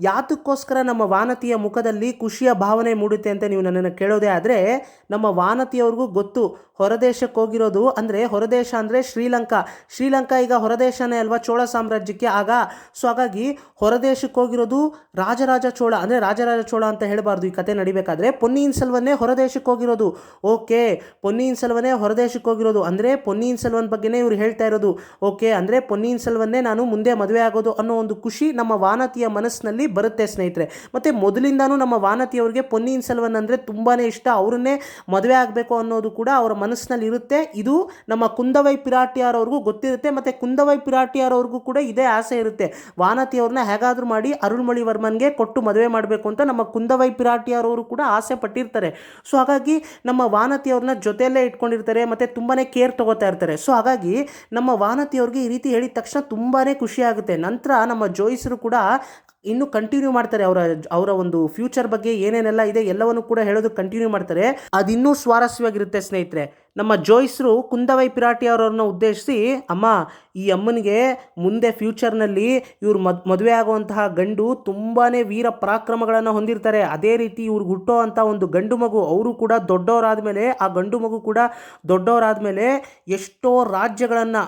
ಯಾತಕ್ಕೋಸ್ಕರ ನಮ್ಮ ವಾನತಿಯ ಮುಖದಲ್ಲಿ ಖುಷಿಯ ಭಾವನೆ ಮೂಡುತ್ತೆ ಅಂತ ನೀವು ನನ್ನನ್ನು ಕೇಳೋದೇ ಆದರೆ, ನಮ್ಮ ವಾನತಿಯವ್ರಿಗೂ ಗೊತ್ತು ಹೊರದೇಶಕ್ಕೆ ಹೋಗಿರೋದು ಅಂದರೆ, ಹೊರದೇಶ ಅಂದರೆ ಶ್ರೀಲಂಕಾ ಈಗ ಹೊರದೇಶನೇ ಅಲ್ವಾ ಚೋಳ ಸಾಮ್ರಾಜ್ಯಕ್ಕೆ ಆಗ. ಸೊ ಹಾಗಾಗಿ ಹೊರದೇಶಕ್ಕೆ ಹೋಗಿರೋದು ರಾಜರಾಜ ಚೋಳ ಅಂತ ಹೇಳಬಾರ್ದು ಈ ಕತೆ ನಡಿಬೇಕಾದ್ರೆ. ಪೊನ್ನಿಯಿನ್ ಸೆಲ್ವನ್ನೇ ಹೊರದೇಶಕ್ಕೆ ಹೋಗಿರೋದು. ಓಕೆ, ಪೊನ್ನಿಯಿನ್ ಸೆಲ್ವನ್ನೇ ಹೊರದೇಶಕ್ಕೆ ಹೋಗಿರೋದು ಅಂದರೆ ಪೊನ್ನಿಯಿನ್ ಸೆಲ್ವನ್ ಬಗ್ಗೆನೇ ಇವ್ರು ಹೇಳ್ತಾ ಇರೋದು. ಓಕೆ, ಅಂದರೆ ಪೊನ್ನಿಯಿನ್ ಸೆಲ್ವನ್ನೇ ನಾನು ಮುಂದೆ ಮದುವೆ ಆಗೋದು ಅನ್ನೋ ಒಂದು ಖುಷಿ ನಮ್ಮ ವಾನತಿಯ ಮನಸ್ಸಿನಲ್ಲಿ ಬರುತ್ತೆ ಸ್ನೇಹಿತರೆ. ಮತ್ತು ಮೊದಲಿಂದಾನು ನಮ್ಮ ವಾನತಿಯವರಿಗೆ ಪೊನ್ನಿಯಿನ್ ಸೆಲ್ವನ್ ಅಂದರೆ ತುಂಬಾ ಇಷ್ಟ, ಅವರನ್ನೇ ಮದುವೆ ಆಗಬೇಕು ಅನ್ನೋದು ಕೂಡ ಅವರ ಮನಸ್ಸಿನಲ್ಲಿ ಇರುತ್ತೆ. ಇದು ನಮ್ಮ ಕುಂದವೈ ಪಿರಾಟಿಯಾರವ್ರಿಗೂ ಗೊತ್ತಿರುತ್ತೆ. ಮತ್ತು ಕುಂದವೈ ಪಿರಾಟಿಯಾರವ್ರಿಗೂ ಕೂಡ ಇದೇ ಆಸೆ ಇರುತ್ತೆ, ವಾನತಿಯವ್ರನ್ನ ಹೇಗಾದರೂ ಮಾಡಿ ಅರುಳ್ಮೊಳಿವರ್ಮನ್ಗೆ ಕೊಟ್ಟು ಮದುವೆ ಮಾಡಬೇಕು ಅಂತ ನಮ್ಮ ಕುಂದವೈ ಪಿರಾಟಿಯಾರವರು ಕೂಡ ಆಸೆ ಪಟ್ಟಿರ್ತಾರೆ. ಸೊ ಹಾಗಾಗಿ ನಮ್ಮ ವಾನತಿಯವ್ರನ್ನ ಜೊತೆಯಲ್ಲೇ ಇಟ್ಕೊಂಡಿರ್ತಾರೆ ಮತ್ತು ತುಂಬಾ ಕೇರ್ ತಗೋತಾ ಇರ್ತಾರೆ. ಸೊ ಹಾಗಾಗಿ ನಮ್ಮ ವಾನತಿಯವ್ರಿಗೆ ಈ ರೀತಿ ಹೇಳಿದ ತಕ್ಷಣ ತುಂಬಾ ಖುಷಿ ಆಗುತ್ತೆ. ನಂತರ ನಮ್ಮ ಜೋಯಿಸರು ಕೂಡ ಇನ್ನು ಕಂಟಿನ್ಯೂ ಮಾಡ್ತಾರೆ, ಅವರ ಒಂದು ಫ್ಯೂಚರ್ ಬಗ್ಗೆ ಏನೇನೆಲ್ಲ ಇದೆ ಎಲ್ಲವನ್ನು ಕೂಡ ಹೇಳೋದು ಕಂಟಿನ್ಯೂ ಮಾಡ್ತಾರೆ. ಅದಿನ್ನೂ ಸ್ವಾರಸ್ಯವಾಗಿರುತ್ತೆ ಸ್ನೇಹಿತರೆ. ನಮ್ಮ ಜೋಯಿಸರು ಕುಂದವೈ ಪಿರಾಟಿ ಅವರನ್ನು ಉದ್ದೇಶಿಸಿ, ಅಮ್ಮ, ಈ ಅಮ್ಮನಿಗೆ ಮುಂದೆ ಫ್ಯೂಚರ್ನಲ್ಲಿ ಇವ್ರು ಮದುವೆ ಆಗುವಂತಹ ಗಂಡು ತುಂಬಾ ವೀರ ಪರಾಕ್ರಮಗಳನ್ನು ಹೊಂದಿರ್ತಾರೆ. ಅದೇ ರೀತಿ ಇವ್ರಿಗೆ ಹುಟ್ಟೋ ಅಂಥ ಒಂದು ಗಂಡು ಮಗು, ಅವರು ಕೂಡ ದೊಡ್ಡವರಾದಮೇಲೆ, ಆ ಗಂಡು ಮಗು ಕೂಡ ದೊಡ್ಡವರಾದಮೇಲೆ ಎಷ್ಟೋ ರಾಜ್ಯಗಳನ್ನು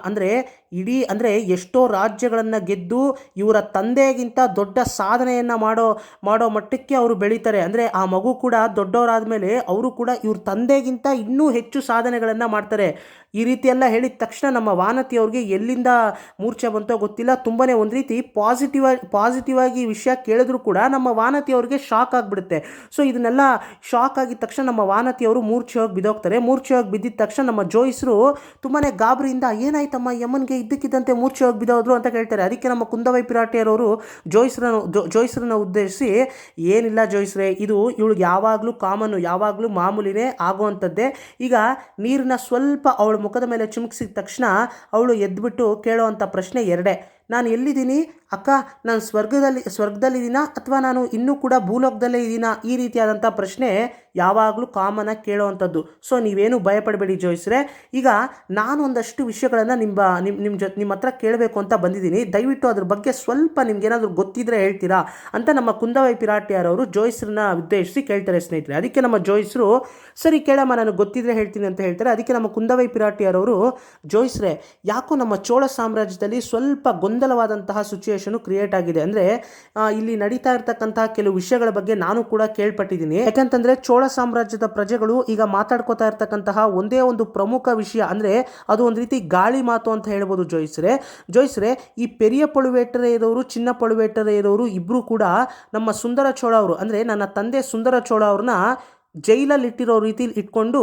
ಎಷ್ಟೋ ರಾಜ್ಯಗಳನ್ನು ಗೆದ್ದು ಇವರ ತಂದೆಗಿಂತ ದೊಡ್ಡ ಸಾಧನೆಯನ್ನು ಮಾಡೋ ಮಟ್ಟಕ್ಕೆ ಅವರು ಬೆಳೀತಾರೆ. ಅಂದರೆ ಆ ಮಗು ಕೂಡ ದೊಡ್ಡವರಾದಮೇಲೆ ಅವರು ಕೂಡ ಇವ್ರ ತಂದೆಗಿಂತ ಇನ್ನೂ ಹೆಚ್ಚು ಸಾಧನೆಗಳನ್ನು ಮಾಡ್ತಾರೆ. ಈ ರೀತಿ ಎಲ್ಲ ಹೇಳಿದ ತಕ್ಷಣ ನಮ್ಮ ವಾನತಿ ಅವ್ರಿಗೆ ಎಲ್ಲಿಂದ ಮೂರ್ಛೆ ಬಂತೋ ಗೊತ್ತಿಲ್ಲ, ತುಂಬಾ ಒಂದು ರೀತಿ ಪಾಸಿಟಿವ್ ಆಗಿ ಈ ವಿಷಯ ಕೇಳಿದ್ರು ಕೂಡ ನಮ್ಮ ವಾನತಿ ಅವ್ರಿಗೆ ಶಾಕ್ ಆಗಿಬಿಡುತ್ತೆ. ಸೊ ಇದನ್ನೆಲ್ಲ ಶಾಕ್ ಆಗಿದ ತಕ್ಷಣ ನಮ್ಮ ವಾನತಿ ಅವರು ಮೂರ್ಛೆ ಹೋಗಿ ಬಿದ್ದೋಗ್ತಾರೆ. ಮೂರ್ಛೆ ಹೋಗಿ ಬಿದ್ದಿದ ತಕ್ಷಣ ನಮ್ಮ ಜೋಯಿಸರು ತುಂಬಾ ಗಾಬರಿಯಿಂದ, ಏನಾಯ್ತಮ್ಮ ಯಮ್ಮನಿಗೆ ಇದ್ದಕ್ಕಿದ್ದಂತೆ ಮೂರ್ಛೆ ಹೋಗಿ ಬಿದ್ದೋದ್ರು ಅಂತ ಕೇಳ್ತಾರೆ. ಅದಕ್ಕೆ ನಮ್ಮ ಕುಂದವೈ ಪಿರಾಟಿಯರವರು ಜೋಯಿಸರನ್ನ ಉದ್ದೇಶಿಸಿ, ಏನಿಲ್ಲ ಜೋಯಿಸ್ರೆ, ಇದು ಇವಳಿಗೆ ಯಾವಾಗಲೂ ಕಾಮನ್ನು, ಯಾವಾಗಲೂ ಮಾಮೂಲಿನೇ ಆಗುವಂಥದ್ದೇ. ಈಗ ನೀರನ್ನ ಸ್ವಲ್ಪ ಅವಳ ಮುಖದ ಮೇಲೆ ಚಿಮುಕಿಸಿದ ತಕ್ಷಣ ಅವಳು ಎದ್ಬಿಟ್ಟು ಕೇಳೋವಂಥ ಪ್ರಶ್ನೆ ಎರಡೇ: ನಾನು ಎಲ್ಲಿದ್ದೀನಿ ಅಕ್ಕ? ನಾನು ಸ್ವರ್ಗದಲ್ಲಿದ್ದೀನಾ ಅಥವಾ ನಾನು ಇನ್ನೂ ಕೂಡ ಭೂಲೋಕದಲ್ಲೇ ಇದ್ದೀನಾ? ಈ ರೀತಿಯಾದಂಥ ಪ್ರಶ್ನೆ ಯಾವಾಗಲೂ ಕಾಮನಾಗಿ ಕೇಳೋವಂಥದ್ದು. ಸೊ ನೀವೇನು ಭಯಪಡಬೇಡಿ ಜೋಯಿಸ್ರೆ. ಈಗ ನಾನು ಒಂದಷ್ಟು ವಿಷಯಗಳನ್ನು ನಿಮ್ಮ ಹತ್ರ ಕೇಳಬೇಕು ಅಂತ ಬಂದಿದ್ದೀನಿ. ದಯವಿಟ್ಟು ಅದ್ರ ಬಗ್ಗೆ ಸ್ವಲ್ಪ ನಿಮ್ಗೇನಾದರೂ ಗೊತ್ತಿದ್ರೆ ಹೇಳ್ತೀರಾ ಅಂತ ನಮ್ಮ ಕುಂದವೈ ಪಿರಾಟಿಯರವರು ಜೋಯಿಸ್ರನ್ನ ಉದ್ದೇಶಿಸಿ ಕೇಳ್ತಾರೆ ಸ್ನೇಹಿತರೆ. ಅದಕ್ಕೆ ನಮ್ಮ ಜೋಯಿಸರು, ಸರಿ ಕೇಳಮ್ಮ, ನನಗೆ ಗೊತ್ತಿದ್ರೆ ಹೇಳ್ತೀನಿ ಅಂತ ಹೇಳ್ತಾರೆ. ಅದಕ್ಕೆ ನಮ್ಮ ಕುಂದವೈ ಪಿರಾಟಿಯರವರು, ಜೋಯಿಸ್ರೆ, ಯಾಕೋ ನಮ್ಮ ಚೋಳ ಸಾಮ್ರಾಜ್ಯದಲ್ಲಿ ಸ್ವಲ್ಪ ಗೊಂದಲವಾದಂತಹ ಸಿಚುಯೇಷನ್ ಕ್ರಿಯೇಟ್ ಆಗಿದೆ. ಅಂದರೆ ಇಲ್ಲಿ ನಡೀತಾ ಇರತಕ್ಕಂತಹ ಕೆಲವು ವಿಷಯಗಳ ಬಗ್ಗೆ ನಾನು ಕೂಡ ಕೇಳ್ಪಟ್ಟಿದ್ದೀನಿ. ಯಾಕಂತಂದ್ರೆ ಚೋಳ ಸಾಮ್ರಾಜ್ಯದ ಪ್ರಜೆಗಳು ಈಗ ಮಾತಾಡ್ಕೋತಾ ಇರ್ತಕ್ಕಂತಹ ಒಂದೇ ಒಂದು ಪ್ರಮುಖ ವಿಷಯ, ಅಂದರೆ ಅದು ಒಂದು ರೀತಿ ಗಾಳಿ ಮಾತು ಅಂತ ಹೇಳ್ಬೋದು ಜೋಯಿಸ್ರೆ. ಈ ಪೆರಿಯ ಪಳುವೇಟರೆಯರವರು, ಚಿನ್ನ ಪಳುವೇಟರೆಯರವರು ಇಬ್ಬರು ಕೂಡ ನಮ್ಮ ಸುಂದರ ಚೋಳ ಅವರು, ಅಂದರೆ ನನ್ನ ತಂದೆ ಸುಂದರ ಚೋಳ ಅವ್ರನ್ನ ಜೈಲಲ್ಲಿ ಇಟ್ಟಿರೋ ರೀತಿಲಿ ಇಟ್ಕೊಂಡು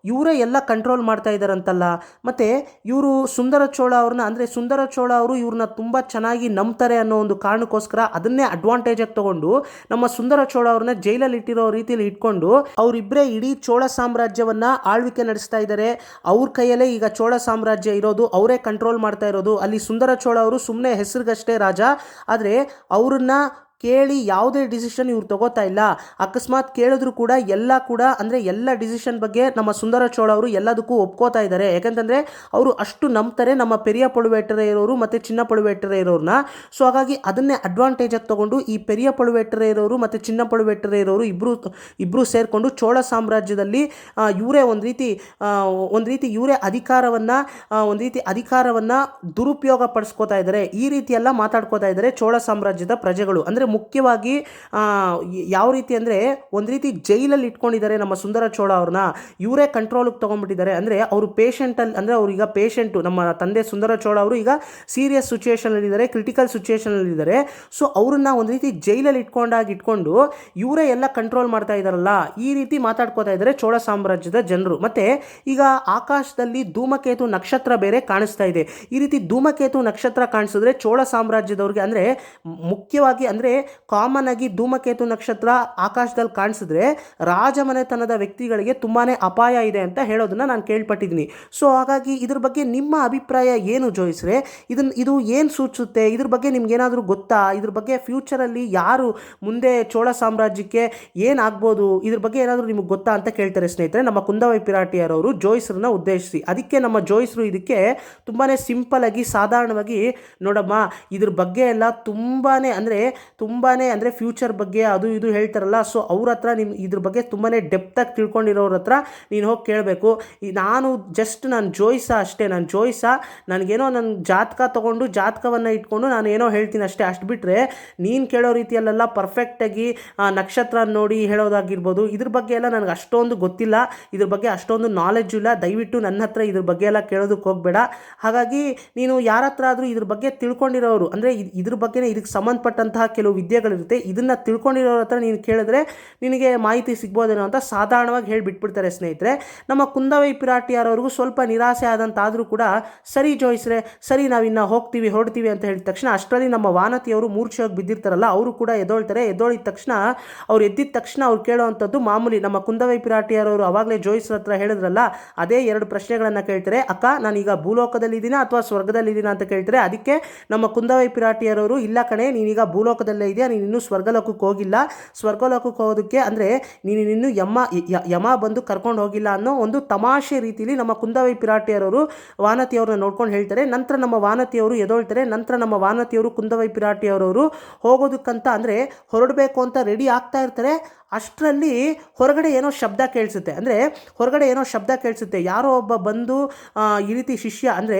ಇವರೇ ಎಲ್ಲ ಕಂಟ್ರೋಲ್ ಮಾಡ್ತಾ ಇದ್ದಾರಂತಲ್ಲ. ಮತ್ತು ಇವರು ಸುಂದರ ಚೋಳ ಅವ್ರನ್ನ, ಅಂದರೆ ಸುಂದರ ಚೋಳ ಅವರು ಇವ್ರನ್ನ ತುಂಬ ಚೆನ್ನಾಗಿ ನಂಬ್ತಾರೆ ಅನ್ನೋ ಒಂದು ಕಾರಣಕ್ಕೋಸ್ಕರ ಅದನ್ನೇ ಅಡ್ವಾಂಟೇಜಾಗಿ ತಗೊಂಡು ನಮ್ಮ ಸುಂದರ ಚೋಳ ಅವ್ರನ್ನ ಜೈಲಲ್ಲಿ ಇಟ್ಟಿರೋ ರೀತಿಯಲ್ಲಿ ಇಟ್ಕೊಂಡು ಅವರಿಬ್ಬರೇ ಇಡೀ ಚೋಳ ಸಾಮ್ರಾಜ್ಯವನ್ನು ಆಳ್ವಿಕೆ ನಡೆಸ್ತಾ ಇದ್ದಾರೆ. ಅವ್ರ ಕೈಯಲ್ಲೇ ಈಗ ಚೋಳ ಸಾಮ್ರಾಜ್ಯ ಇರೋದು, ಅವರೇ ಕಂಟ್ರೋಲ್ ಮಾಡ್ತಾ ಇರೋದು. ಅಲ್ಲಿ ಸುಂದರ ಚೋಳ ಅವರು ಸುಮ್ಮನೆ ಹೆಸರಿಗಷ್ಟೇ ರಾಜ, ಆದರೆ ಅವ್ರನ್ನ ಕೇಳಿ ಯಾವುದೇ ಡಿಸಿಷನ್ ಇವ್ರು ತಗೋತಾ ಇಲ್ಲ. ಅಕಸ್ಮಾತ್ ಕೇಳಿದ್ರು ಕೂಡ ಎಲ್ಲ ಡಿಸಿಷನ್ ಬಗ್ಗೆ ನಮ್ಮ ಸುಂದರ ಚೋಳ ಅವರು ಎಲ್ಲದಕ್ಕೂ ಒಪ್ಕೋತಾ ಇದ್ದಾರೆ. ಯಾಕಂತಂದರೆ ಅವರು ಅಷ್ಟು ನಂಬ್ತಾರೆ ನಮ್ಮ ಪೆರಿಯ ಪಳುವೇಟರೆಯರವರು ಮತ್ತು ಚಿನ್ನ ಪಳುವೇಟರೆಯರವ್ರನ್ನ. ಸೊ ಹಾಗಾಗಿ ಅದನ್ನೇ ಅಡ್ವಾಂಟೇಜಾಗಿ ತಗೊಂಡು ಈ ಪೆರಿಯ ಪಳುವೇಟರೆಯರವರು ಮತ್ತು ಚಿನ್ನ ಪಳುವೇಟರೆಯರವರು ಇಬ್ಬರು ಸೇರಿಕೊಂಡು ಚೋಳ ಸಾಮ್ರಾಜ್ಯದಲ್ಲಿ ಇವರೇ ಒಂದು ರೀತಿ ಇವರೇ ಅಧಿಕಾರವನ್ನು ದುರುಪಯೋಗ ಪಡಿಸ್ಕೋತಾ ಇದ್ದಾರೆ. ಈ ರೀತಿ ಎಲ್ಲ ಮಾತಾಡ್ಕೋತಾ ಇದ್ದಾರೆ ಚೋಳ ಸಾಮ್ರಾಜ್ಯದ ಪ್ರಜೆಗಳು. ಅಂದರೆ ಮುಖ್ಯವಾಗಿ ಯಾವ ರೀತಿ ಅಂದರೆ ಒಂದು ರೀತಿ ಜೈಲಲ್ಲಿ ಇಟ್ಕೊಂಡಿದ್ದಾರೆ ನಮ್ಮ ಸುಂದರ ಚೋಳ ಅವ್ರನ್ನ, ಇವರೇ ಕಂಟ್ರೋಲಿಗೆ ತೊಗೊಂಡ್ಬಿಟ್ಟಿದ್ದಾರೆ. ಅಂದರೆ ಅವರು ಅವ್ರೀಗ ಪೇಷೆಂಟು, ನಮ್ಮ ತಂದೆ ಸುಂದರ ಚೋಳ ಅವರು ಈಗ ಸೀರಿಯಸ್ ಸಿಚುಯೇಷನಲ್ಲಿದ್ದಾರೆ, ಕ್ರಿಟಿಕಲ್ ಸಿಚುಯೇಷನಲ್ಲಿದ್ದಾರೆ. ಸೊ ಅವ್ರನ್ನ ಒಂದು ರೀತಿ ಜೈಲಲ್ಲಿ ಇಟ್ಕೊಂಡು ಇವರೇ ಎಲ್ಲ ಕಂಟ್ರೋಲ್ ಮಾಡ್ತಾ ಇದ್ದಾರಲ್ಲ, ಈ ರೀತಿ ಮಾತಾಡ್ಕೋತಾ ಇದ್ದಾರೆ ಚೋಳ ಸಾಮ್ರಾಜ್ಯದ ಜನರು. ಮತ್ತು ಈಗ ಆಕಾಶದಲ್ಲಿ ಧೂಮಕೇತು ನಕ್ಷತ್ರ ಬೇರೆ ಕಾಣಿಸ್ತಾ ಇದೆ. ಈ ರೀತಿ ಧೂಮಕೇತು ನಕ್ಷತ್ರ ಕಾಣಿಸಿದ್ರೆ ಚೋಳ ಸಾಮ್ರಾಜ್ಯದವ್ರಿಗೆ, ಅಂದರೆ ಮುಖ್ಯವಾಗಿ, ಅಂದರೆ ಕಾಮನ್ ಆಗಿ ಧೂಮಕೇತು ನಕ್ಷತ್ರ ಆಕಾಶದಲ್ಲಿ ಕಾಣಿಸಿದ್ರೆ ರಾಜಮನೆತನದ ವ್ಯಕ್ತಿಗಳಿಗೆ ತುಂಬಾ ಅಪಾಯ ಇದೆ ಅಂತ ಹೇಳೋದನ್ನ ನಾನು ಕೇಳ್ಪಟ್ಟಿದ್ದೀನಿ. ಸೊ ಹಾಗಾಗಿ ಇದ್ರ ಬಗ್ಗೆ ನಿಮ್ಮ ಅಭಿಪ್ರಾಯ ಏನು ಜೋಯಿಸ್ರೆ? ಇದು ಏನು ಸೂಚಿಸುತ್ತೆ? ಇದ್ರ ಬಗ್ಗೆ ನಿಮ್ಗೇನಾದರೂ ಗೊತ್ತಾ? ಇದ್ರ ಬಗ್ಗೆ ಫ್ಯೂಚರಲ್ಲಿ ಯಾರು ಮುಂದೆ ಚೋಳ ಸಾಮ್ರಾಜ್ಯಕ್ಕೆ ಏನಾಗ್ಬೋದು, ಇದ್ರ ಬಗ್ಗೆ ಏನಾದರೂ ನಿಮಗೆ ಗೊತ್ತಾ ಅಂತ ಕೇಳ್ತಾರೆ ಸ್ನೇಹಿತರೆ ನಮ್ಮ ಕುಂದವೈ ಪಿರಾಟಿಯರವರು ಜೋಯಿಸ್ರನ್ನ ಉದ್ದೇಶಿಸಿ. ಅದಕ್ಕೆ ನಮ್ಮ ಜೋಯಿಸರು ಇದಕ್ಕೆ ತುಂಬಾ ಸಿಂಪಲ್ ಆಗಿ, ಸಾಧಾರಣವಾಗಿ, ನೋಡಮ್ಮ, ಇದ್ರ ಬಗ್ಗೆ ಎಲ್ಲ ತುಂಬಾನೇ ಫ್ಯೂಚರ್ ಬಗ್ಗೆ ಅದು ಇದು ಹೇಳ್ತಾರಲ್ಲ, ಸೊ ಅವ್ರ ಹತ್ರ ಇದ್ರ ಬಗ್ಗೆ ತುಂಬಾ ಡೆಪ್ತಾಗಿ ತಿಳ್ಕೊಂಡಿರೋರ ಹತ್ರ ನೀನು ಹೋಗಿ ಕೇಳಬೇಕು. ನಾನು ಜೋಯಿಸ ಅಷ್ಟೇ, ನನಗೇನೋ ನನ್ನ ಜಾತಕ ತೊಗೊಂಡು ಜಾತಕವನ್ನು ಇಟ್ಕೊಂಡು ನಾನು ಏನೋ ಹೇಳ್ತೀನಿ ಅಷ್ಟೇ. ಅಷ್ಟು ಬಿಟ್ಟರೆ ನೀನು ಕೇಳೋ ರೀತಿಯಲ್ಲೆಲ್ಲ ಪರ್ಫೆಕ್ಟಾಗಿ ನಕ್ಷತ್ರ ನೋಡಿ ಹೇಳೋದಾಗಿರ್ಬೋದು, ಇದ್ರ ಬಗ್ಗೆ ಎಲ್ಲ ನನಗೆ ಅಷ್ಟೊಂದು ಗೊತ್ತಿಲ್ಲ, ಇದ್ರ ಬಗ್ಗೆ ಅಷ್ಟೊಂದು ನಾಲೆಡ್ಜು ಇಲ್ಲ. ದಯವಿಟ್ಟು ನನ್ನ ಹತ್ರ ಇದ್ರ ಬಗ್ಗೆ ಎಲ್ಲ ಕೇಳೋದಕ್ಕೆ ಹೋಗಬೇಡ. ಹಾಗಾಗಿ ನೀನು ಯಾರ ಹತ್ರ ಆದರೂ ಇದ್ರ ಬಗ್ಗೆ ತಿಳ್ಕೊಂಡಿರೋರು, ಅಂದರೆ ಇದ್ರ ಬಗ್ಗೆ ಇದಕ್ಕೆ ಸಂಬಂಧಪಟ್ಟಂತಹ ಕೆಲವು ವಿದ್ಯೆಗಳಿರುತ್ತೆ, ಇದನ್ನು ತಿಳ್ಕೊಂಡಿರೋರ ಹತ್ರ ನೀನು ಕೇಳಿದ್ರೆ ನಿನಗೆ ಮಾಹಿತಿ ಸಿಗ್ಬೋದೇನೋ ಅಂತ ಸಾಧಾರಣವಾಗಿ ಹೇಳಿಬಿಟ್ಬಿಡ್ತಾರೆ ಸ್ನೇಹಿತರೆ. ನಮ್ಮ ಕುಂದವೈ ಪಿರಾಟಿಯರವ್ರಿಗೂ ಸ್ವಲ್ಪ ನಿರಾಸೆ ಆದಂತಾದರೂ ಕೂಡ, ಸರಿ ಜೋಯಿಸ್ರೆ, ಸರಿ ನಾವಿನ್ನು ಹೊರಡ್ತೀವಿ ಅಂತ ಹೇಳಿದ ತಕ್ಷಣ ಅಷ್ಟರಲ್ಲಿ ನಮ್ಮ ವಾನತಿಯವರು ಮೂರ್ಛೆಯಾಗಿ ಬಿದ್ದಿರ್ತಾರಲ್ಲ, ಅವರು ಕೂಡ ಎದ್ದೊಳ್ತಾರೆ. ಎದ್ದೊಳಿದ ತಕ್ಷಣ ಎದ್ದಿದ ತಕ್ಷಣ ಅವ್ರು ಕೇಳೋವಂಥದ್ದು ಮಾಮೂಲಿ, ನಮ್ಮ ಕುಂದವೈ ಪಿರಾಟಿಯರವರು ಅವಾಗಲೇ ಜೋಯಿಸ್ರ ಹತ್ರ ಹೇಳಿದ್ರಲ್ಲ, ಅದೇ ಎರಡು ಪ್ರಶ್ನೆಗಳನ್ನು ಕೇಳ್ತಾರೆ. ಅಕ್ಕ, ನಾನೀಗ ಭೂಲೋಕದಲ್ಲಿದ್ದೀನಾ ಅಥವಾ ಸ್ವರ್ಗದಲ್ಲಿದ್ದೀನಾ ಅಂತ ಕೇಳ್ತಾರೆ. ಅದಕ್ಕೆ ನಮ್ಮ ಕುಂದವೈ ಪಿರಾಟಿಯರವರು, ಇಲ್ಲ ಕಣೆ, ನೀನೀಗ ಭೂಲೋಕದಲ್ಲೇ ಇದೆಯಾ, ನೀನು ಇನ್ನೂ ಸ್ವರ್ಗಲೋಕಕ್ಕೆ ಹೋಗಿಲ್ಲ, ಸ್ವರ್ಗಲೋಕಕ್ಕೆ ಹೋಗೋದಕ್ಕೆ ಅಂದರೆ ನೀನು ಇನ್ನೂ ಯಮ ಬಂದು ಕರ್ಕೊಂಡು ಹೋಗಿಲ್ಲ ಅನ್ನೋ ಒಂದು ತಮಾಷೆ ರೀತಿಯಲ್ಲಿ ನಮ್ಮ ಕುಂದವೈ ಪಿರಾಟಿಯರವರು ವಾನತಿಯವ್ರನ್ನ ನೋಡ್ಕೊಂಡು ಹೇಳ್ತಾರೆ. ನಂತರ ನಮ್ಮ ವಾನತಿಯವರು ಎದೊಳ್ತಾರೆ. ನಂತರ ನಮ್ಮ ವಾನತಿಯವರು ಕುಂದವೈ ಪಿರಾಟಿಯವರವರು ಹೋಗೋದಕ್ಕಂತ ಅಂದರೆ ಹೊರಡಬೇಕು ಅಂತ ರೆಡಿ ಆಗ್ತಾ ಇರ್ತಾರೆ. ಅಷ್ಟರಲ್ಲಿ ಹೊರಗಡೆ ಏನೋ ಶಬ್ದ ಕೇಳಿಸುತ್ತೆ. ಹೊರಗಡೆ ಏನೋ ಶಬ್ದ ಕೇಳಿಸುತ್ತೆ. ಯಾರೋ ಒಬ್ಬ ಬಂದು ಈ ರೀತಿ ಶಿಷ್ಯ ಅಂದರೆ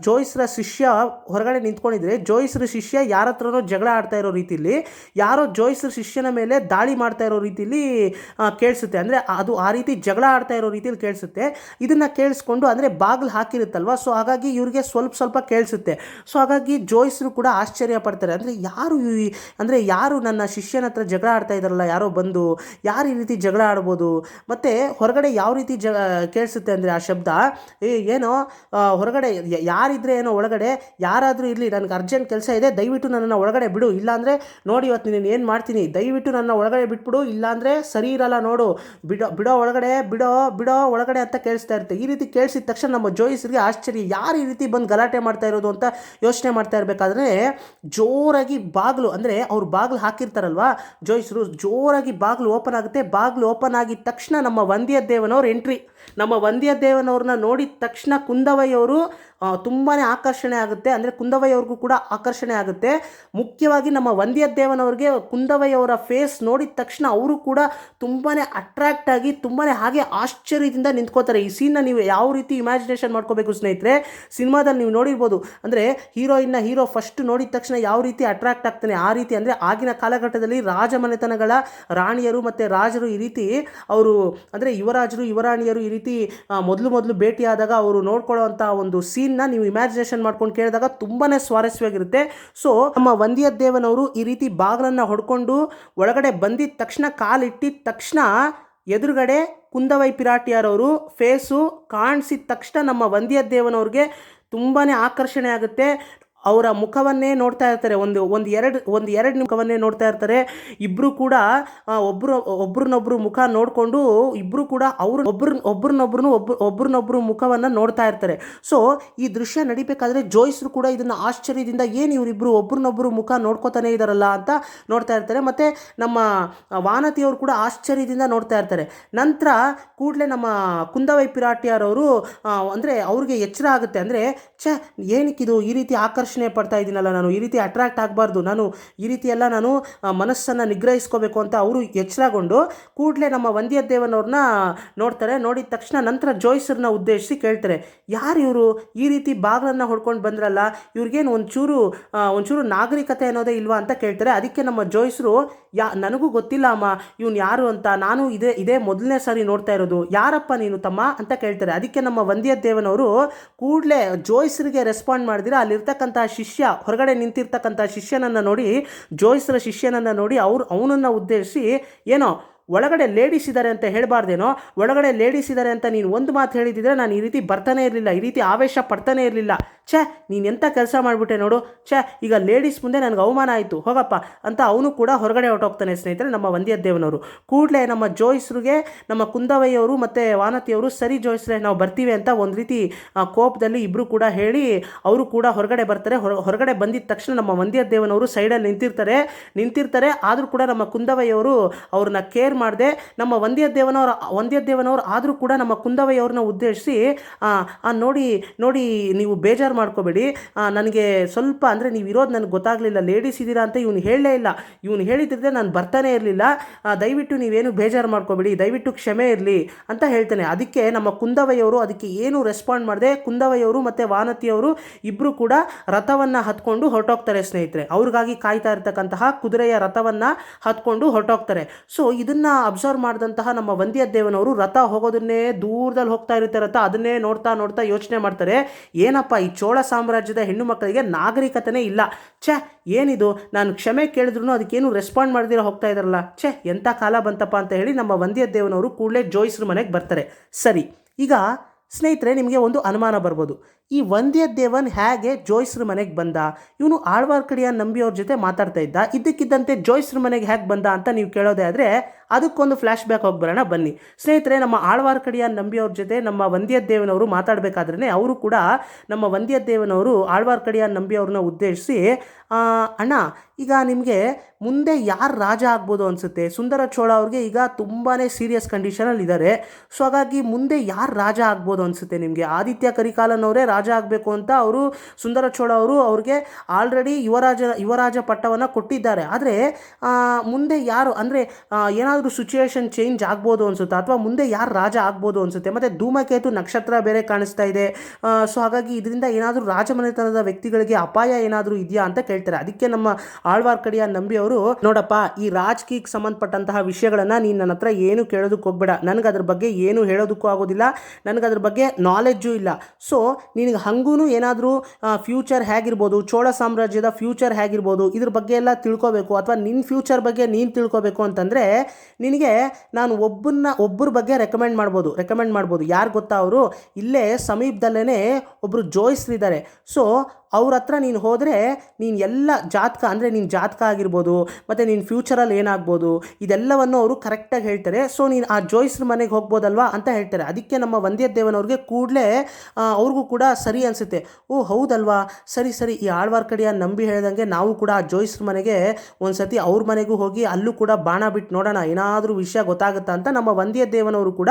ಜೋಯಿಸ್ರ ಶಿಷ್ಯ ಹೊರಗಡೆ ನಿಂತ್ಕೊಂಡಿದ್ರೆ, ಜೋಯಿಸ್ರ ಶಿಷ್ಯ ಯಾರ ಹತ್ರನೋ ಜಗಳ ಆಡ್ತಾ ಇರೋ ರೀತಿಯಲ್ಲಿ, ಯಾರೋ ಜೋಯಿಸ್ರ ಶಿಷ್ಯನ ಮೇಲೆ ದಾಳಿ ಮಾಡ್ತಾ ಇರೋ ರೀತಿಯಲ್ಲಿ ಕೇಳಿಸುತ್ತೆ. ಅಂದರೆ ಅದು ಆ ರೀತಿ ಜಗಳ ಆಡ್ತಾ ಇರೋ ರೀತಿಯಲ್ಲಿ ಕೇಳಿಸುತ್ತೆ. ಇದನ್ನು ಕೇಳಿಸ್ಕೊಂಡು ಅಂದರೆ ಬಾಗಿಲು ಹಾಕಿರುತ್ತಲ್ವ, ಸೊ ಹಾಗಾಗಿ ಇವ್ರಿಗೆ ಸ್ವಲ್ಪ ಕೇಳಿಸುತ್ತೆ. ಸೊ ಹಾಗಾಗಿ ಜೋಯಿಸ್ರು ಕೂಡ ಆಶ್ಚರ್ಯ ಪಡ್ತಾರೆ. ಅಂದರೆ ಯಾರು ನನ್ನ ಶಿಷ್ಯನ ಹತ್ರ ಜಗಳ ಆಡ್ತಾ ಇದ್ದಾರಲ್ಲ, ಯಾರೋ ಬಂದು ಯಾರು ಈ ರೀತಿ ಜಗಳ ಆಡ್ಬೋದು. ಮತ್ತು ಹೊರಗಡೆ ಯಾವ ರೀತಿ ಕೇಳಿಸುತ್ತೆ ಅಂದರೆ ಆ ಶಬ್ದ, ಏನೋ ಹೊರಗಡೆ ಯಾರಿದ್ರೆ ಏನೋ ಒಳಗಡೆ ಯಾರಾದರೂ ಇರಲಿ, ನನಗೆ ಅರ್ಜೆಂಟ್ ಕೆಲಸ ಇದೆ, ದಯವಿಟ್ಟು ನನ್ನನ್ನು ಒಳಗಡೆ ಬಿಡು, ಇಲ್ಲಾಂದರೆ ನೋಡಿ ಇವತ್ತು ನೀನು ಏನು ಮಾಡ್ತೀನಿ, ದಯವಿಟ್ಟು ನನ್ನ ಒಳಗಡೆ ಬಿಟ್ಬಿಡು, ಇಲ್ಲಾಂದರೆ ಸರಿ ಇರಲ್ಲ ನೋಡು, ಬಿಡೋ ಒಳಗಡೆ ಬಿಡೋ ಒಳಗಡೆ ಅಂತ ಕೇಳಿಸ್ತಾ ಇರುತ್ತೆ. ಈ ರೀತಿ ಕೇಳಿಸಿದ ತಕ್ಷಣ ನಮ್ಮ ಜೋಯಿಸ್ರಿಗೆ ಆಶ್ಚರ್ಯ, ಯಾರು ಈ ರೀತಿ ಬಂದು ಗಲಾಟೆ ಮಾಡ್ತಾ ಇರೋದು ಅಂತ ಯೋಚನೆ ಮಾಡ್ತಾ ಇರಬೇಕಾದ್ರೆ ಜೋರಾಗಿ ಬಾಗಿಲು ಅಂದರೆ ಅವ್ರು ಬಾಗಿಲು ಹಾಕಿರ್ತಾರಲ್ವ ಜೋಯಿಸ್ರು, ಜೋರಾಗಿ ಬಾಗಿಲು ಓಪನ್ ಆಗುತ್ತೆ. ಬಾಗಿಲು ಓಪನ್ ಆಗಿದ ತಕ್ಷಣ ನಮ್ಮ ವಂದ್ಯದೇವನವ್ರು ಎಂಟ್ರಿ. ನಮ್ಮ ವಂದ್ಯದೇವನವ್ರನ್ನ ನೋಡಿದ ತಕ್ಷಣ ಕುಂದವೈಯವರು ತುಂಬಾ ಆಕರ್ಷಣೆ ಆಗುತ್ತೆ. ಅಂದರೆ ಕುಂದವೈಯವ್ರಿಗೂ ಕೂಡ ಆಕರ್ಷಣೆ ಆಗುತ್ತೆ. ಮುಖ್ಯವಾಗಿ ನಮ್ಮ ವಂದ್ಯದೇವನವ್ರಿಗೆ ಕುಂದವೈಯವರ ಫೇಸ್ ನೋಡಿದ ತಕ್ಷಣ ಅವರು ಕೂಡ ತುಂಬಾ ಅಟ್ರಾಕ್ಟ್ ಆಗಿ ತುಂಬಾ ಹಾಗೆ ಆಶ್ಚರ್ಯದಿಂದ ನಿಂತ್ಕೋತಾರೆ. ಈ ಸೀನ್ನ ನೀವು ಯಾವ ರೀತಿ ಇಮ್ಯಾಜಿನೇಷನ್ ಮಾಡ್ಕೋಬೇಕು ಸ್ನೇಹಿತರೆ, ಸಿನಿಮಾದಲ್ಲಿ ನೀವು ನೋಡಿರ್ಬೋದು. ಅಂದರೆ ಹೀರೋ ಫಸ್ಟ್ ನೋಡಿದ ತಕ್ಷಣ ಯಾವ ರೀತಿ ಅಟ್ರಾಕ್ಟ್ ಆಗ್ತಾನೆ ಆ ರೀತಿ. ಅಂದರೆ ಆಗಿನ ಕಾಲಘಟ್ಟದಲ್ಲಿ ರಾಜಮನೆತನಗಳ ರಾಣಿಯರು ಮತ್ತು ರಾಜರು ಈ ರೀತಿ ಅವರು ಅಂದರೆ ಯುವರಾಜರು ಯುವರಾಣಿಯರು ಈ ರೀತಿ ಮೊದಲು ಭೇಟಿಯಾದಾಗ ಅವರು ನೋಡ್ಕೊಳ್ಳೋವಂಥ ಒಂದು ಸೀನ್ನ ನೀವು ಇಮ್ಯಾಜಿನೇಷನ್ ಮಾಡ್ಕೊಂಡು ಕೇಳಿದಾಗ ತುಂಬಾ ಸ್ವಾರಸ್ಯವಾಗಿರುತ್ತೆ. ಸೊ ನಮ್ಮ ವಂದ್ಯದೇವನವರು ಈ ರೀತಿ ಬಾಗಿಲನ್ನು ಹೊಡ್ಕೊಂಡು ಒಳಗಡೆ ಬಂದಿದ್ದ ತಕ್ಷಣ ಕಾಲಿಟ್ಟಿದ ತಕ್ಷಣ ಎದುರುಗಡೆ ಕುಂದವೈ ಪಿರಾಟಿಯರವರು ಫೇಸು ಕಾಣಿಸಿದ ತಕ್ಷಣ ನಮ್ಮ ವಂದ್ಯದೇವನವ್ರಿಗೆ ತುಂಬಾ ಆಕರ್ಷಣೆ ಆಗುತ್ತೆ. ಅವರ ಮುಖವನ್ನೇ ನೋಡ್ತಾ ಇರ್ತಾರೆ. ಒಂದು ಎರಡು ಮುಖವನ್ನೇ ನೋಡ್ತಾ ಇರ್ತಾರೆ. ಇಬ್ಬರು ಕೂಡ ಒಬ್ರನ್ನೊಬ್ರು ಮುಖ ನೋಡಿಕೊಂಡು ಇಬ್ಬರು ಕೂಡ ಒಬ್ರನ್ನೊಬ್ರು ಮುಖವನ್ನು ನೋಡ್ತಾ ಇರ್ತಾರೆ. ಸೊ ಈ ದೃಶ್ಯ ನಡಿಬೇಕಾದ್ರೆ ಜೋಯಿಸ್ರು ಕೂಡ ಇದನ್ನು ಆಶ್ಚರ್ಯದಿಂದ ಏನು ಇವರಿಬ್ಬರು ಒಬ್ರನ್ನೊಬ್ರು ಮುಖ ನೋಡ್ಕೋತಾನೆ ಇದ್ದಾರಲ್ಲ ಅಂತ ನೋಡ್ತಾ ಇರ್ತಾರೆ. ಮತ್ತು ನಮ್ಮ ವಾನತಿಯವರು ಕೂಡ ಆಶ್ಚರ್ಯದಿಂದ ನೋಡ್ತಾ ಇರ್ತಾರೆ. ನಂತರ ಕೂಡಲೇ ನಮ್ಮ ಕುಂದವೈ ಪಿರಾಟಿಯರವರು ಅಂದರೆ ಅವ್ರಿಗೆ ಎಚ್ಚರ ಆಗುತ್ತೆ. ಅಂದರೆ ಏನಕ್ಕಿದು ಈ ರೀತಿ ಆಕರ್ಷಣೆ ಪಡ್ತಾ ಇದ್ದೀನಲ್ಲ, ನಾನು ಈ ರೀತಿ ಅಟ್ರಾಕ್ಟ್ ಆಗಬಾರ್ದು, ನಾನು ಈ ರೀತಿ ಎಲ್ಲ ನಾನು ಮನಸ್ಸನ್ನು ನಿಗ್ರಹಿಸ್ಕೋಬೇಕು ಅಂತ ಅವರು ಎಚ್ಚರಗೊಂಡು ಕೂಡಲೇ ನಮ್ಮ ವಂದ್ಯದೇವನವ್ರನ್ನ ನೋಡ್ತಾರೆ. ನೋಡಿದ ತಕ್ಷಣ ನಂತರ ಜೋಯಿಸ್ರನ್ನ ಉದ್ದೇಶಿಸಿ ಕೇಳ್ತಾರೆ, ಯಾರು ಇವರು ಈ ರೀತಿ ಬಾಗಿಲನ್ನು ಹೊಡ್ಕೊಂಡು ಬಂದ್ರಲ್ಲ, ಇವ್ರಿಗೇನು ಒಂಚೂರು ನಾಗರಿಕತೆ ಅನ್ನೋದೇ ಇಲ್ವಾ ಅಂತ ಕೇಳ್ತಾರೆ. ಅದಕ್ಕೆ ನಮ್ಮ ಜೋಯಿಸ್ರು, ನನಗೂ ಗೊತ್ತಿಲ್ಲ ಅಮ್ಮ ಇವನು ಯಾರು ಅಂತ, ನಾನು ಇದೇ ಮೊದಲನೇ ಸಾರಿ ನೋಡ್ತಾ ಇರೋದು, ಯಾರಪ್ಪ ನೀನು ತಮ್ಮ ಅಂತ ಕೇಳ್ತಾರೆ. ಅದಕ್ಕೆ ನಮ್ಮ ವಂದ್ಯದೇವನವರು ಕೂಡಲೇ ಜೋಯಿಸ್ರಿಗೆ ರೆಸ್ಪಾಂಡ್ ಮಾಡಿದಿರ ಅಲ್ಲಿರ್ತಕ್ಕಂಥ ಶಿಷ್ಯ ಹೊರಗಡೆ ನಿಂತಿರ್ತಕ್ಕಂಥ ಶಿಷ್ಯನನ್ನು ನೋಡಿ, ಜೋಯಿಸ್ರ ಶಿಷ್ಯನನ್ನು ನೋಡಿ ಅವನನ್ನು ಉದ್ದೇಶಿಸಿ, ಏನೋ ಒಳಗಡೆ ಲೇಡೀಸ್ ಇದ್ದಾರೆ ಅಂತ ಹೇಳಬಾರ್ದೇನೋ, ಒಳಗಡೆ ಲೇಡೀಸ್ ಇದ್ದಾರೆ ಅಂತ ನೀನು ಒಂದು ಮಾತು ಹೇಳಿದಿದ್ರೆ ನಾನು ಈ ರೀತಿ ಬರ್ತಾನೆ ಇರಲಿಲ್ಲ, ಈ ರೀತಿ ಆವೇಶ ಪಡ್ತಾನೆ ಇರಲಿಲ್ಲ. ನೀನು ಎಂಥ ಕೆಲಸ ಮಾಡಿಬಿಟ್ಟೆ ನೋಡು, ಈಗ ಲೇಡೀಸ್ ಮುಂದೆ ನನಗೆ ಅವಮಾನ ಆಯಿತು, ಹೋಗಪ್ಪ ಅಂತ ಅವನು ಕೂಡ ಹೊರಗಡೆ ಹೊರಟೋಗ್ತಾನೆ ಸ್ನೇಹಿತರೆ ನಮ್ಮ ವಂದ್ಯದೇವನವರು. ಕೂಡಲೇ ನಮ್ಮ ಜೋಯಿಸ್ರಿಗೆ ನಮ್ಮ ಕುಂದವೈಯವರು ಮತ್ತು ವಾನತಿಯವರು, ಸರಿ ಜೋಯಿಸ್ರೆ ನಾವು ಬರ್ತೀವಿ ಅಂತ ಒಂದು ರೀತಿ ಕೋಪದಲ್ಲಿ ಇಬ್ಬರು ಕೂಡ ಹೇಳಿ ಅವರು ಕೂಡ ಹೊರಗಡೆ ಬರ್ತಾರೆ. ಹೊರಗಡೆ ಬಂದಿದ್ದ ತಕ್ಷಣ ನಮ್ಮ ವಂದ್ಯದೇವನವರು ಸೈಡಲ್ಲಿ ನಿಂತಿರ್ತಾರೆ. ಆದರೂ ಕೂಡ ನಮ್ಮ ಕುಂದವೈಯವರು ಅವ್ರನ್ನ ಕೇರ್ ಮಾಡದೆ ನಮ್ಮ ವಂದ್ಯದೇವನವರು ಆದರೂ ಕೂಡ ನಮ್ಮ ಕುಂದವೈಯವ್ರನ್ನ ಉದ್ದೇಶಿಸಿ, ನೋಡಿ ನೀವು ಬೇಜಾರು ಮಾಡ್ಕೋಬೇಡಿ, ನನಗೆ ಸ್ವಲ್ಪ ಅಂದರೆ ನೀವು ಇರೋದು ನನಗೆ ಗೊತ್ತಾಗಲಿಲ್ಲ, ಲೇಡೀಸ್ ಇದ್ದೀರಾ ಅಂತ ಇವನು ಹೇಳಲೇ ಇಲ್ಲ, ಇವನು ಹೇಳಿದ್ರೆ ನಾನು ಬರ್ತಾನೆ ಇರಲಿಲ್ಲ, ದಯವಿಟ್ಟು ನೀವೇನು ಬೇಜಾರು ಮಾಡ್ಕೋಬೇಡಿ, ದಯವಿಟ್ಟು ಕ್ಷಮೆ ಇರಲಿ ಅಂತ ಹೇಳ್ತಾನೆ. ಅದಕ್ಕೆ ನಮ್ಮ ಕುಂದವೈಯವರು ಅದಕ್ಕೆ ಏನು ರೆಸ್ಪಾಂಡ್ ಮಾಡದೆ ಕುಂದವೈಯವರು ಮತ್ತು ವಾನತಿಯವರು ಇಬ್ಬರು ಕೂಡ ರಥವನ್ನು ಹತ್ಕೊಂಡು ಹೊರಟೋಗ್ತಾರೆ ಸ್ನೇಹಿತರೆ. ಅವ್ರಿಗಾಗಿ ಕಾಯ್ತಾ ಇರ್ತಕ್ಕಂತಹ ಕುದುರೆಯ ರಥವನ್ನು ಹತ್ಕೊಂಡು ಹೊರಟೋಗ್ತಾರೆ. ಸೊ ಇದನ್ನು ಅಬ್ಸರ್ವ್ ಮಾಡಿದಂತಹ ನಮ್ಮ ವಂದ್ಯದೇವನವರು ರಥ ಹೋಗೋದನ್ನೇ ದೂರದಲ್ಲಿ ಹೋಗ್ತಾ ಇರುತ್ತೆ, ರಥ ಅದನ್ನೇ ನೋಡ್ತಾ ಯೋಚನೆ ಮಾಡ್ತಾರೆ, ಏನಪ್ಪ ಈ ಚೋಳ ಸಾಮ್ರಾಜ್ಯದ ಹೆಣ್ಣು ಮಕ್ಕಳಿಗೆ ನಾಗರಿಕತೆನೇ ಇಲ್ಲ, ಏನಿದು, ನಾನು ಕ್ಷಮೆ ಕೇಳಿದ್ರು ಅದಕ್ಕೇನು ರೆಸ್ಪಾಂಡ್ ಮಾಡಿದಿರ ಹೋಗ್ತಾ ಇದ್ದಾರಲ್ಲ, ಎಂಥ ಕಾಲ ಬಂತಪ್ಪ ಅಂತ ಹೇಳಿ ನಮ್ಮ ವಂದ್ಯದೇವನವರು ಕೂಡಲೇ ಜೋಯಿಸ್ರ ಮನೆಗೆ ಬರ್ತಾರೆ. ಸರಿ, ಈಗ ಸ್ನೇಹಿತರೆ ನಿಮಗೆ ಒಂದು ಅನುಮಾನ ಬರ್ಬೋದು, ಈ ವಂದ್ಯದೇವನ್ ಹೇಗೆ ಜೋಯಿಸ್ರ ಮನೆಗೆ ಬಂದ, ಇವನು ಆಳ್ವಾರ್ಕಡಿಯ ನಂಬಿಯವ್ರ ಜೊತೆ ಮಾತಾಡ್ತಾ ಇದ್ದ, ಇದ್ದಕ್ಕಿದ್ದಂತೆ ಜೋಯಿಸ್ರ ಮನೆಗೆ ಹೇಗೆ ಬಂದ ಅಂತ ನೀವು ಕೇಳೋದೇ ಆದರೆ ಅದಕ್ಕೊಂದು ಫ್ಲ್ಯಾಶ್ ಬ್ಯಾಕ್ ಹೋಗಿ ಬರೋಣ ಬನ್ನಿ ಸ್ನೇಹಿತರೆ. ನಮ್ಮ ಆಳ್ವಾರ್ಕಡಿಯ ನಂಬಿಯವ್ರ ಜೊತೆ ನಮ್ಮ ವಂದ್ಯದೇವನವರು ಮಾತಾಡಬೇಕಾದ್ರೆ ಅವರು ಕೂಡ ನಮ್ಮ ವಂದ್ಯದೇವನವರು ಆಳ್ವಾರ್ಕಡಿಯ ನಂಬಿಯವ್ರನ್ನ ಉದ್ದೇಶಿಸಿ, ಅಣ್ಣ ಈಗ ನಿಮಗೆ ಮುಂದೆ ಯಾರು ರಾಜ ಆಗ್ಬೋದು ಅನಿಸುತ್ತೆ, ಸುಂದರ ಚೋಳ ಅವ್ರಿಗೆ ಈಗ ತುಂಬಾ ಸೀರಿಯಸ್ ಕಂಡೀಷನಲ್ಲಿ ಇದ್ದಾರೆ. ಸೊ ಹಾಗಾಗಿ ಮುಂದೆ ಯಾರು ರಾಜ ಆಗ್ಬೋದು ಅನಿಸುತ್ತೆ ನಿಮಗೆ? ಆದಿತ್ಯ ಕರಿಕಾಲನವರೇ ರಾಜ ಆಗಬೇಕು ಅಂತ ಅವರು ಸುಂದರ ಚೋಳ ಅವರು ಅವ್ರಿಗೆ ಆಲ್ರೆಡಿ ಯುವರಾಜ ಪಟ್ಟವನ್ನು ಕೊಟ್ಟಿದ್ದಾರೆ. ಆದರೆ ಮುಂದೆ ಯಾರು ಅಂದರೆ ಏನಾದರೂ ಸಿಚುವೇಶನ್ ಚೇಂಜ್ ಆಗ್ಬೋದು ಅನಿಸುತ್ತಾ, ಅಥವಾ ಮುಂದೆ ಯಾರು ರಾಜ ಆಗ್ಬೋದು ಅನಿಸುತ್ತೆ? ಮತ್ತು ಧೂಮಕೇತು ನಕ್ಷತ್ರ ಬೇರೆ ಕಾಣಿಸ್ತಾ ಇದೆ. ಸೊ ಹಾಗಾಗಿ ಇದರಿಂದ ಏನಾದರೂ ರಾಜಮನೆತನದ ವ್ಯಕ್ತಿಗಳಿಗೆ ಅಪಾಯ ಏನಾದರೂ ಇದೆಯಾ ಅಂತ ಕೇಳ್ತಾರೆ. ಅದಕ್ಕೆ ನಮ್ಮ ಆಳ್ವಾರ್ಕಡಿಯ ನಂಬಿಯವರು, ನೋಡಪ್ಪ ಈ ರಾಜಕೀಯಕ್ಕೆ ಸಂಬಂಧಪಟ್ಟಂತಹ ವಿಷಯಗಳನ್ನು ನೀನು ನನ್ನ ಹತ್ರ ಏನು ಕೇಳೋದಕ್ಕೆ ಹೋಗ್ಬೇಡ, ನನಗೆ ಅದ್ರ ಬಗ್ಗೆ ಏನು ಹೇಳೋದಕ್ಕೂ ಆಗೋದಿಲ್ಲ, ನನಗೆ ಅದ್ರ ಬಗ್ಗೆ ನಾಲೆಡ್ಜು ಇಲ್ಲ. ಸೊ ನಿನಗೆ ಹಂಗೂ ಏನಾದರೂ ಫ್ಯೂಚರ್ ಹೇಗಿರ್ಬೋದು, ಚೋಳ ಸಾಮ್ರಾಜ್ಯದ ಫ್ಯೂಚರ್ ಹೇಗಿರ್ಬೋದು ಇದ್ರ ಬಗ್ಗೆ ಎಲ್ಲ ತಿಳ್ಕೋಬೇಕು, ಅಥವಾ ನಿನ್ನ ಫ್ಯೂಚರ್ ಬಗ್ಗೆ ನೀನು ತಿಳ್ಕೋಬೇಕು ಅಂತಂದರೆ ನಿನಗೆ ನಾನು ಒಬ್ಬರ ಬಗ್ಗೆ ರೆಕಮೆಂಡ್ ಮಾಡ್ಬೋದು. ಯಾರು ಗೊತ್ತಾ? ಅವರು ಇಲ್ಲೇ ಸಮೀಪದಲ್ಲೇ ಒಬ್ಬರು ಜೋಯಿಸ್ರಿದ್ದಾರೆ. ಸೊ ಅವ್ರ ಹತ್ರ ನೀನು ಹೋದರೆ ನೀನು ಎಲ್ಲ ಜಾತಕ, ಅಂದರೆ ನಿನ್ನ ಜಾತಕ ಆಗಿರ್ಬೋದು ಮತ್ತು ನಿನ್ನ ಫ್ಯೂಚರಲ್ಲಿ ಏನಾಗ್ಬೋದು ಇದೆಲ್ಲವನ್ನು ಅವರು ಕರೆಕ್ಟಾಗಿ ಹೇಳ್ತಾರೆ. ಸೊ ನೀನು ಆ ಜೋಯಿಸ್ರ ಮನೆಗೆ ಹೋಗ್ಬೋದಲ್ವಾ ಅಂತ ಹೇಳ್ತಾರೆ. ಅದಕ್ಕೆ ನಮ್ಮ ವಂದ್ಯದೇವನವ್ರಿಗೆ ಕೂಡಲೇ ಅವ್ರಿಗೂ ಕೂಡ ಸರಿ ಅನಿಸುತ್ತೆ. ಓ ಹೌದಲ್ವಾ, ಸರಿ ಈ ಆಳ್ವಾರ್ಕಡಿಯ ನಂಬಿ ಹೇಳ್ದಂಗೆ ನಾವು ಕೂಡ ಆ ಜೋಯಿಸ್ರ ಮನೆಗೆ ಒಂದು ಸತಿ ಅವ್ರ ಮನೆಗೂ ಹೋಗಿ ಅಲ್ಲೂ ಕೂಡ ಬಾಣ ಬಿಟ್ಟು ನೋಡೋಣ, ಏನಾದರೂ ವಿಷಯ ಗೊತ್ತಾಗುತ್ತಾ ಅಂತ ನಮ್ಮ ವಂದ್ಯದೇವನವರು ಕೂಡ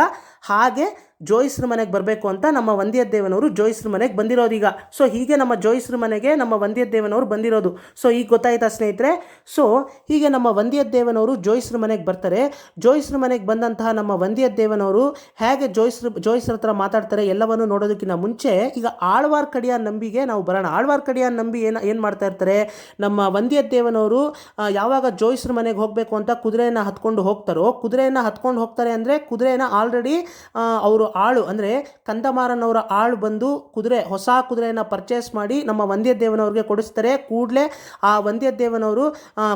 ಹಾಗೆ ಜೋಯಿಸ್ರ ಮನೆಗೆ ಬರಬೇಕು ಅಂತ ನಮ್ಮ ವಂದ್ಯದೇವನವರು ಜೋಯಿಸ್ರ ಮನೆಗೆ ಬಂದಿರೋದೀಗ. ಸೊ ಹೀಗೆ ನಮ್ಮ ಜೋಯಿಸ್ರ ಮನೆಗೆ ನಮ್ಮ ವಂದ್ಯದೇವನವರು ಬಂದಿರೋದು. ಸೊ ಈಗ ಗೊತ್ತಾಯ್ತಾ ಸ್ನೇಹಿತರೆ? ಸೊ ಹೀಗೆ ನಮ್ಮ ವಂದ್ಯದೇವನವರು ಜೋಯಿಸ್ರ ಮನೆಗೆ ಬರ್ತಾರೆ. ಜೋಯಿಸ್ರ ಮನೆಗೆ ಬಂದಂತಹ ನಮ್ಮ ವಂದ್ಯದೇವನವರು ಹೇಗೆ ಜೋಯಿಸ್ರ ಹತ್ರ ಮಾತಾಡ್ತಾರೆ ಎಲ್ಲವನ್ನು ನೋಡೋದಕ್ಕಿಂತ ಮುಂಚೆ ಈಗ ಆಳ್ವಾರ್ಕಡಿಯ ನಂಬಿಗೆ ನಾವು ಬರೋಣ. ಆಳ್ವಾರ್ಕಡಿಯ ನಂಬಿ ಏನು ಮಾಡ್ತಾ ಇರ್ತಾರೆ, ನಮ್ಮ ವಂದ್ಯದೇವನವರು ಯಾವಾಗ ಜೋಯಿಸ್ರ ಮನೆಗೆ ಹೋಗಬೇಕು ಅಂತ ಕುದುರೆಯನ್ನು ಹತ್ಕೊಂಡು ಹೋಗ್ತಾರೆ ಅಂದರೆ ಕುದುರೆಯನ್ನು ಆಲ್ರೆಡಿ ಅವರು ಆಳು ಅಂದರೆ ಕಂದಮಾರನವರ ಆಳು ಬಂದು ಹೊಸ ಕುದುರೆಯನ್ನು ಪರ್ಚೇಸ್ ಮಾಡಿ ನಮ್ಮ ವಂದ್ಯದೇವನವ್ರಿಗೆ ಕೊಡಿಸ್ತಾರೆ. ಕೂಡಲೇ ಆ ವಂದ್ಯದೇವನವರು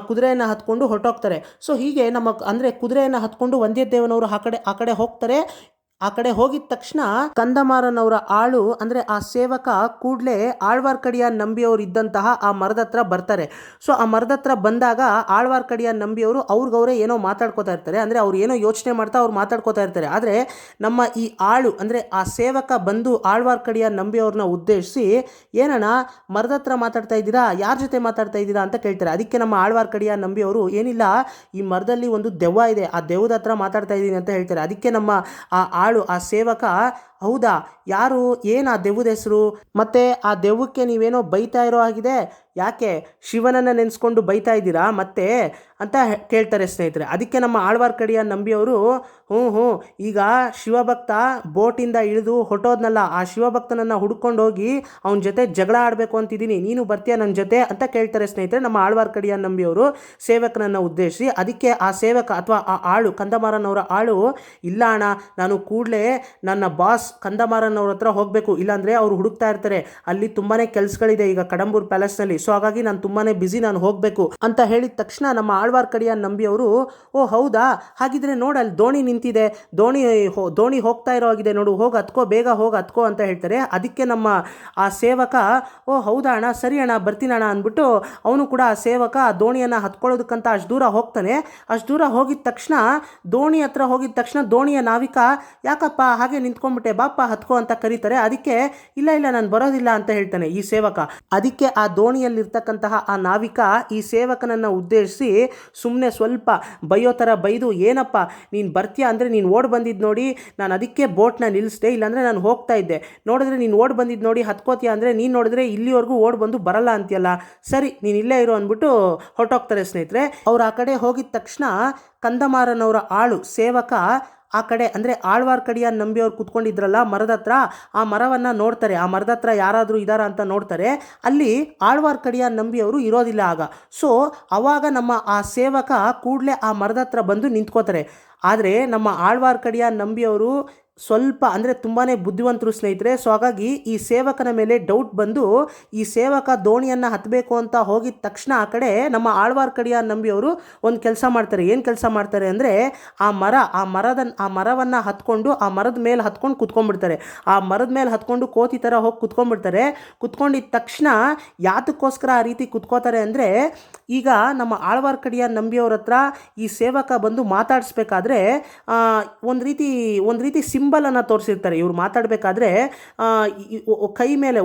ಕುದುರೆಯನ್ನು ಹತ್ಕೊಂಡು ಹೊರಟೋಗ್ತಾರೆ. ಸೊ ಹೀಗೆ ನಮ್ಮ ಅಂದರೆ ಕುದುರೆಯನ್ನು ಹತ್ಕೊಂಡು ವಂದ್ಯದೇವನವರು ಆ ಕಡೆ ಹೋಗ್ತಾರೆ. ಆ ಕಡೆ ಹೋಗಿದ ತಕ್ಷಣ ಕಂದಮಾರನವರ ಆಳು ಅಂದರೆ ಆ ಸೇವಕ ಕೂಡಲೇ ಆಳ್ವಾರ್ಕಡಿಯ ನಂಬಿಯವರು ಇದ್ದಂತಹ ಆ ಮರದ ಹತ್ರ ಬರ್ತಾರೆ. ಸೊ ಆ ಮರದ ಹತ್ರ ಬಂದಾಗ ಆಳ್ವಾರ್ಕಡಿಯ ನಂಬಿಯವರು ಅವ್ರಿಗವರೇ ಏನೋ ಮಾತಾಡ್ಕೋತಾ ಇರ್ತಾರೆ, ಅಂದರೆ ಅವ್ರು ಏನೋ ಯೋಚನೆ ಮಾಡ್ತಾ ಅವ್ರು ಮಾತಾಡ್ಕೋತಾ ಇರ್ತಾರೆ. ಆದರೆ ನಮ್ಮ ಈ ಆಳು ಅಂದರೆ ಆ ಸೇವಕ ಬಂದು ಆಳ್ವಾರ್ಕಡಿಯ ನಂಬಿಯವ್ರನ್ನ ಉದ್ದೇಶಿಸಿ, ಏನಣ್ಣ ಮರದ ಹತ್ರ ಮಾತಾಡ್ತಾ ಇದ್ದೀರಾ, ಯಾರ ಜೊತೆ ಮಾತಾಡ್ತಾ ಇದ್ದೀರಾ ಅಂತ ಕೇಳ್ತಾರೆ. ಅದಕ್ಕೆ ನಮ್ಮ ಆಳ್ವಾರ್ಕಡಿಯ ನಂಬಿಯವರು, ಏನಿಲ್ಲ ಈ ಮರದಲ್ಲಿ ಒಂದು ದೆವ್ವ ಇದೆ, ಆ ದೆವ್ವದ ಹತ್ರ ಮಾತಾಡ್ತಾ ಇದ್ದೀನಿ ಅಂತ ಹೇಳ್ತಾರೆ. ಅದಕ್ಕೆ ನಮ್ಮ ಆ ಸೇವಕ, ಹೌದಾ ಯಾರು, ಏನು ಆ ದೆವ್ವದ ಹೆಸರು, ಮತ್ತು ಆ ದೆವ್ವಕ್ಕೆ ನೀವೇನೋ ಬೈತಾ ಇರೋ ಆಗಿದೆ, ಯಾಕೆ ಶಿವನನ್ನು ನೆನೆಸ್ಕೊಂಡು ಬೈತಾ ಇದ್ದೀರಾ ಮತ್ತೆ ಅಂತ ಕೇಳ್ತಾರೆ ಸ್ನೇಹಿತರೆ. ಅದಕ್ಕೆ ನಮ್ಮ ಆಳ್ವಾರ್ಕಡಿಯ ನಂಬಿಯವರು, ಈಗ ಶಿವಭಕ್ತ ಬೋಟಿಂದ ಇಳಿದು ಹೊಟ್ಟೋದ್ನಲ್ಲ, ಆ ಶಿವಭಕ್ತನನ್ನು ಹುಡ್ಕೊಂಡು ಹೋಗಿ ಅವನ ಜೊತೆ ಜಗಳ ಆಡಬೇಕು ಅಂತಿದ್ದೀನಿ, ನೀನು ಬರ್ತೀಯ ನನ್ನ ಜೊತೆ ಅಂತ ಕೇಳ್ತಾರೆ ಸ್ನೇಹಿತರೆ ನಮ್ಮ ಆಳ್ವಾರ್ಕಡಿಯ ನಂಬಿಯವರು ಸೇವಕನನ್ನು ಉದ್ದೇಶಿಸಿ. ಅದಕ್ಕೆ ಆ ಸೇವಕ ಅಥವಾ ಆ ಆಳು ಕಂದಮಾರನವರ ಆಳು, ಇಲ್ಲ ಅಣ್ಣ ನಾನು ಕೂಡಲೇ ನನ್ನ ಬಾಸ್ ಕಂದಮಾರನವ್ರ ಹತ್ರ ಹೋಗಬೇಕು, ಇಲ್ಲಾಂದರೆ ಅವರು ಹುಡುಕ್ತಾ ಇರ್ತಾರೆ, ಅಲ್ಲಿ ತುಂಬಾ ಕೆಲಸಗಳಿದೆ ಈಗ ಕಡಂಬೂರ್ ಪ್ಯಾಲೇಸ್ನಲ್ಲಿ, ಸೊ ಹಾಗಾಗಿ ನಾನು ತುಂಬಾ ಬಿಸಿ, ನಾನು ಹೋಗಬೇಕು ಅಂತ ಹೇಳಿದ ತಕ್ಷಣ ನಮ್ಮ ಆಳ್ವಾರ್ಕಡಿಯ ನಂಬಿಯವರು, ಓ ಹೌದಾ, ಹಾಗಿದ್ರೆ ನೋಡಲ್ಲಿ ದೋಣಿ ನಿಂತಿದೆ, ದೋಣಿ ಹೋಗ್ತಾ ಇರೋ ಆಗಿದೆ ನೋಡು, ಬೇಗ ಹೋಗಿ ಹತ್ಕೋ ಅಂತ ಹೇಳ್ತಾರೆ. ಅದಕ್ಕೆ ನಮ್ಮ ಆ ಸೇವಕ, ಓ ಹೌದಾ ಅಣ್ಣ, ಸರಿ ಅಣ್ಣ ಬರ್ತೀನಿ ಅಣ್ಣ ಅಂದ್ಬಿಟ್ಟು ಅವನು ಕೂಡ ಆ ಸೇವಕ ಆ ದೋಣಿಯನ್ನು ಹತ್ಕೊಳ್ಳೋದಕ್ಕಂತ ಅಷ್ಟು ದೂರ ಹೋಗ್ತಾನೆ. ಅಷ್ಟು ದೂರ ಹೋಗಿದ ತಕ್ಷಣ ದೋಣಿ ಹತ್ರ ಹೋಗಿದ ತಕ್ಷಣ ದೋಣಿಯ ನಾವಿಕ, ಯಾಕಪ್ಪ ಹಾಗೆ ನಿಂತ್ಕೊಂಡ್ಬಿಟ್ಟೆ, ಬಾಪ ಹತ್ಕೋ ಅಂತ ಕರೀತಾರೆ. ಅದಕ್ಕೆ ಇಲ್ಲ ನಾನು ಬರೋದಿಲ್ಲ ಅಂತ ಹೇಳ್ತಾನೆ ಈ ಸೇವಕ. ಅದಕ್ಕೆ ಆ ದೋಣಿಯಲ್ಲಿರ್ತಕ್ಕಂತಹ ಆ ನಾವಿಕ ಈ ಸೇವಕನನ್ನು ಉದ್ದೇಶಿಸಿ ಸುಮ್ಮನೆ ಸ್ವಲ್ಪ ಬೈಯೋ ಥರ ಬೈದು, ಏನಪ್ಪ ನೀನು ಬರ್ತೀಯ ಅಂದರೆ ನೀನು ಓಡ್ ಬಂದಿದ್ದು ನೋಡಿ, ನಾನು ಅದಕ್ಕೆ ಬೋಟ್ನ ನಿಲ್ಲಿಸಿದೆ, ಇಲ್ಲಾಂದರೆ ನಾನು ಹೋಗ್ತಾ ಇದ್ದೆ, ನೋಡಿದ್ರೆ ನೀನು ಓಡ್ ಬಂದಿದ್ದು ನೋಡಿ ಹತ್ಕೋತೀಯ ಅಂದರೆ ನೀನು ನೋಡಿದ್ರೆ ಇಲ್ಲಿವರೆಗೂ ಓಡ್ ಬಂದು ಬರಲ್ಲ ಅಂತೀಯಲ್ಲ, ಸರಿ ನೀನು ಇಲ್ಲೇ ಇರೋ ಅಂದ್ಬಿಟ್ಟು ಹೊರಟೋಗ್ತಾರೆ ಸ್ನೇಹಿತರೆ. ಅವ್ರು ಆ ಕಡೆ ಹೋಗಿದ ತಕ್ಷಣ ಕಂದಮಾರನವರ ಆಳು ಸೇವಕ ಆ ಕಡೆ ಅಂದರೆ ಆಳ್ವಾರ್ಕಡಿಯ ನಂಬಿಯವ್ರು ಕೂತ್ಕೊಂಡಿದ್ರಲ್ಲ ಮರದ ಹತ್ರ, ಆ ಮರವನ್ನು ನೋಡ್ತಾರೆ. ಆ ಮರದ ಹತ್ರ ಯಾರಾದರೂ ಇದ್ದಾರಾ ಅಂತ ನೋಡ್ತಾರೆ. ಅಲ್ಲಿ ಆಳ್ವಾರ್ಕಡಿಯ ನಂಬಿಯವರು ಇರೋದಿಲ್ಲ ಆಗ. ಸೊ ಅವಾಗ ನಮ್ಮ ಆ ಸೇವಕ ಕೂಡಲೇ ಆ ಮರದ ಹತ್ರ ಬಂದು ನಿಂತ್ಕೋತಾರೆ. ಆದರೆ ನಮ್ಮ ಆಳ್ವಾರ್ಕಡಿಯ ನಂಬಿಯವರು ಸ್ವಲ್ಪ ಅಂದರೆ ತುಂಬಾ ಬುದ್ಧಿವಂತರು ಸ್ನೇಹಿತರೆ. ಸೊ ಹಾಗಾಗಿ ಈ ಸೇವಕನ ಮೇಲೆ ಡೌಟ್ ಬಂದು ಈ ಸೇವಕ ದೋಣಿಯನ್ನು ಹತ್ತಬೇಕು ಅಂತ ಹೋಗಿದ ತಕ್ಷಣ ಆ ಕಡೆ ನಮ್ಮ ಆಳ್ವಾರ್ಕಡಿಯ ನಂಬಿಯವರು ಒಂದು ಕೆಲಸ ಮಾಡ್ತಾರೆ. ಏನು ಕೆಲಸ ಮಾಡ್ತಾರೆ ಅಂದರೆ ಆ ಮರವನ್ನು ಹತ್ಕೊಂಡು ಆ ಮರದ ಮೇಲೆ ಹತ್ಕೊಂಡು ಕುತ್ಕೊಂಡ್ಬಿಡ್ತಾರೆ. ಆ ಮರದ ಮೇಲೆ ಹತ್ಕೊಂಡು ಕೋತಿ ಥರ ಹೋಗಿ ಕುತ್ಕೊಂಡ್ಬಿಡ್ತಾರೆ. ಕುತ್ಕೊಂಡಿದ್ದ ತಕ್ಷಣ ಯಾತಕ್ಕೋಸ್ಕರ ಆ ರೀತಿ ಕುತ್ಕೋತಾರೆ ಅಂದರೆ, ಈಗ ನಮ್ಮ ಆಳ್ವಾರ್ಕಡಿಯ ನಂಬಿಯವ್ರ ಹತ್ರ ಈ ಸೇವಕ ಬಂದು ಮಾತಾಡಿಸ್ಬೇಕಾದ್ರೆ ಒಂದು ರೀತಿ ಸಿಂಬಲನ್ನು ತೋರಿಸಿರ್ತಾರೆ. ಇವ್ರು ಮಾತಾಡಬೇಕಾದ್ರೆ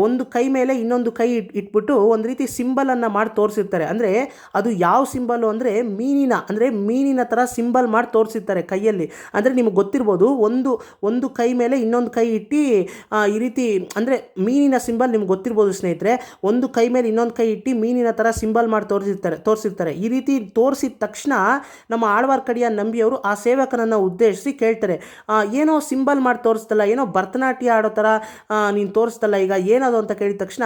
ಒಂದು ಕೈ ಮೇಲೆ ಇನ್ನೊಂದು ಕೈ ಇಟ್ಬಿಟ್ಟು ಒಂದು ರೀತಿ ಸಿಂಬಲನ್ನು ಮಾಡಿ ತೋರಿಸಿರ್ತಾರೆ. ಅಂದರೆ ಅದು ಯಾವ ಸಿಂಬಲು ಅಂದರೆ ಮೀನಿನ ಥರ ಸಿಂಬಲ್ ಮಾಡಿ ತೋರಿಸಿರ್ತಾರೆ ಕೈಯಲ್ಲಿ. ಅಂದರೆ ನಿಮಗೆ ಗೊತ್ತಿರ್ಬೋದು, ಒಂದು ಕೈ ಮೇಲೆ ಇನ್ನೊಂದು ಕೈ ಇಟ್ಟು ಈ ರೀತಿ ಅಂದರೆ ಮೀನಿನ ಸಿಂಬಲ್ ನಿಮ್ಗೆ ಗೊತ್ತಿರ್ಬೋದು ಸ್ನೇಹಿತರೆ. ಒಂದು ಕೈ ಮೇಲೆ ಇನ್ನೊಂದು ಕೈ ಇಟ್ಟು ಮೀನಿನ ಥರ ಸಿಂಬಲ್ ಮಾಡಿ ತೋರಿಸಿರ್ತಾರೆ. ಈ ರೀತಿ ತೋರಿಸಿದ ತಕ್ಷಣ ನಮ್ಮ ಆಳ್ವಾರ್ಕಡಿಯ ನಂಬಿಯವರು ಆ ಸೇವಕನನ್ನು ಉದ್ದೇಶಿಸಿ ಕೇಳ್ತಾರೆ, ಏನೋ ಸಿಂಬಲ್ ಮಾಡಿ ತೋರಿಸ್ತಲ್ಲ, ಏನೋ ಭರತನಾಟ್ಯ ಆಡೋ ಥರ ನೀನು ತೋರಿಸ್ತಲ್ಲ, ಈಗ ಏನದು ಅಂತ ಕೇಳಿದ ತಕ್ಷಣ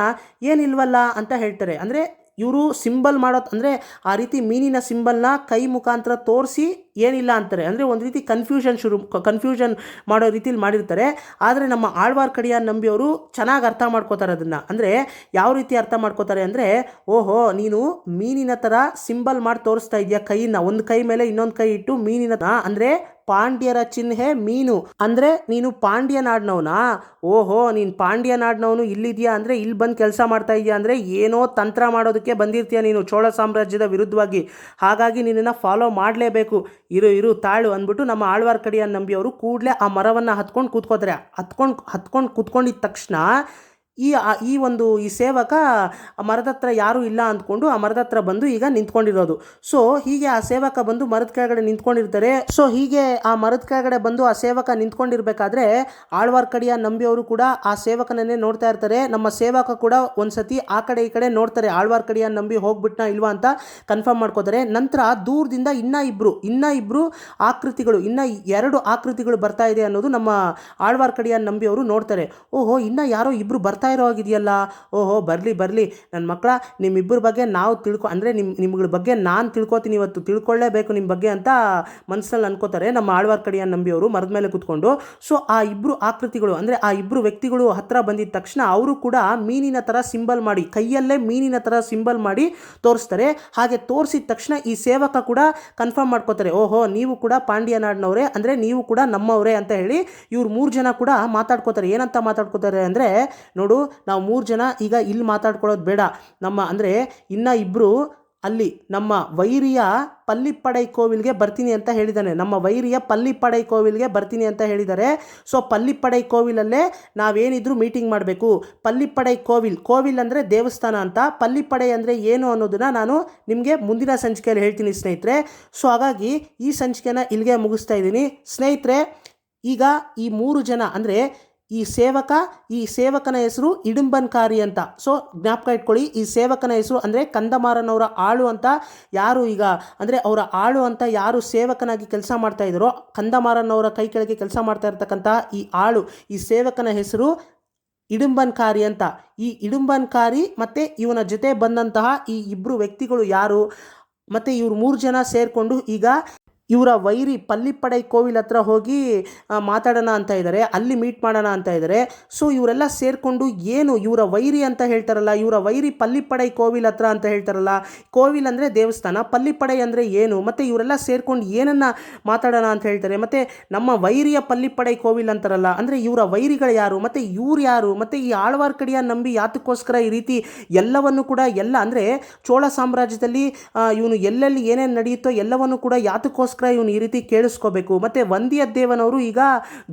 ಏನಿಲ್ವಲ್ಲ ಅಂತ ಹೇಳ್ತಾರೆ. ಅಂದರೆ ಇವರು ಸಿಂಬಲ್ ಅಂದರೆ ಆ ರೀತಿ ಮೀನಿನ ಸಿಂಬಲ್ನ ಕೈ ಮುಖಾಂತರ ತೋರಿಸಿ ಏನಿಲ್ಲ ಅಂತಾರೆ. ಅಂದರೆ ಒಂದು ರೀತಿ ಕನ್ಫ್ಯೂಷನ್ ಮಾಡೋ ರೀತಿಲಿ ಮಾಡಿರ್ತಾರೆ. ಆದರೆ ನಮ್ಮ ಆಳ್ವಾರ್ಕಡಿಯ ನಂಬಿಯವರು ಚೆನ್ನಾಗಿ ಅರ್ಥ ಮಾಡ್ಕೋತಾರೆ ಅದನ್ನು. ಅಂದರೆ ಯಾವ ರೀತಿ ಅರ್ಥ ಮಾಡ್ಕೋತಾರೆ ಅಂದರೆ, ಓಹೋ ನೀನು ಮೀನಿನ ಥರ ಸಿಂಬಲ್ ಮಾಡಿ ತೋರಿಸ್ತಾ ಇದೆಯಾ ಕೈನ, ಒಂದು ಕೈ ಮೇಲೆ ಇನ್ನೊಂದು ಕೈ ಇಟ್ಟು ಮೀನಿನ ಅಂದರೆ ಪಾಂಡ್ಯರ ಚಿಹ್ನೆ ಮೀನು, ಅಂದರೆ ನೀನು ಪಾಂಡ್ಯ ನಾಡಿನವನಾ? ಓಹೋ ನೀನು ಪಾಂಡ್ಯ ನಾಡಿನವನು, ಇಲ್ಲಿದೆಯಾ ಅಂದರೆ ಇಲ್ಲಿ ಬಂದು ಕೆಲಸ ಮಾಡ್ತಾ ಇದೆಯಾ ಅಂದರೆ ಏನೋ ತಂತ್ರ ಮಾಡೋದಕ್ಕೆ ಬಂದಿರ್ತೀಯ ನೀನು ಚೋಳ ಸಾಮ್ರಾಜ್ಯದ ವಿರುದ್ಧವಾಗಿ, ಹಾಗಾಗಿ ನಿನ್ನನ್ನು ಫಾಲೋ ಮಾಡಲೇಬೇಕು, ಇರು ತಾಳು ಅಂದ್ಬಿಟ್ಟು ನಮ್ಮ ಆಳ್ವಾರ್ಕಡಿಯ ನಂಬಿಯವರು ಕೂಡಲೇ ಆ ಮರವನ್ನು ಹತ್ಕೊಂಡು ಕೂತ್ಕೋತಾರೆ. ಹತ್ಕೊಂಡು ಕೂತ್ಕೊಂಡಿದ್ದ ತಕ್ಷಣ ಈ ಸೇವಕ ಮರದ ಹತ್ರ ಯಾರೂ ಇಲ್ಲ ಅಂದ್ಕೊಂಡು ಆ ಮರದ ಹತ್ರ ಬಂದು ಈಗ ನಿಂತ್ಕೊಂಡಿರೋದು. ಸೊ ಹೀಗೆ ಆ ಸೇವಕ ಬಂದು ಮರದ ಕೆಳಗಡೆ ನಿಂತ್ಕೊಂಡಿರ್ತಾರೆ. ಸೊ ಹೀಗೆ ಆ ಮರದ ಕೆಳಗಡೆ ಬಂದು ಆ ಸೇವಕ ನಿಂತ್ಕೊಂಡಿರ್ಬೇಕಾದ್ರೆ ಆಳ್ವಾರ್ಕಡಿಯ ನಂಬಿಯವರು ಕೂಡ ಆ ಸೇವಕನನ್ನೇ ನೋಡ್ತಾ ಇರ್ತಾರೆ. ನಮ್ಮ ಸೇವಕ ಕೂಡ ಒಂದ್ಸತಿ ಆ ಕಡೆ ಈ ಕಡೆ ನೋಡ್ತಾರೆ, ಆಳ್ವಾರ್ಕಡಿಯ ನಂಬಿ ಹೋಗ್ಬಿಟ್ನಾ ಇಲ್ವಾ ಅಂತ ಕನ್ಫರ್ಮ್ ಮಾಡ್ಕೋತಾರೆ. ನಂತರ ದೂರದಿಂದ ಇನ್ನೂ ಇಬ್ರು ಆಕೃತಿಗಳು, ಎರಡು ಆಕೃತಿಗಳು ಬರ್ತಾ ಇದೆ ಅನ್ನೋದು ನಮ್ಮ ಆಳ್ವಾರ್ಕಡಿಯ ನಂಬಿಯವರು ನೋಡ್ತಾರೆ. ಓಹೋ ಇನ್ನೂ ಯಾರೋ ಇಬ್ರು ಬರ್ತಾ ಇರೋ ಆಗಿದೆಯಲ್ಲ, ಓಹೋ ಬರಲಿ ನನ್ನ ಮಕ್ಕಳ, ನಿಮ್ಮಿಬ್ಬರ ಬಗ್ಗೆ ನಾವು ಅಂದರೆ ನಿಮ್ಗಳ ಬಗ್ಗೆ ನಾನು ತಿಳ್ಕೊತೀನಿ, ಇವತ್ತು ತಿಳ್ಕೊಳ್ಳೇಬೇಕು ನಿಮ್ಮ ಬಗ್ಗೆ ಅಂತ ಮನಸ್ಸಲ್ಲಿ ಅನ್ಕೋತಾರೆ ನಮ್ಮ ಆಳ್ವಾರ್ಕಡಿಯ ನಂಬಿಯವರು ಮರದ ಮೇಲೆ ಕೂತ್ಕೊಂಡು. ಸೊ ಆ ಇಬ್ಬರು ಆಕೃತಿಗಳು ಅಂದರೆ ಆ ಇಬ್ಬರು ವ್ಯಕ್ತಿಗಳು ಹತ್ರ ಬಂದಿದ್ದ ತಕ್ಷಣ ಅವರು ಕೂಡ ಮೀನಿನ ಥರ ಸಿಂಬಲ್ ಮಾಡಿ, ಕೈಯಲ್ಲೇ ಮೀನಿನ ಥರ ಸಿಂಬಲ್ ಮಾಡಿ ತೋರಿಸ್ತಾರೆ. ಹಾಗೆ ತೋರಿಸಿದ ತಕ್ಷಣ ಈ ಸೇವಕ ಕೂಡ ಕನ್ಫರ್ಮ್ ಮಾಡ್ಕೋತಾರೆ, ಓಹೋ ನೀವು ಕೂಡ ಪಾಂಡ್ಯ ನಾಡಿನವರೇ, ಅಂದರೆ ನೀವು ಕೂಡ ನಮ್ಮವರೇ ಅಂತ ಹೇಳಿ ಇವ್ರು 3 ಜನ ಕೂಡ ಮಾತಾಡ್ಕೋತಾರೆ. ಏನಂತ ಮಾತಾಡ್ಕೋತಾರೆ ಅಂದರೆ, ನೋಡು ನಾವು 3 ಜನ ಈಗ ಇಲ್ಲಿ ಮಾತಾಡ್ಕೊಳ್ಳೋದು ಬೇಡ, ಅಂದರೆ ಇನ್ನು ಇಬ್ಬರು ಅಲ್ಲಿ ನಮ್ಮ ವೈರಿಯ ಪಲ್ಲಿಪ್ಪಡೈ ಕೋವಿಲ್ಗೆ ಬರ್ತೀನಿ ಅಂತ ಹೇಳಿದ್ದಾನೆ. ನಮ್ಮ ವೈರಿಯ ಪಲ್ಲಿಪ್ಪಡೈ ಕೋವಿಲ್ಗೆ ಬರ್ತೀನಿ ಅಂತ ಹೇಳಿದ್ದಾರೆ. ಸೊ ಪಲ್ಲಿಪ್ಪಡೈ ಕೋವಿಲಲ್ಲೇ ನಾವೇನಿದ್ರು ಮೀಟಿಂಗ್ ಮಾಡಬೇಕು. ಪಲ್ಲಿಪ್ಪಡೈ ಕೋವಿಲ್ ಅಂದರೆ ದೇವಸ್ಥಾನ ಅಂತ, ಪಲ್ಲಿಪ್ಪಡೈ ಅಂದರೆ ಏನು ಅನ್ನೋದನ್ನು ನಾನು ನಿಮಗೆ ಮುಂದಿನ ಸಂಚಿಕೆಯಲ್ಲಿ ಹೇಳ್ತೀನಿ ಸ್ನೇಹಿತರೆ. ಸೊ ಹಾಗಾಗಿ ಈ ಸಂಚಿಕೆನ ಇಲ್ಲಿಗೆ ಮುಗಿಸ್ತಾ ಇದ್ದೀನಿ ಸ್ನೇಹಿತರೆ. ಈಗ ಈ 3 ಜನ ಅಂದರೆ ಈ ಸೇವಕನ ಹೆಸರು ಇಡುಂಬನ್ಕಾರಿ ಅಂತ. ಸೊ ಜ್ಞಾಪಕ ಇಟ್ಕೊಳ್ಳಿ, ಈ ಸೇವಕನ ಹೆಸರು ಅಂದರೆ ಕಂದಮಾರನವರ ಆಳು ಅಂತ ಯಾರು ಈಗ ಅಂದರೆ ಅವರ ಆಳು ಅಂತ ಯಾರು ಸೇವಕನಾಗಿ ಕೆಲಸ ಮಾಡ್ತಾ ಇದ್ದಾರೋ, ಕಂದಮಾರನವರ ಕೈ ಕೆಳಗೆ ಕೆಲಸ ಮಾಡ್ತಾ ಇರ್ತಕ್ಕಂಥ ಈ ಸೇವಕನ ಹೆಸರು ಇಡುಂಬನ್ಕಾರಿ ಅಂತ. ಈ ಇಡುಂಬನ್ಕಾರಿ ಮತ್ತು ಇವನ ಜೊತೆ ಬಂದಂತಹ ಈ ಇಬ್ಬರು ವ್ಯಕ್ತಿಗಳು ಯಾರು, ಮತ್ತು ಇವರು 3 ಜನ ಸೇರಿಕೊಂಡು ಈಗ ಇವರ ವೈರಿ ಪಲ್ಲಿಪ್ಪಡೈ ಕೋವಿಲ್ ಹತ್ರ ಹೋಗಿ ಮಾತಾಡೋಣ ಅಂತ ಇದ್ದಾರೆ, ಅಲ್ಲಿ ಮೀಟ್ ಮಾಡೋಣ ಅಂತ ಇದ್ದಾರೆ. ಸೊ ಇವರೆಲ್ಲ ಸೇರಿಕೊಂಡು ಏನು ಇವರ ವೈರಿ ಅಂತ ಹೇಳ್ತಾರಲ್ಲ, ಇವರ ವೈರಿ ಪಲ್ಲಿಪ್ಪಡೈ ಕೋವಿಲ್ ಹತ್ರ ಅಂತ ಹೇಳ್ತಾರಲ್ಲ, ಕೋವಿಲ್ ಅಂದರೆ ದೇವಸ್ಥಾನ, ಪಲ್ಲಿಪ್ಪಡೈ ಅಂದರೆ ಏನು, ಮತ್ತು ಇವರೆಲ್ಲ ಸೇರ್ಕೊಂಡು ಏನನ್ನು ಮಾತಾಡೋಣ ಅಂತ ಹೇಳ್ತಾರೆ. ಮತ್ತು ನಮ್ಮ ವೈರಿಯ ಪಲ್ಲಿಪ್ಪಡೈ ಕೋವಿಲ್ ಅಂತಾರಲ್ಲ, ಅಂದರೆ ಇವರ ವೈರಿಗಳು ಯಾರು, ಮತ್ತು ಇವ್ರು ಯಾರು, ಮತ್ತು ಈ ಆಳ್ವಾರ್ಕಡಿಯ ನಂಬಿ ಯಾತಕ್ಕೋಸ್ಕರ ಈ ರೀತಿ ಎಲ್ಲವನ್ನು ಕೂಡ ಅಂದರೆ ಚೋಳ ಸಾಮ್ರಾಜ್ಯದಲ್ಲಿ ಇವನು ಎಲ್ಲೆಲ್ಲಿ ಏನೇನು ನಡೆಯುತ್ತೋ ಎಲ್ಲವನ್ನು ಕೂಡ ಯಾತಕ್ಕೋಸ್ಕರ ಇವನು ಈ ರೀತಿ ಕೇಳಿಸ್ಕೋಬೇಕು. ಮತ್ತು ವಂದ್ಯದೇವನವರು ಈಗ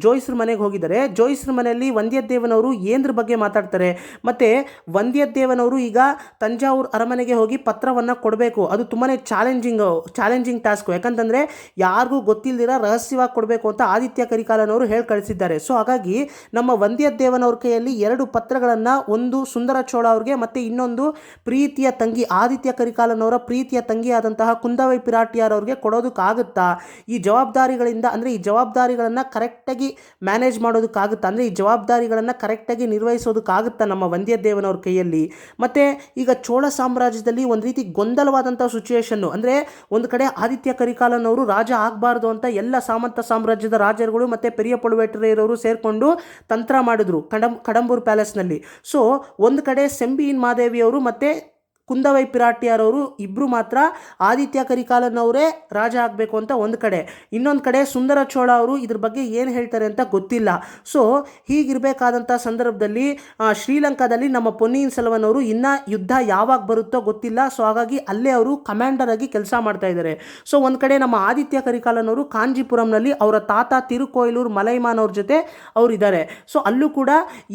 ಜೋಯಿಸ್ರ ಮನೆಗೆ ಹೋಗಿದ್ದಾರೆ. ಜೋಯಿಸ್ರ ಮನೆಯಲ್ಲಿ ವಂದ್ಯದೇವನವರು ಏನ್ರ ಬಗ್ಗೆ ಮಾತಾಡ್ತಾರೆ. ಮತ್ತು ವಂದ್ಯದೇವನವರು ಈಗ ತಂಜಾವೂರು ಅರಮನೆಗೆ ಹೋಗಿ ಪತ್ರವನ್ನು ಕೊಡಬೇಕು. ಅದು ತುಂಬಾ ಚಾಲೆಂಜಿಂಗ್ ಟಾಸ್ಕು. ಯಾಕಂತಂದರೆ ಯಾರಿಗೂ ಗೊತ್ತಿಲ್ಲದಿರ ರಹಸ್ಯವಾಗಿ ಕೊಡಬೇಕು ಅಂತ ಆದಿತ್ಯ ಕರಿಕಾಲನವರು ಹೇಳಿ ಕಳಿಸಿದ್ದಾರೆ. ಸೊ ಹಾಗಾಗಿ ನಮ್ಮ ವಂದ್ಯದೇವನವ್ರ ಕೈಯಲ್ಲಿ 2 ಪತ್ರಗಳನ್ನು, ಒಂದು ಸುಂದರ ಚೋಳ ಅವ್ರಿಗೆ ಮತ್ತು ಇನ್ನೊಂದು ಪ್ರೀತಿಯ ತಂಗಿ ಆದಿತ್ಯ ಕರಿಕಾಲನವರ ಪ್ರೀತಿಯ ತಂಗಿ ಆದಂತಹ ಕುಂದವೈ ಪಿರಾಟಿಯಾರವ್ರಿಗೆ ಕೊಡೋದಕ್ಕಾಗುತ್ತೆ. ಆಗುತ್ತಾ, ಈ ಜವಾಬ್ದಾರಿಗಳಿಂದ ಅಂದರೆ ಈ ಜವಾಬ್ದಾರಿಗಳನ್ನು ಕರೆಕ್ಟಾಗಿ ಮ್ಯಾನೇಜ್ ಮಾಡೋದಕ್ಕಾಗುತ್ತಾ, ಅಂದರೆ ಈ ಜವಾಬ್ದಾರಿಗಳನ್ನು ಕರೆಕ್ಟಾಗಿ ನಿರ್ವಹಿಸೋದಕ್ಕಾಗುತ್ತಾ ನಮ್ಮ ವಂದ್ಯದೇವನವ್ರ ಕೈಯಲ್ಲಿ. ಮತ್ತು ಈಗ ಚೋಳ ಸಾಮ್ರಾಜ್ಯದಲ್ಲಿ ಒಂದು ರೀತಿ ಗೊಂದಲವಾದಂಥ ಸಿಚುವೇಶನ್ನು, ಅಂದರೆ ಒಂದು ಕಡೆ ಆದಿತ್ಯ ಕರಿಕಾಲನವರು ರಾಜ ಆಗಬಾರ್ದು ಅಂತ ಎಲ್ಲ ಸಾಮಂತ ಸಾಮ್ರಾಜ್ಯದ ರಾಜರುಗಳು ಮತ್ತು ಪೆರಿಯ ಪಳುವೇಟರೆಯರವರು ಸೇರಿಕೊಂಡು ತಂತ್ರ ಮಾಡಿದ್ರು ಕಡಂಬೂರು ಪ್ಯಾಲೇಸ್ನಲ್ಲಿ. ಸೊ ಒಂದು ಕಡೆ ಸೆಂಬಿಯಿನ್ ಮಾದೇವಿಯವರು ಮತ್ತು ಕುಂದವೈ ಪಿರಾಟಿಯಾರವರು ಇಬ್ಬರು ಮಾತ್ರ ಆದಿತ್ಯ ಕರಿಕಾಲನವರೇ ರಾಜ ಆಗಬೇಕು ಅಂತ ಒಂದು ಕಡೆ, ಇನ್ನೊಂದು ಕಡೆ ಸುಂದರ ಚೋಳ ಅವರು ಇದ್ರ ಬಗ್ಗೆ ಏನು ಹೇಳ್ತಾರೆ ಅಂತ ಗೊತ್ತಿಲ್ಲ. ಸೊ ಹೀಗಿರಬೇಕಾದಂಥ ಸಂದರ್ಭದಲ್ಲಿ ಶ್ರೀಲಂಕಾದಲ್ಲಿ ನಮ್ಮ ಪೊನ್ನಿಯಿನ್ ಸೆಲ್ವನ್ ಅವರು ಇನ್ನೂ ಯುದ್ಧ ಯಾವಾಗ ಬರುತ್ತೋ ಗೊತ್ತಿಲ್ಲ. ಸೊ ಹಾಗಾಗಿ ಅಲ್ಲೇ ಅವರು ಕಮಾಂಡರ್ ಆಗಿ ಕೆಲಸ ಮಾಡ್ತಾ ಇದ್ದಾರೆ. ಸೊ ಒಂದು ಕಡೆ ನಮ್ಮ ಆದಿತ್ಯ ಕರಿಕಾಲನವರು ಕಾಂಜಿಪುರಂನಲ್ಲಿ ಅವರ ತಾತ ತಿರುಕೋಯಿಲೂರು ಮಲೈಮಾನ್ ಅವ್ರ ಜೊತೆ ಅವರು ಇದ್ದಾರೆ. ಸೊ ಅಲ್ಲೂ ಕೂಡ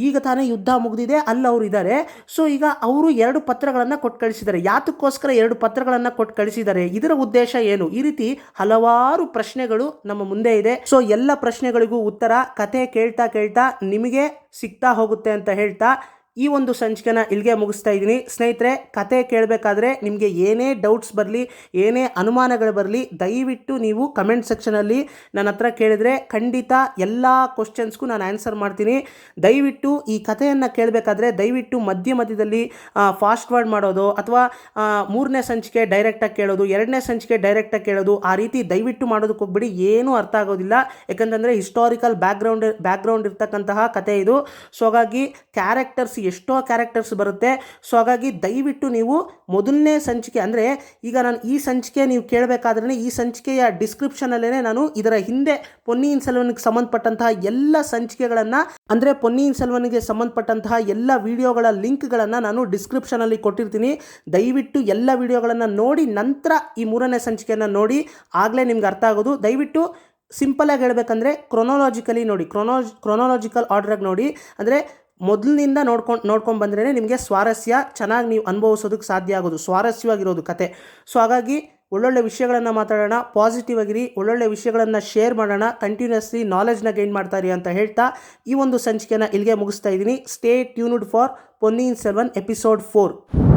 ಈಗ ತಾನೇ ಯುದ್ಧ ಮುಗಿದಿದೆ, ಅಲ್ಲಿ ಅವರು ಇದ್ದಾರೆ. ಸೊ ಈಗ ಅವರು 2 ಪತ್ರಗಳನ್ನು ಕೊಟ್ಟು ಕಳಿಸಿದ್ದಾರೆ. ಯಾತಕ್ಕೋಸ್ಕರ 2 ಪತ್ರಗಳನ್ನು ಕೊಟ್ಟು ಕಳಿಸಿದ್ದಾರೆ, ಇದರ ಉದ್ದೇಶ ಏನು? ಈ ರೀತಿ ಹಲವಾರು ಪ್ರಶ್ನೆಗಳು ನಮ್ಮ ಮುಂದೆ ಇದೆ. ಸೊ ಎಲ್ಲ ಪ್ರಶ್ನೆಗಳಿಗೂ ಉತ್ತರ ಕತೆ ಕೇಳ್ತಾ ಕೇಳ್ತಾ ನಿಮಗೆ ಸಿಗ್ತಾ ಹೋಗುತ್ತೆ ಅಂತ ಹೇಳ್ತಾ ಈ ಒಂದು ಸಂಚಿಕೆನ ಇಲ್ಲಿಗೆ ಮುಗಿಸ್ತಾ ಇದ್ದೀನಿ. ಸ್ನೇಹಿತರೆ, ಕತೆ ಕೇಳಬೇಕಾದ್ರೆ ನಿಮಗೆ ಏನೇ ಡೌಟ್ಸ್ ಬರಲಿ, ಏನೇ ಅನುಮಾನಗಳು ಬರಲಿ, ದಯವಿಟ್ಟು ನೀವು ಕಮೆಂಟ್ ಸೆಕ್ಷನಲ್ಲಿ ನನ್ನ ಹತ್ರ ಕೇಳಿದ್ರೆ ಖಂಡಿತ ಎಲ್ಲ ಕ್ವಶನ್ಸ್ಗೂ ನಾನು ಆನ್ಸರ್ ಮಾಡ್ತೀನಿ. ದಯವಿಟ್ಟು ಈ ಕಥೆಯನ್ನು ಕೇಳಬೇಕಾದ್ರೆ ದಯವಿಟ್ಟು ಮಧ್ಯದಲ್ಲಿ ಫಾಸ್ಟ್ ವರ್ಡ್ ಮಾಡೋದು ಅಥವಾ 3ನೇ ಸಂಚಿಕೆ ಡೈರೆಕ್ಟಾಗಿ ಕೇಳೋದು, 2ನೇ ಸಂಚಿಕೆ ಡೈರೆಕ್ಟಾಗಿ ಕೇಳೋದು, ಆ ರೀತಿ ದಯವಿಟ್ಟು ಮಾಡೋದಕ್ಕೆ ಹೋಗ್ಬಿಡಿ. ಏನೂ ಅರ್ಥ ಆಗೋದಿಲ್ಲ, ಯಾಕಂತಂದರೆ ಹಿಸ್ಟಾರಿಕಲ್ ಬ್ಯಾಕ್ಗ್ರೌಂಡ್ ಇರ್ತಕ್ಕಂತಹ ಕತೆ ಇದು. ಸೊ ಹಾಗಾಗಿ ಎಷ್ಟೋ ಕ್ಯಾರೆಕ್ಟರ್ಸ್ ಬರುತ್ತೆ. ಸೊ ಹಾಗಾಗಿ ದಯವಿಟ್ಟು ನೀವು ಮೊದಲನೇ ಸಂಚಿಕೆ, ಅಂದರೆ ಈಗ ನಾನು ಈ ಸಂಚಿಕೆ ನೀವು ಕೇಳಬೇಕಾದ್ರೆ ಈ ಸಂಚಿಕೆಯ ಡಿಸ್ಕ್ರಿಪ್ಷನಲ್ಲೇ ನಾನು ಇದರ ಹಿಂದೆ ಪೊನ್ನಿಯಿನ್ ಸೆಲ್ವನ್ಗೆ ಸಂಬಂಧಪಟ್ಟಂತಹ ಎಲ್ಲ ಸಂಚಿಕೆಗಳನ್ನು, ಅಂದರೆ ಪೊನ್ನಿಯಿನ್ ಸೆಲ್ವನ್ಗೆ ಸಂಬಂಧಪಟ್ಟಂತಹ ಎಲ್ಲ ವಿಡಿಯೋಗಳ ಲಿಂಕ್ಗಳನ್ನು ನಾನು ಡಿಸ್ಕ್ರಿಪ್ಷನಲ್ಲಿ ಕೊಟ್ಟಿರ್ತೀನಿ. ದಯವಿಟ್ಟು ಎಲ್ಲ ವಿಡಿಯೋಗಳನ್ನು ನೋಡಿ ನಂತರ ಈ 3ನೇ ಸಂಚಿಕೆಯನ್ನು ನೋಡಿ, ಆಗಲೇ ನಿಮ್ಗೆ ಅರ್ಥ ಆಗೋದು. ದಯವಿಟ್ಟು ಸಿಂಪಲಾಗಿ ಹೇಳಬೇಕಂದ್ರೆ ಕ್ರೊನಾಲಜಿಕಲಿ ನೋಡಿ, ಕ್ರೊನಾಲಜಿಕಲ್ ಆರ್ಡ್ರಾಗಿ ನೋಡಿ, ಅಂದರೆ ಮೊದಲಿನಿಂದ ನೋಡ್ಕೊಂಡು ಬಂದ್ರೇ ನಿಮಗೆ ಸ್ವಾರಸ್ಯ ಚೆನ್ನಾಗಿ ನೀವು ಅನುಭವಿಸೋದಕ್ಕೆ ಸಾಧ್ಯ ಆಗೋದು, ಸ್ವಾರಸ್ಯವಾಗಿರೋದು ಕತೆ. ಸೊ ಹಾಗಾಗಿ ಒಳ್ಳೊಳ್ಳೆ ವಿಷಯಗಳನ್ನು ಮಾತಾಡೋಣ, ಪಾಸಿಟಿವ್ ಆಗಿರಿ, ಒಳ್ಳೊಳ್ಳೆ ವಿಷಯಗಳನ್ನು ಶೇರ್ ಮಾಡೋಣ, ಕಂಟಿನ್ಯೂಸ್ಲಿ ನಾಲೆಜ್ನ ಗೈನ್ ಮಾಡ್ತಾಯಿರಿ ಅಂತ ಹೇಳ್ತಾ ಈ ಒಂದು ಸಂಚಿಕೆನ ಇಲ್ಲಿಗೆ ಮುಗಿಸ್ತಾ ಇದ್ದೀನಿ. Stay tuned for Ponniyin Selvan episode 4.